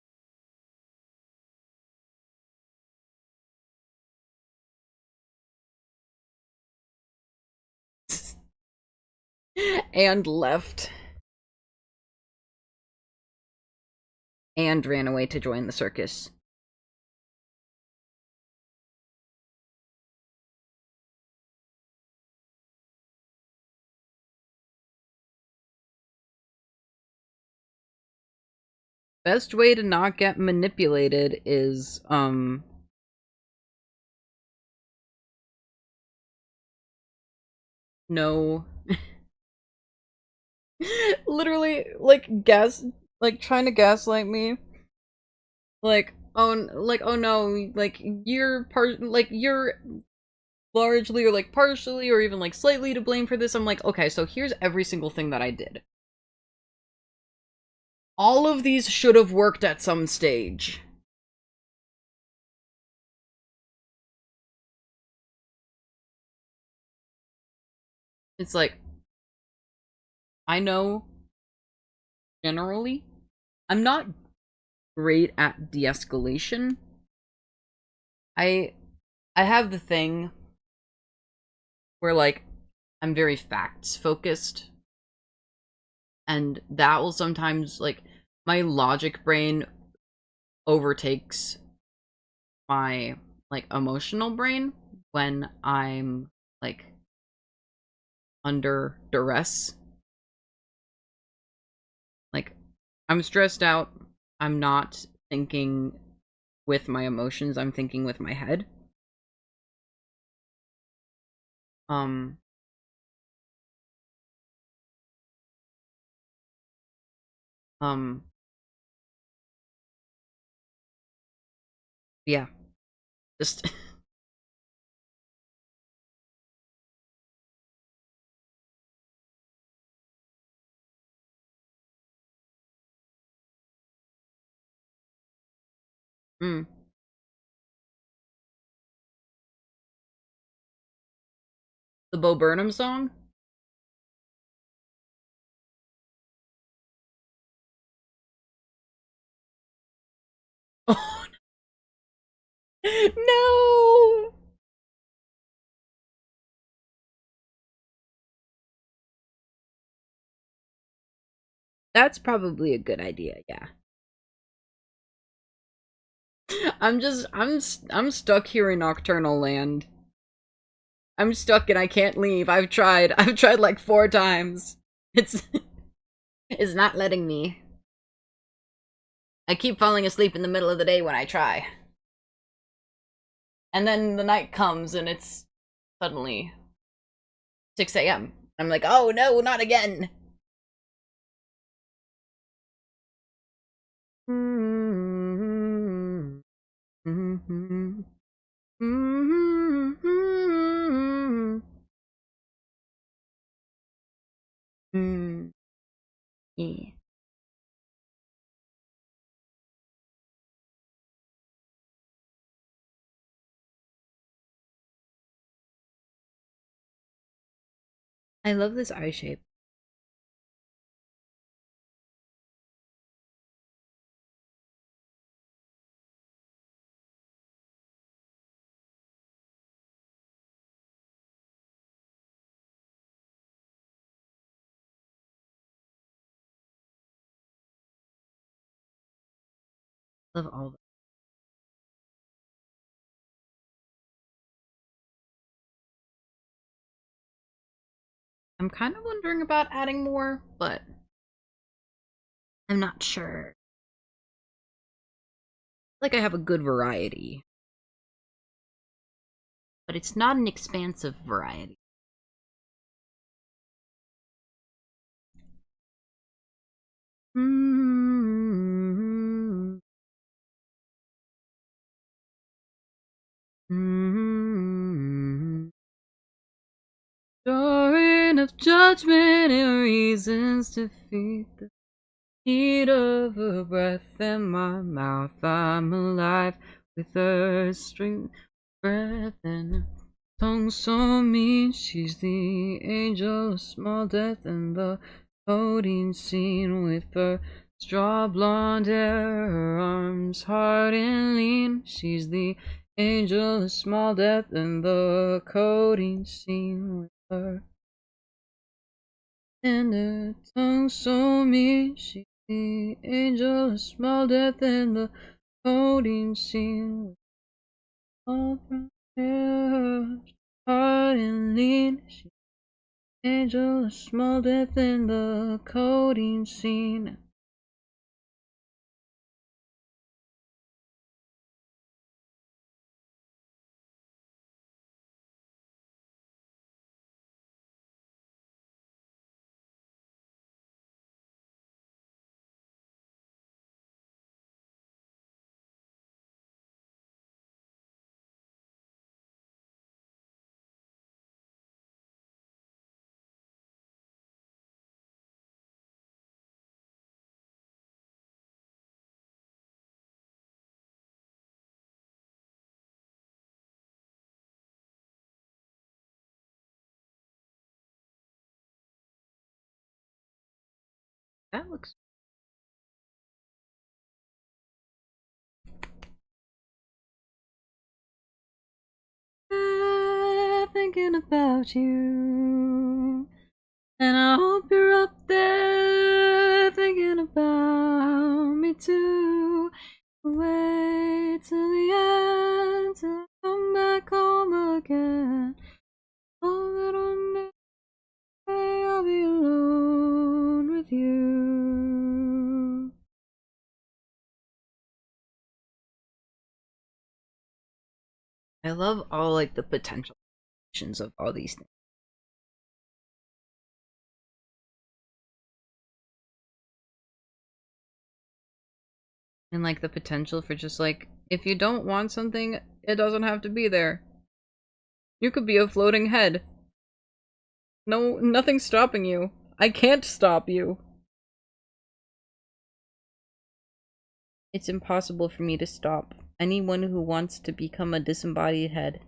And left. And ran away to join the circus. Best way to not get manipulated is, no. Literally, like, trying to gaslight me. Like, oh no, like, you're largely or, like, partially or even, like, slightly to blame for this. I'm like, okay, so here's every single thing that I did. All of these should have worked at some stage. It's like, I know, generally, I'm not great at de-escalation. I have the thing where, like, I'm very facts focused, and that will sometimes, like, my logic brain overtakes my, like, emotional brain when I'm, like, under duress. Like, I'm stressed out, I'm not thinking with my emotions, I'm thinking with my head. Um, yeah, just mm. The Bo Burnham song? Oh no! That's probably a good idea, yeah. I'm stuck here in Nocturnal Land. I'm stuck and I can't leave. I've tried. I've tried like 4 times. It's it's not letting me. I keep falling asleep in the middle of the day when I try. And then the night comes and it's suddenly 6 a.m. I'm like, oh no, not again. Yeah. I love this eye shape. Love all of it. I'm kind of wondering about adding more, but I'm not sure. Like I have a good variety. But it's not an expansive variety. Story of judgment and reasons to feed the heat of her breath in my mouth. I'm alive with her string breath and tongue so mean. She's the angel of small death and the coding scene with her straw blonde hair, her arms hard and lean. She's the angel of small death and the coding scene with her. And her tongue so mean, she's the angel, a small death in the coding scene. All from her hard and lean, she's the angel, a small death in the coding scene. That looks. Thinking about you, and I hope you're up there thinking about me too. Wait till the end to come back home again. Oh, that one day I'll be alone with you. I love all like the potential of all these things. And like the potential for just like, if you don't want something, it doesn't have to be there. You could be a floating head. No, nothing's stopping you. I can't stop you. It's impossible for me to stop anyone who wants to become a disembodied head.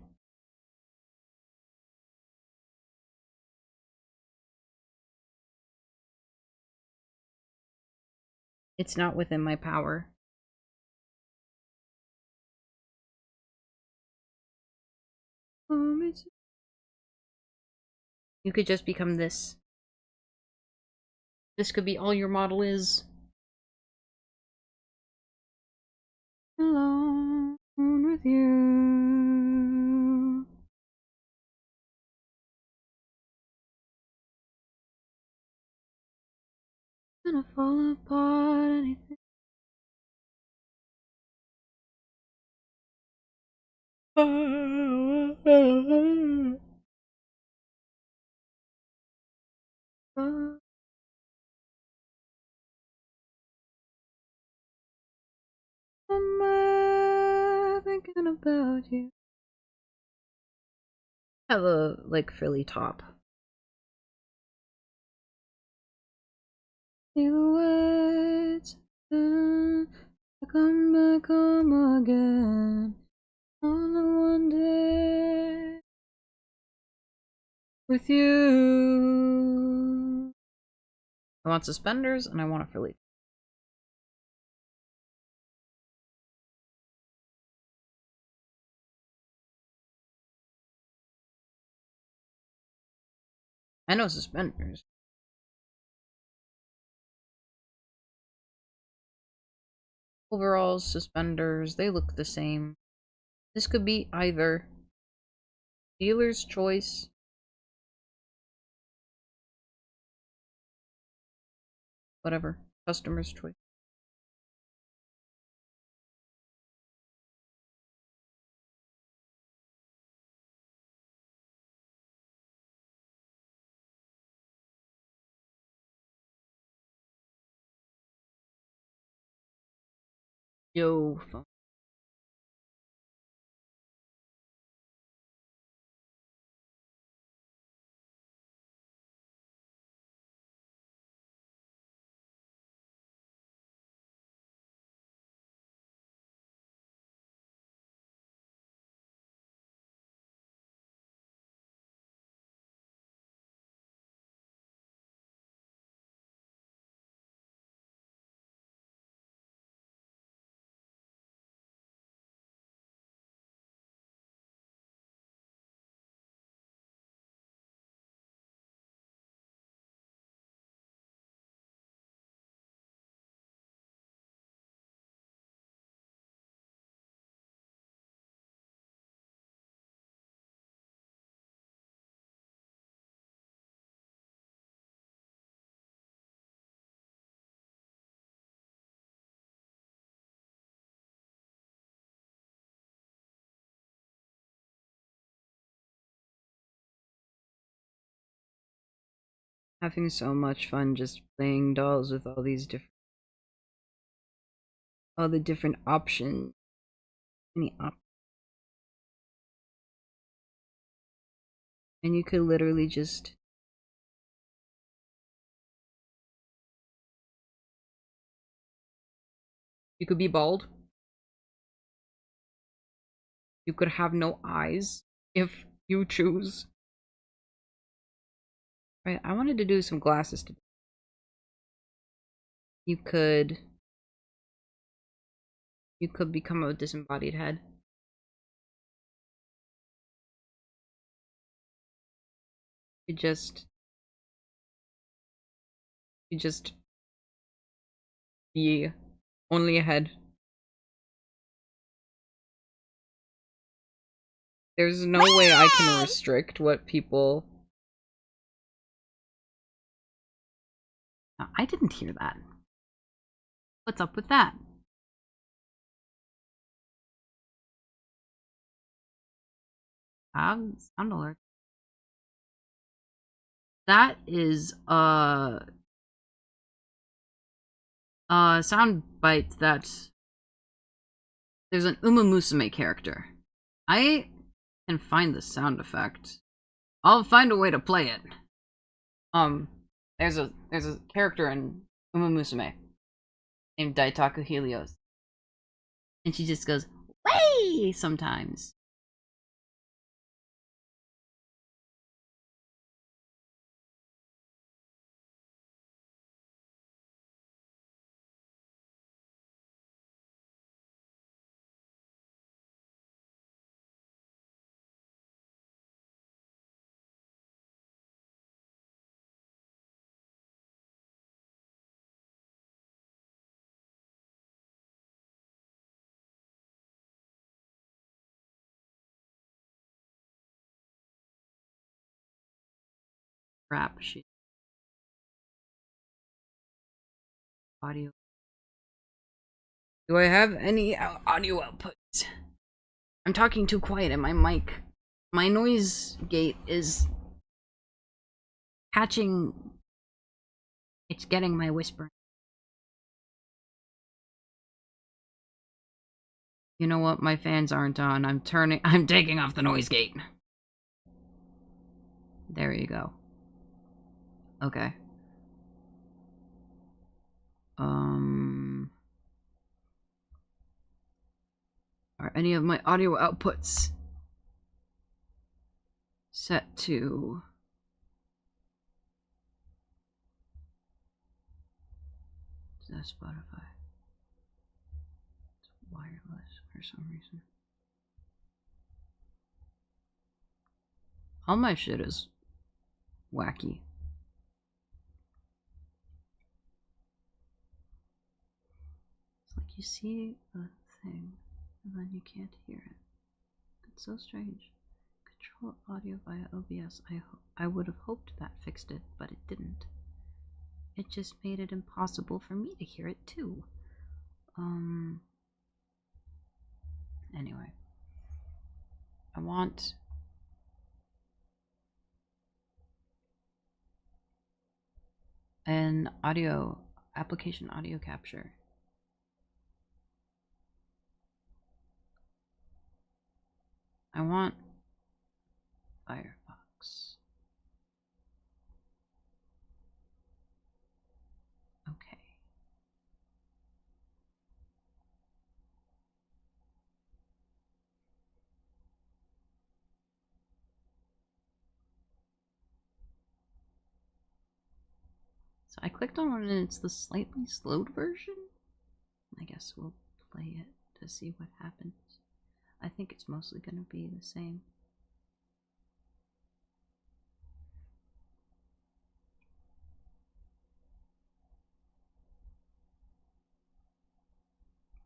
It's not within my power. You could just become this. This could be all your model is. Alone with you. Gonna fall apart anything. I'm thinking about you. Have a like frilly top. You wait, I come back home again on the one day with you. I want suspenders and I want a frilly. I know suspenders. Overalls, suspenders, they look the same. This could be either. Dealer's choice. Whatever. Customer's choice. Yo, phone. having so much fun just playing dolls with all the different options. And you could literally just you could be bald. You could have no eyes if you choose. Right, I wanted to do some glasses today. You could become a disembodied head. You just be only a head. There's no way I can restrict what people... I didn't hear that. What's up with that? Sound alert. That is sound bite that there's an Uma Musume character. I can find the sound effect. I'll find a way to play it. There's a character in Uma Musume named Daitaku Helios. And she just goes, "Way!" sometimes. Crap shit. Audio. Do I have any audio outputs? I'm talking too quiet and my noise gate is catching. It's getting my whispering. You know what? My fans aren't on. I'm taking off the noise gate. There you go. Okay. Are any of my audio outputs set to Spotify? It's wireless for some reason. All my shit is wacky. It's like you see a thing and then you can't hear it. It's so strange. Control audio via OBS. I would have hoped that fixed it, but it didn't. It just made it impossible for me to hear it too. Anyway. I want an application audio capture. I want Firefox. Okay. So I clicked on it and it's the slightly slowed version. I guess we'll play it to see what happens. I think it's mostly going to be the same.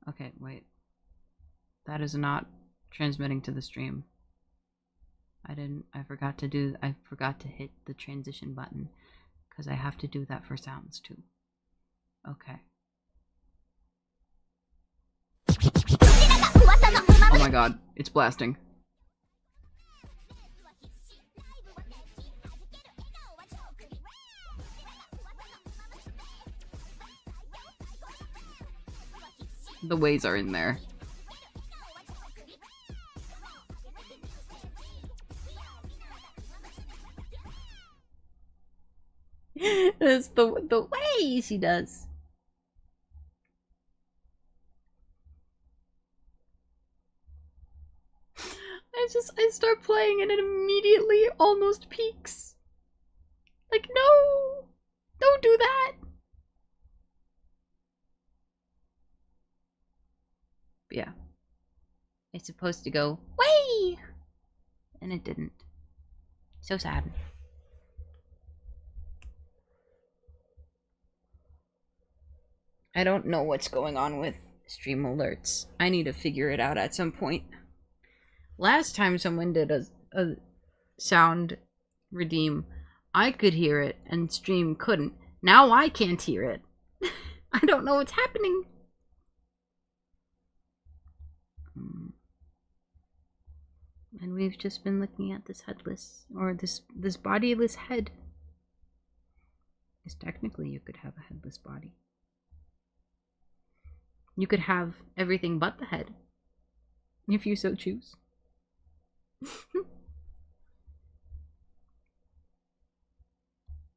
Okay, wait. That is not transmitting to the stream. I forgot to hit the transition button because I have to do that for sounds too. Okay. Oh my god, it's blasting. the ways are in there. That's the way she does. I start playing and it immediately almost peaks. Like, no! Don't do that! But yeah. It's supposed to go, way! And it didn't. So sad. I don't know what's going on with stream alerts. I need to figure it out at some point. Last time someone did a sound redeem, I could hear it and stream couldn't. Now I can't hear it. I don't know what's happening. And we've just been looking at this headless, or this bodiless head. Because technically you could have a headless body. You could have everything but the head, if you so choose.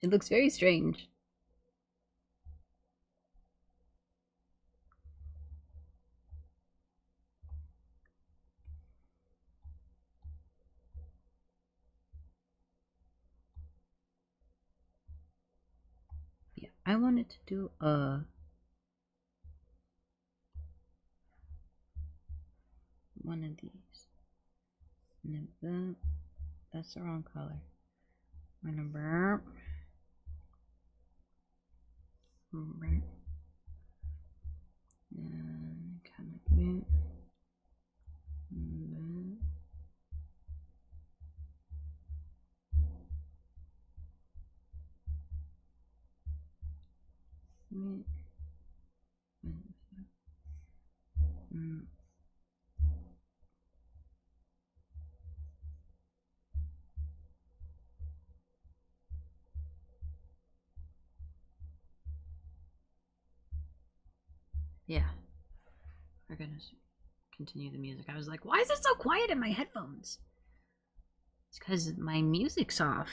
It looks very strange. Yeah, I wanted to do one of these. That's the wrong color. Number. Yeah. We're gonna continue the music. I was like, why is it so quiet in my headphones? It's because my music's off.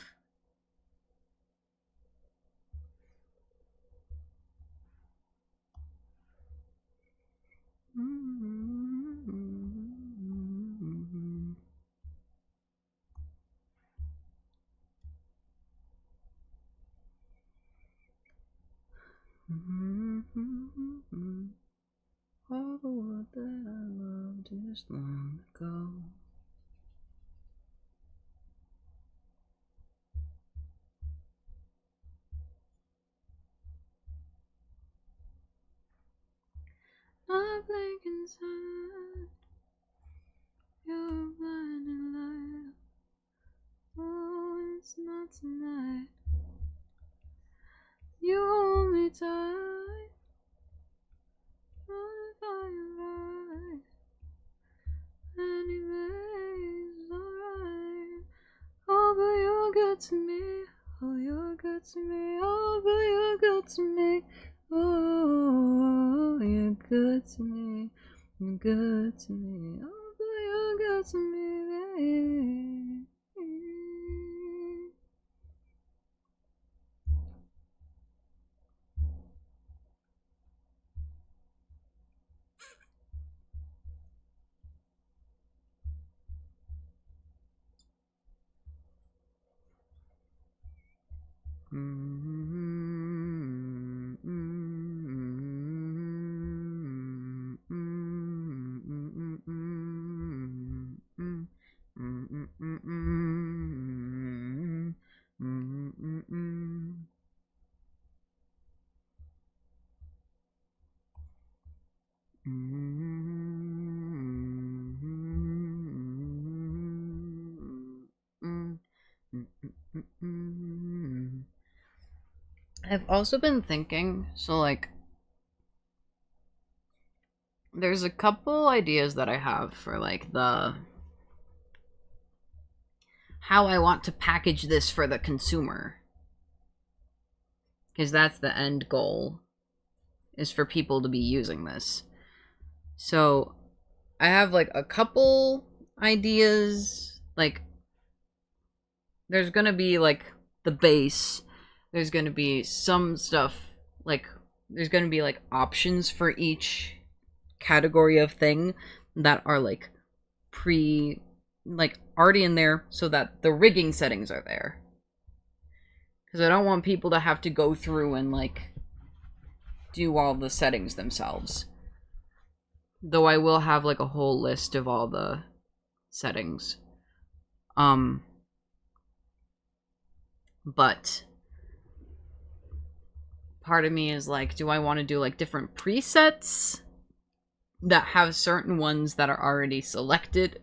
All the world that I loved just long ago. I blink inside your blinding light. Oh, it's not tonight. You hold me tight. Running by your eyes. Anyways, alright. Oh, but you're good to me. Oh, you're good to me. Oh, but you're good to me. Oh, you're good to me. You're good to me. Oh, but you're good to me, baby. I've also been thinking, so like, there's a couple ideas that I have for like the how I want to package this for the consumer. Because that's the end goal, is for people to be using this. So I have like a couple ideas. Like there's gonna be like the base. There's gonna be some stuff like there's gonna be like options for each category of thing that are like like already in there so that the rigging settings are there. Because I don't want people to have to go through and like do all the settings themselves. Though I will have like a whole list of all the settings. But part of me is like, do I want to do like different presets that have certain ones that are already selected?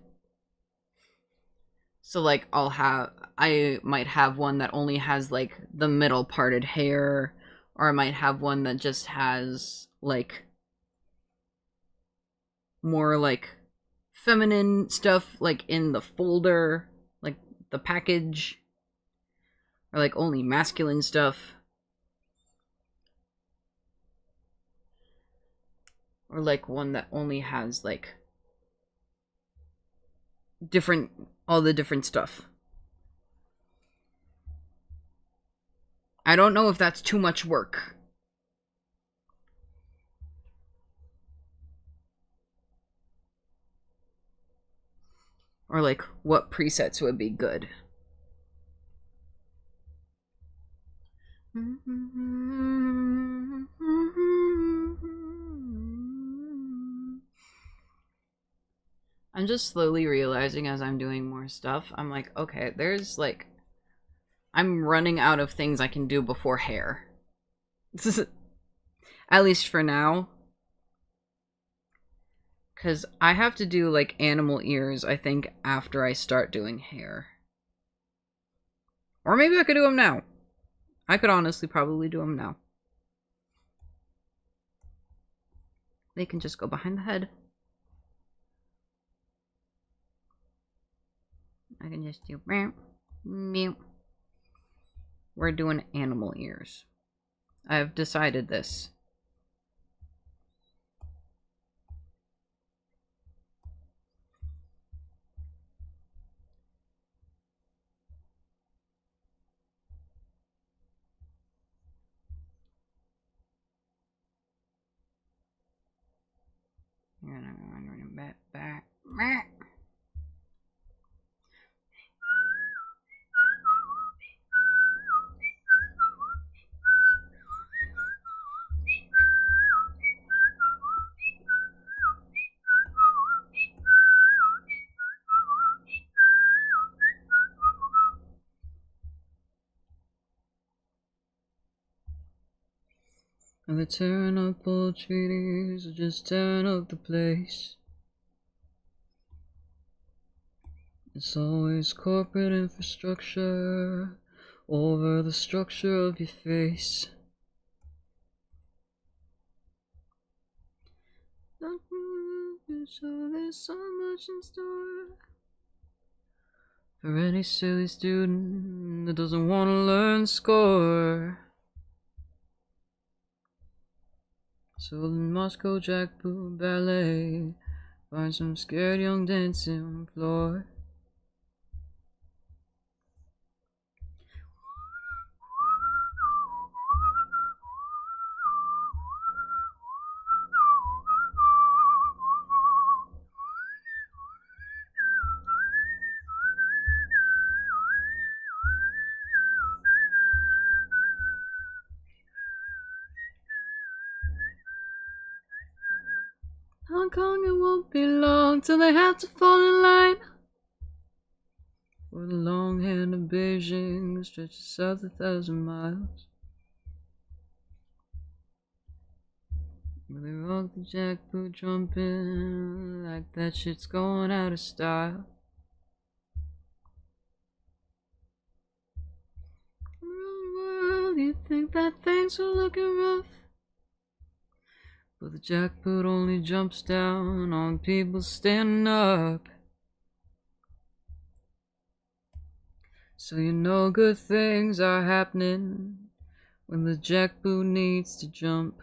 So like I might have one that only has like the middle parted hair, or I might have one that just has like more like feminine stuff like in the folder, like the package, or like only masculine stuff. Or like one that only has like all the different stuff. I don't know if that's too much work. Or like what presets would be good. I'm just slowly realizing as I'm doing more stuff, I'm like, okay, there's like, I'm running out of things I can do before hair. At least for now. Because I have to do like animal ears, I think, after I start doing hair. Or maybe I could do them now. I could honestly probably do them now. They can just go behind the head. I can just do meow. We're doing animal ears. I've decided this. Back. And they're tearing up all treaties, just tearing up the place. It's always corporate infrastructure over the structure of your face. So there's so much in store for any silly student that doesn't want to learn score. So the Moscow Jackboot Ballet, find some scared young dancing on the floor. Hong Kong, it won't be long till they have to fall in line. For the long hand of Beijing stretches south 1,000 miles. Where they rock the jackboot jumping like that shit's going out of style. Around the world, you think that things are looking rough, but the jackboot only jumps down on people standing up. So you know good things are happening when the jackboot needs to jump.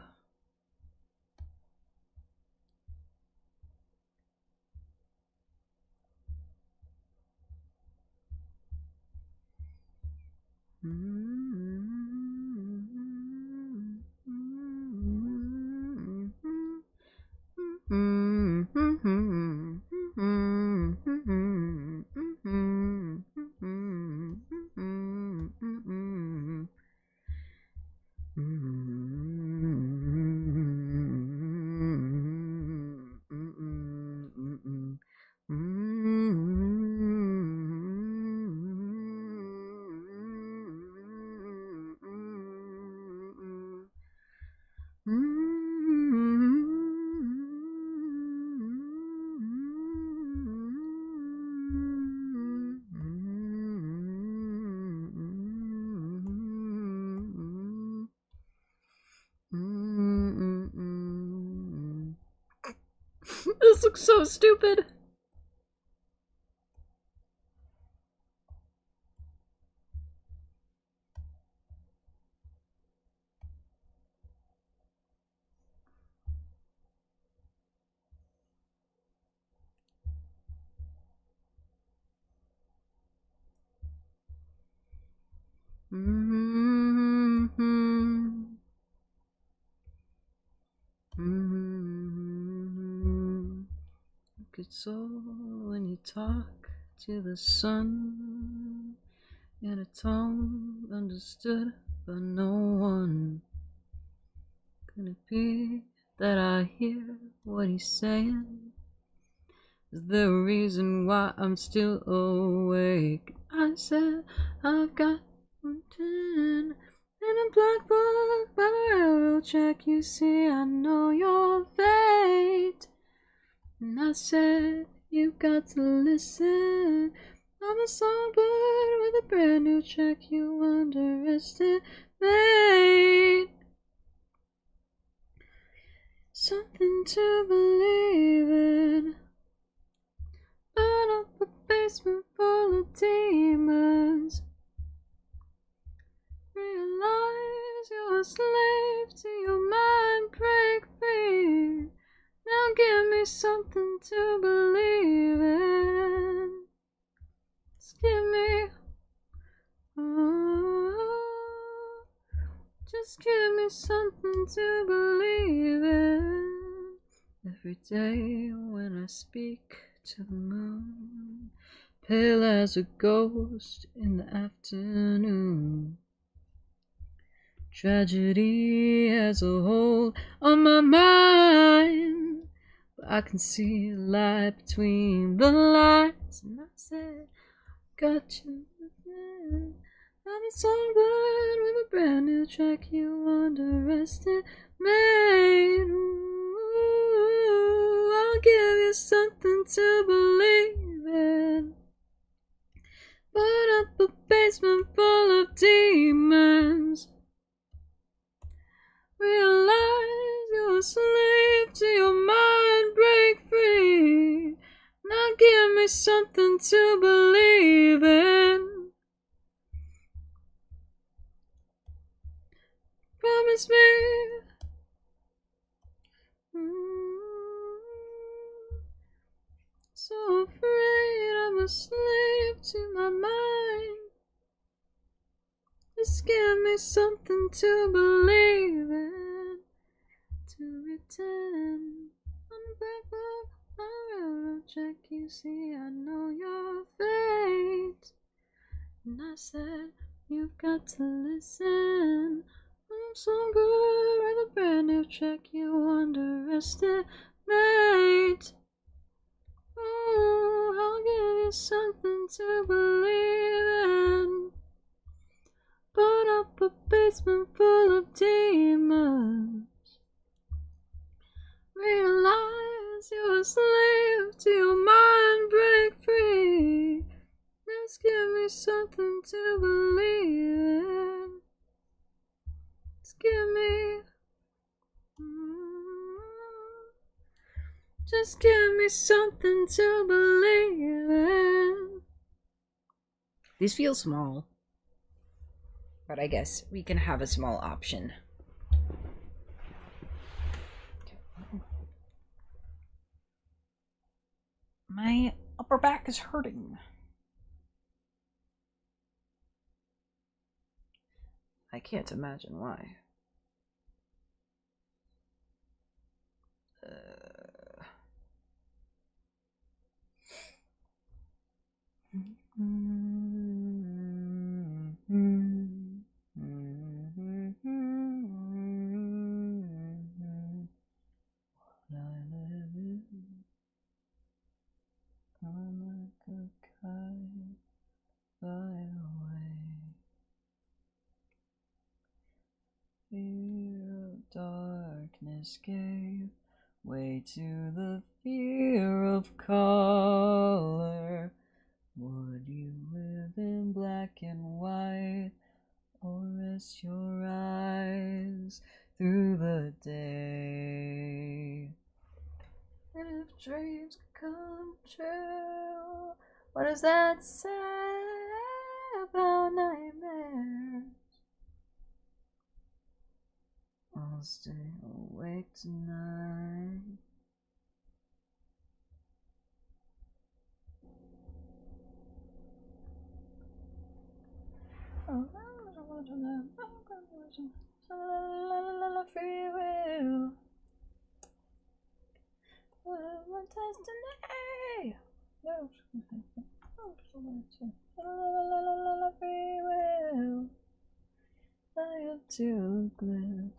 This looks so stupid. It's all when you talk to the sun in a tone understood by no one. Could it be that I hear what he's saying? Is there a reason why I'm still awake? I said I've got 110 in a black book by the railroad track. You see, I know your fate. And I said, you've got to listen. I'm a songbird with a brand new track you underestimate. Something to believe in. Burn up a basement full of demons. Realize you're a slave to your mind. Break free. Now give me something to believe in. Just give me, oh, just give me something to believe in. Every day when I speak to the moon, pale as a ghost in the afternoon. Tragedy has a hold on my mind, but I can see a light between the lines. And I said, got you. I'm a songbird with a brand new track you underestimate. Ooh, I'll give you something to believe in. Put up a basement full of demons. Realize you're a slave to your mind. Break free. Now give me something to believe in. Promise me. So afraid I'm a slave to my mind. Just give me something to believe in. To return on the back of my railroad track. You see, I know your fate. And I said, you've got to listen. I'm so good with a brand new track you underestimate. Oh, I'll give you something to believe in. Put up a basement full of demons. Realize you're a slave to your mind. Break free. Just give me something to believe in. Just give me. Just give me something to believe in. These feel small, but I guess we can have a small option. My upper back is hurting. I can't imagine why. Fear of darkness gave way to the fear of color. Would you live in black and white, or rest your eyes through the day? And if dreams come true, what does that say about nightmares? I'll stay awake tonight. Oh, free will. My destiny. Free will. Fly up to the cliff.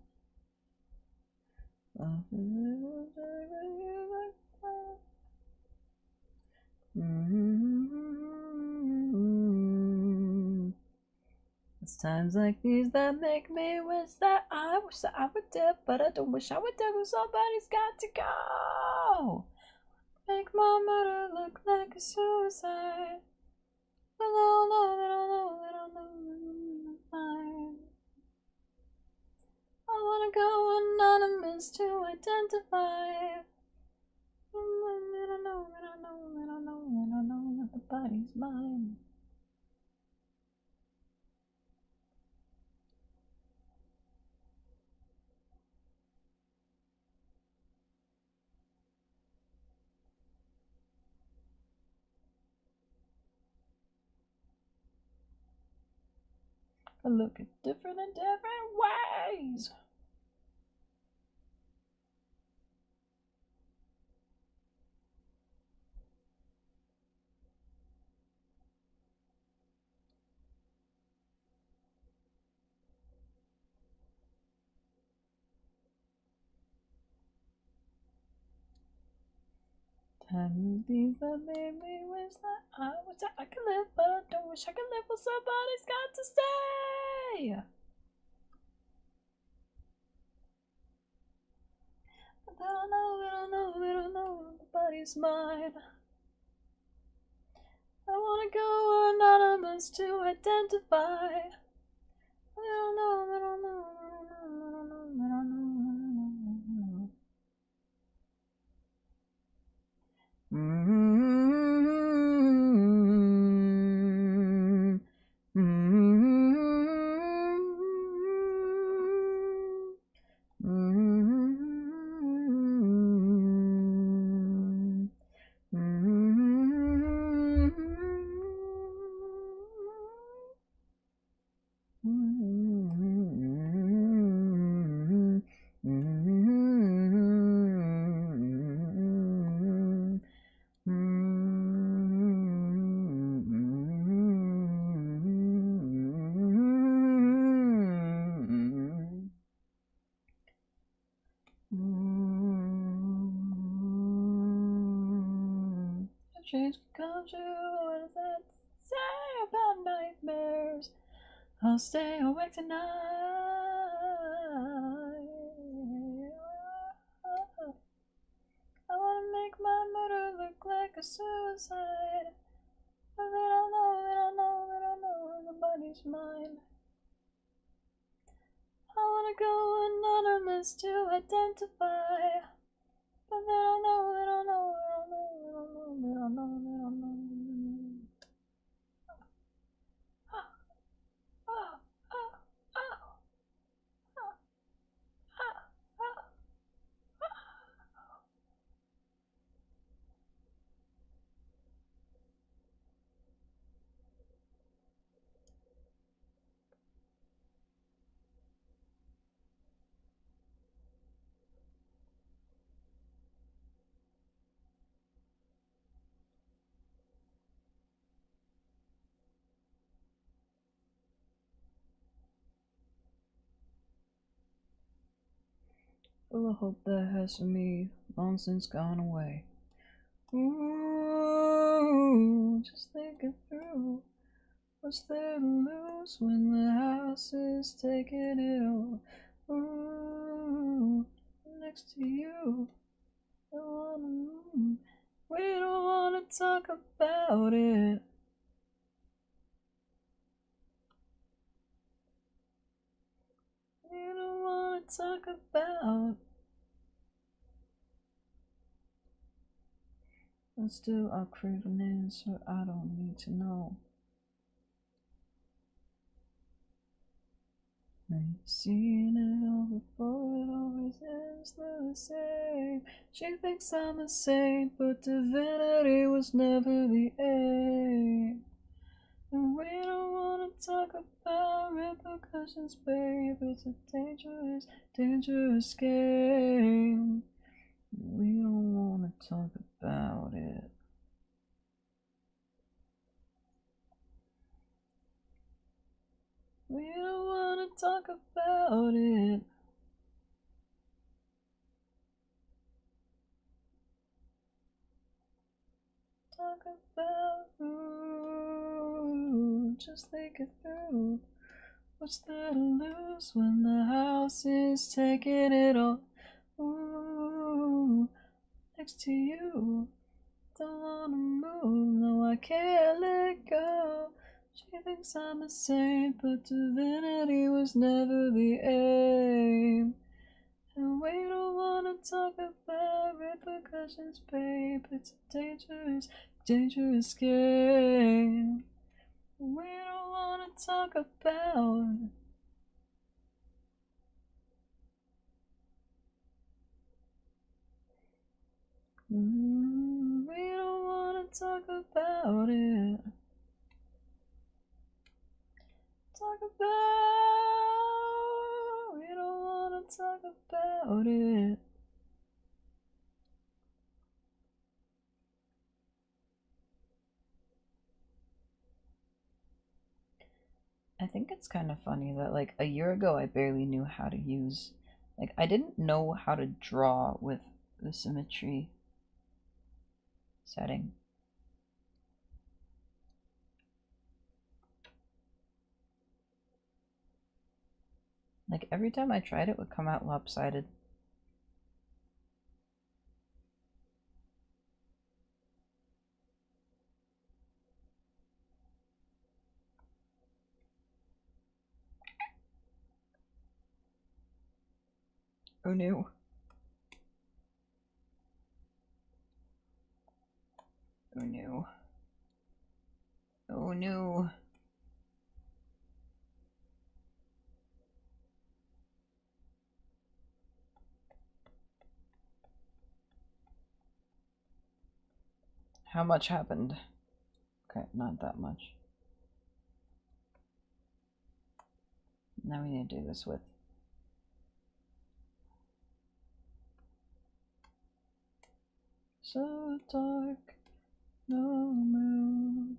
It's times like these that make me wish that I would dip, but I don't wish I would dip, cause somebody's got to go. Make my murder look like a suicide, but they don't know, they don't know, they don't know I'm fine. I wanna go anonymous to identify. They don't know, they don't know, they don't know, they don't know that the body's mine. I look at different in different ways. Times these that made me wish that I could live, but I don't wish I could live, but somebody's got to stay. But they don't know, they don't know, they don't know the body's mine. I wanna go anonymous to identify. They don't know, they don't know, they don't know, they don't know, they don't know. Dreams come true, what does that say about nightmares? I'll stay awake tonight. I wanna make my murder look like a suicide, but they don't know, they don't know, they don't know the body's mine. I wanna go anonymous to identify, but they don't know, they don't know, they don't know, they don't know, they don't know, they don't know. Full of hope that has for me long since gone away. Ooh, just think it through. What's there to lose when the house is taking it all? Ooh, next to you. We don't wanna talk about it. We don't wanna talk about. And still I crave an answer I don't need to know. Seen it all before, it always ends the same. She thinks I'm a saint, but divinity was never the aim. And we don't wanna talk about repercussions, babe. It's a dangerous, dangerous game. We don't wanna talk about it. We don't wanna talk about it. Talk about, ooh, just think it through. What's there to lose when the house is taking it all? Ooh, next to you. Don't wanna move, no, I can't let go. She thinks I'm a saint, but divinity was never the aim. And we don't wanna talk about repercussions, babe. It's a dangerous, dangerous game. We don't wanna talk about. We don't wanna talk about it. Talk about. We don't wanna talk about it. I think it's kind of funny that like a year ago I barely knew how to use, like I didn't know how to draw with the symmetry setting. Like every time I tried it would come out lopsided. Oh no. Oh no. Oh no. How much happened? Okay, not that much. Now we need to do this with so dark, no moon,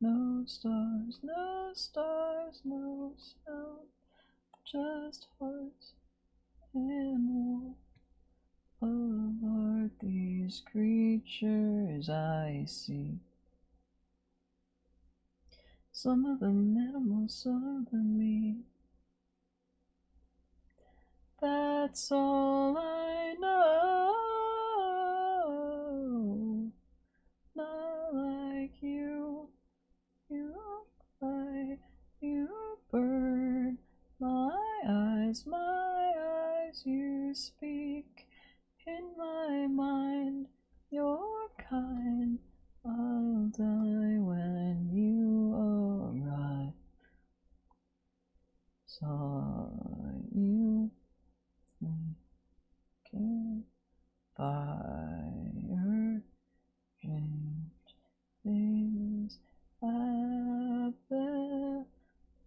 no stars, no stars, no sound, just hearts and wolves. Apart these creatures I see. Some of them animals, some of them me. That's all I know. Not like you. You fly, you burn. My eyes, you speak. In my mind, you're kind. I'll die when you arrive. Saw you thinking fire, strange things happen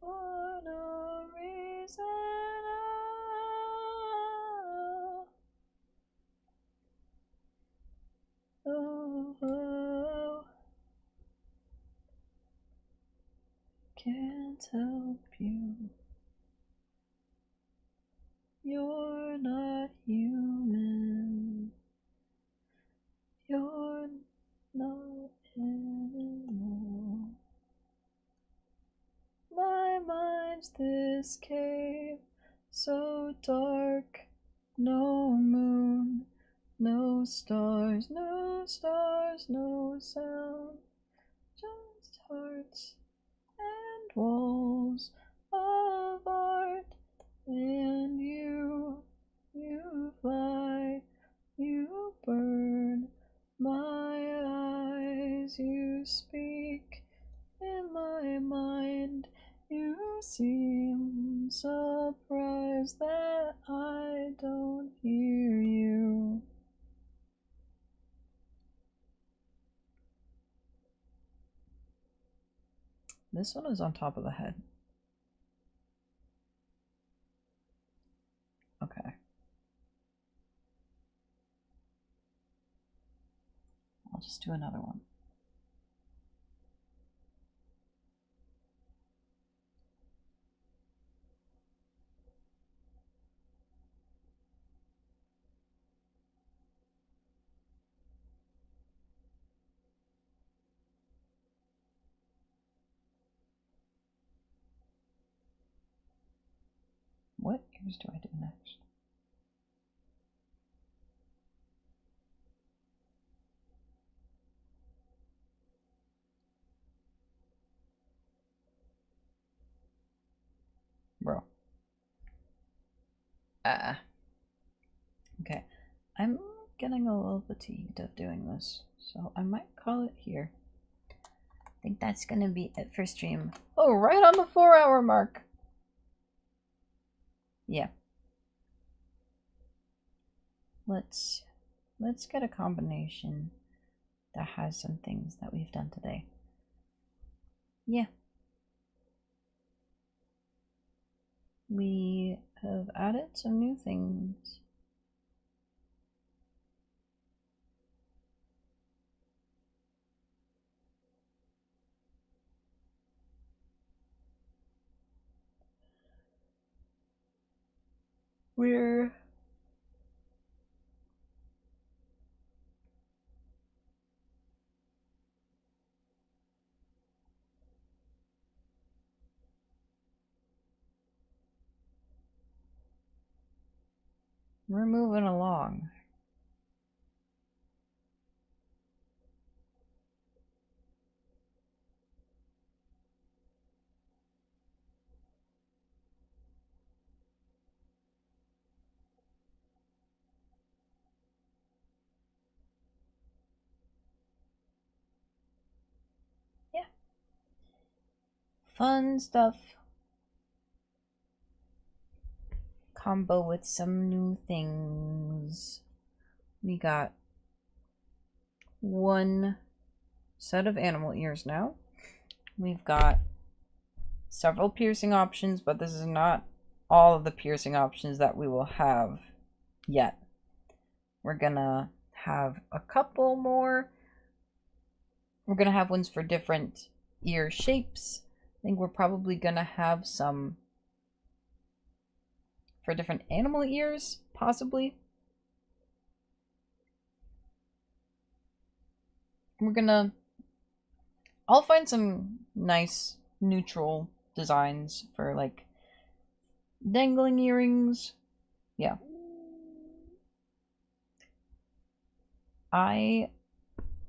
for no reason. Oh, can't help you. You're not you. is this cave so dark? No moon, no stars, no stars, no sound, just hearts and walls of art. And you fly, you burn my eyes, you speak in my mind. You seem surprised that I don't hear you. This one is on top of the head. Okay. I'll just do another one. What ears do I do next? Bro. Okay. I'm getting a little fatigued of doing this, so I might call it here. I think that's gonna be it for stream. Oh, right on the 4-hour mark. Yeah. Let's get a combination that has some things that we've done today. Yeah. We have added some new things. We're moving along. Yeah. Fun stuff. Combo with some new things. We got one set of animal ears now. We've got several piercing options, but this is not all of the piercing options that we will have yet. We're gonna have a couple more. We're gonna have ones for different ear shapes. I think we're probably gonna have some for different animal ears, possibly. I'll find some nice neutral designs for like dangling earrings. Yeah. I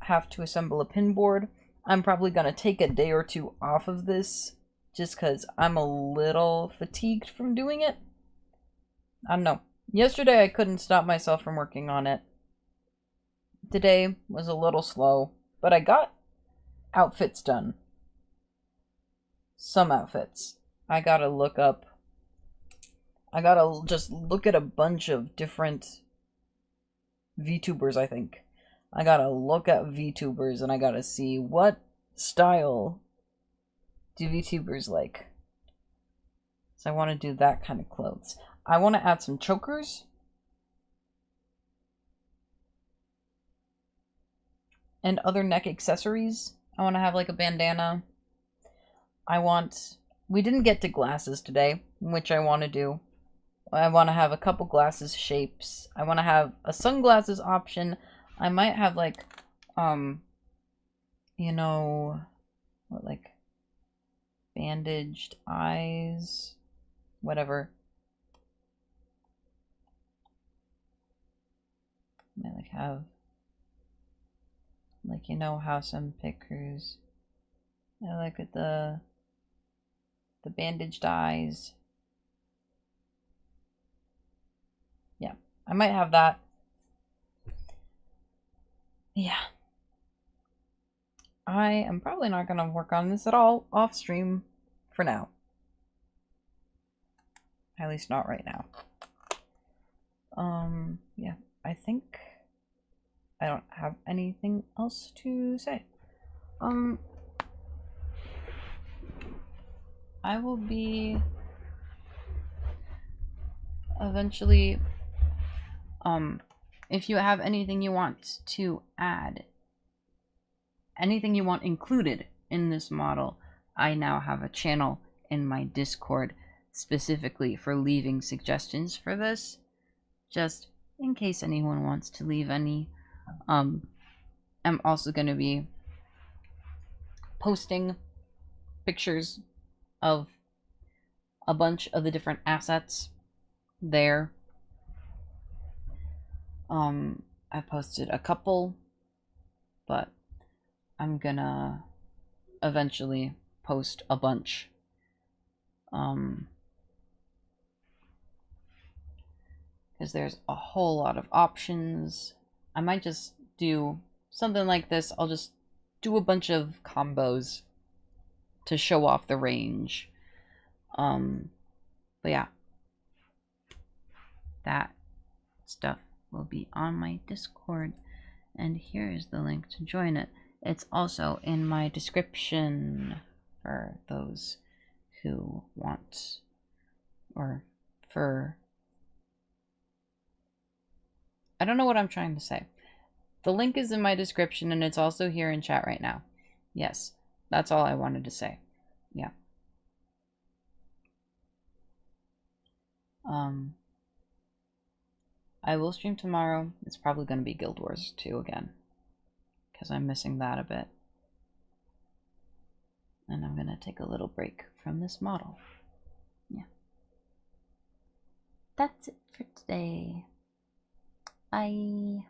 have to assemble a pin board. I'm probably gonna take a day or two off of this just because I'm a little fatigued from doing it. I don't know. Yesterday I couldn't stop myself from working on it. Today was a little slow, but I got outfits done. Some outfits. I gotta just look at a bunch of different VTubers, I think. I gotta look at VTubers and I gotta see what style do VTubers like. So I want to do that kind of clothes. I want to add some chokers. And other neck accessories. I want to have like a bandana. We didn't get to glasses today, which I want to do. I want to have a couple glasses shapes. I want to have a sunglasses option. I might have like, bandaged eyes, whatever. I like have, like, you know how some pictures, I like at the bandaged eyes. Yeah, I might have that. Yeah. I am probably not going to work on this at all off stream for now. At least not right now. Yeah, I think I don't have anything else to say. I will be eventually, if you have anything you want to add, anything you want included in this model, I now have a channel in my Discord specifically for leaving suggestions for this, just in case anyone wants to leave any. I'm also going to be posting pictures of a bunch of the different assets there. I posted a couple, but I'm gonna eventually post a bunch. Because there's a whole lot of options. I might just do something like this. I'll just do a bunch of combos to show off the range. But yeah, that stuff will be on my Discord, and here is the link to join it. It's also in my description for those who want, or for, I don't know what I'm trying to say. The link is in my description, and it's also here in chat right now. Yes, that's all I wanted to say. Yeah. I will stream tomorrow. It's probably going to be Guild Wars 2 again, because I'm missing that a bit. And I'm going to take a little break from this model. Yeah. That's it for today. Bye.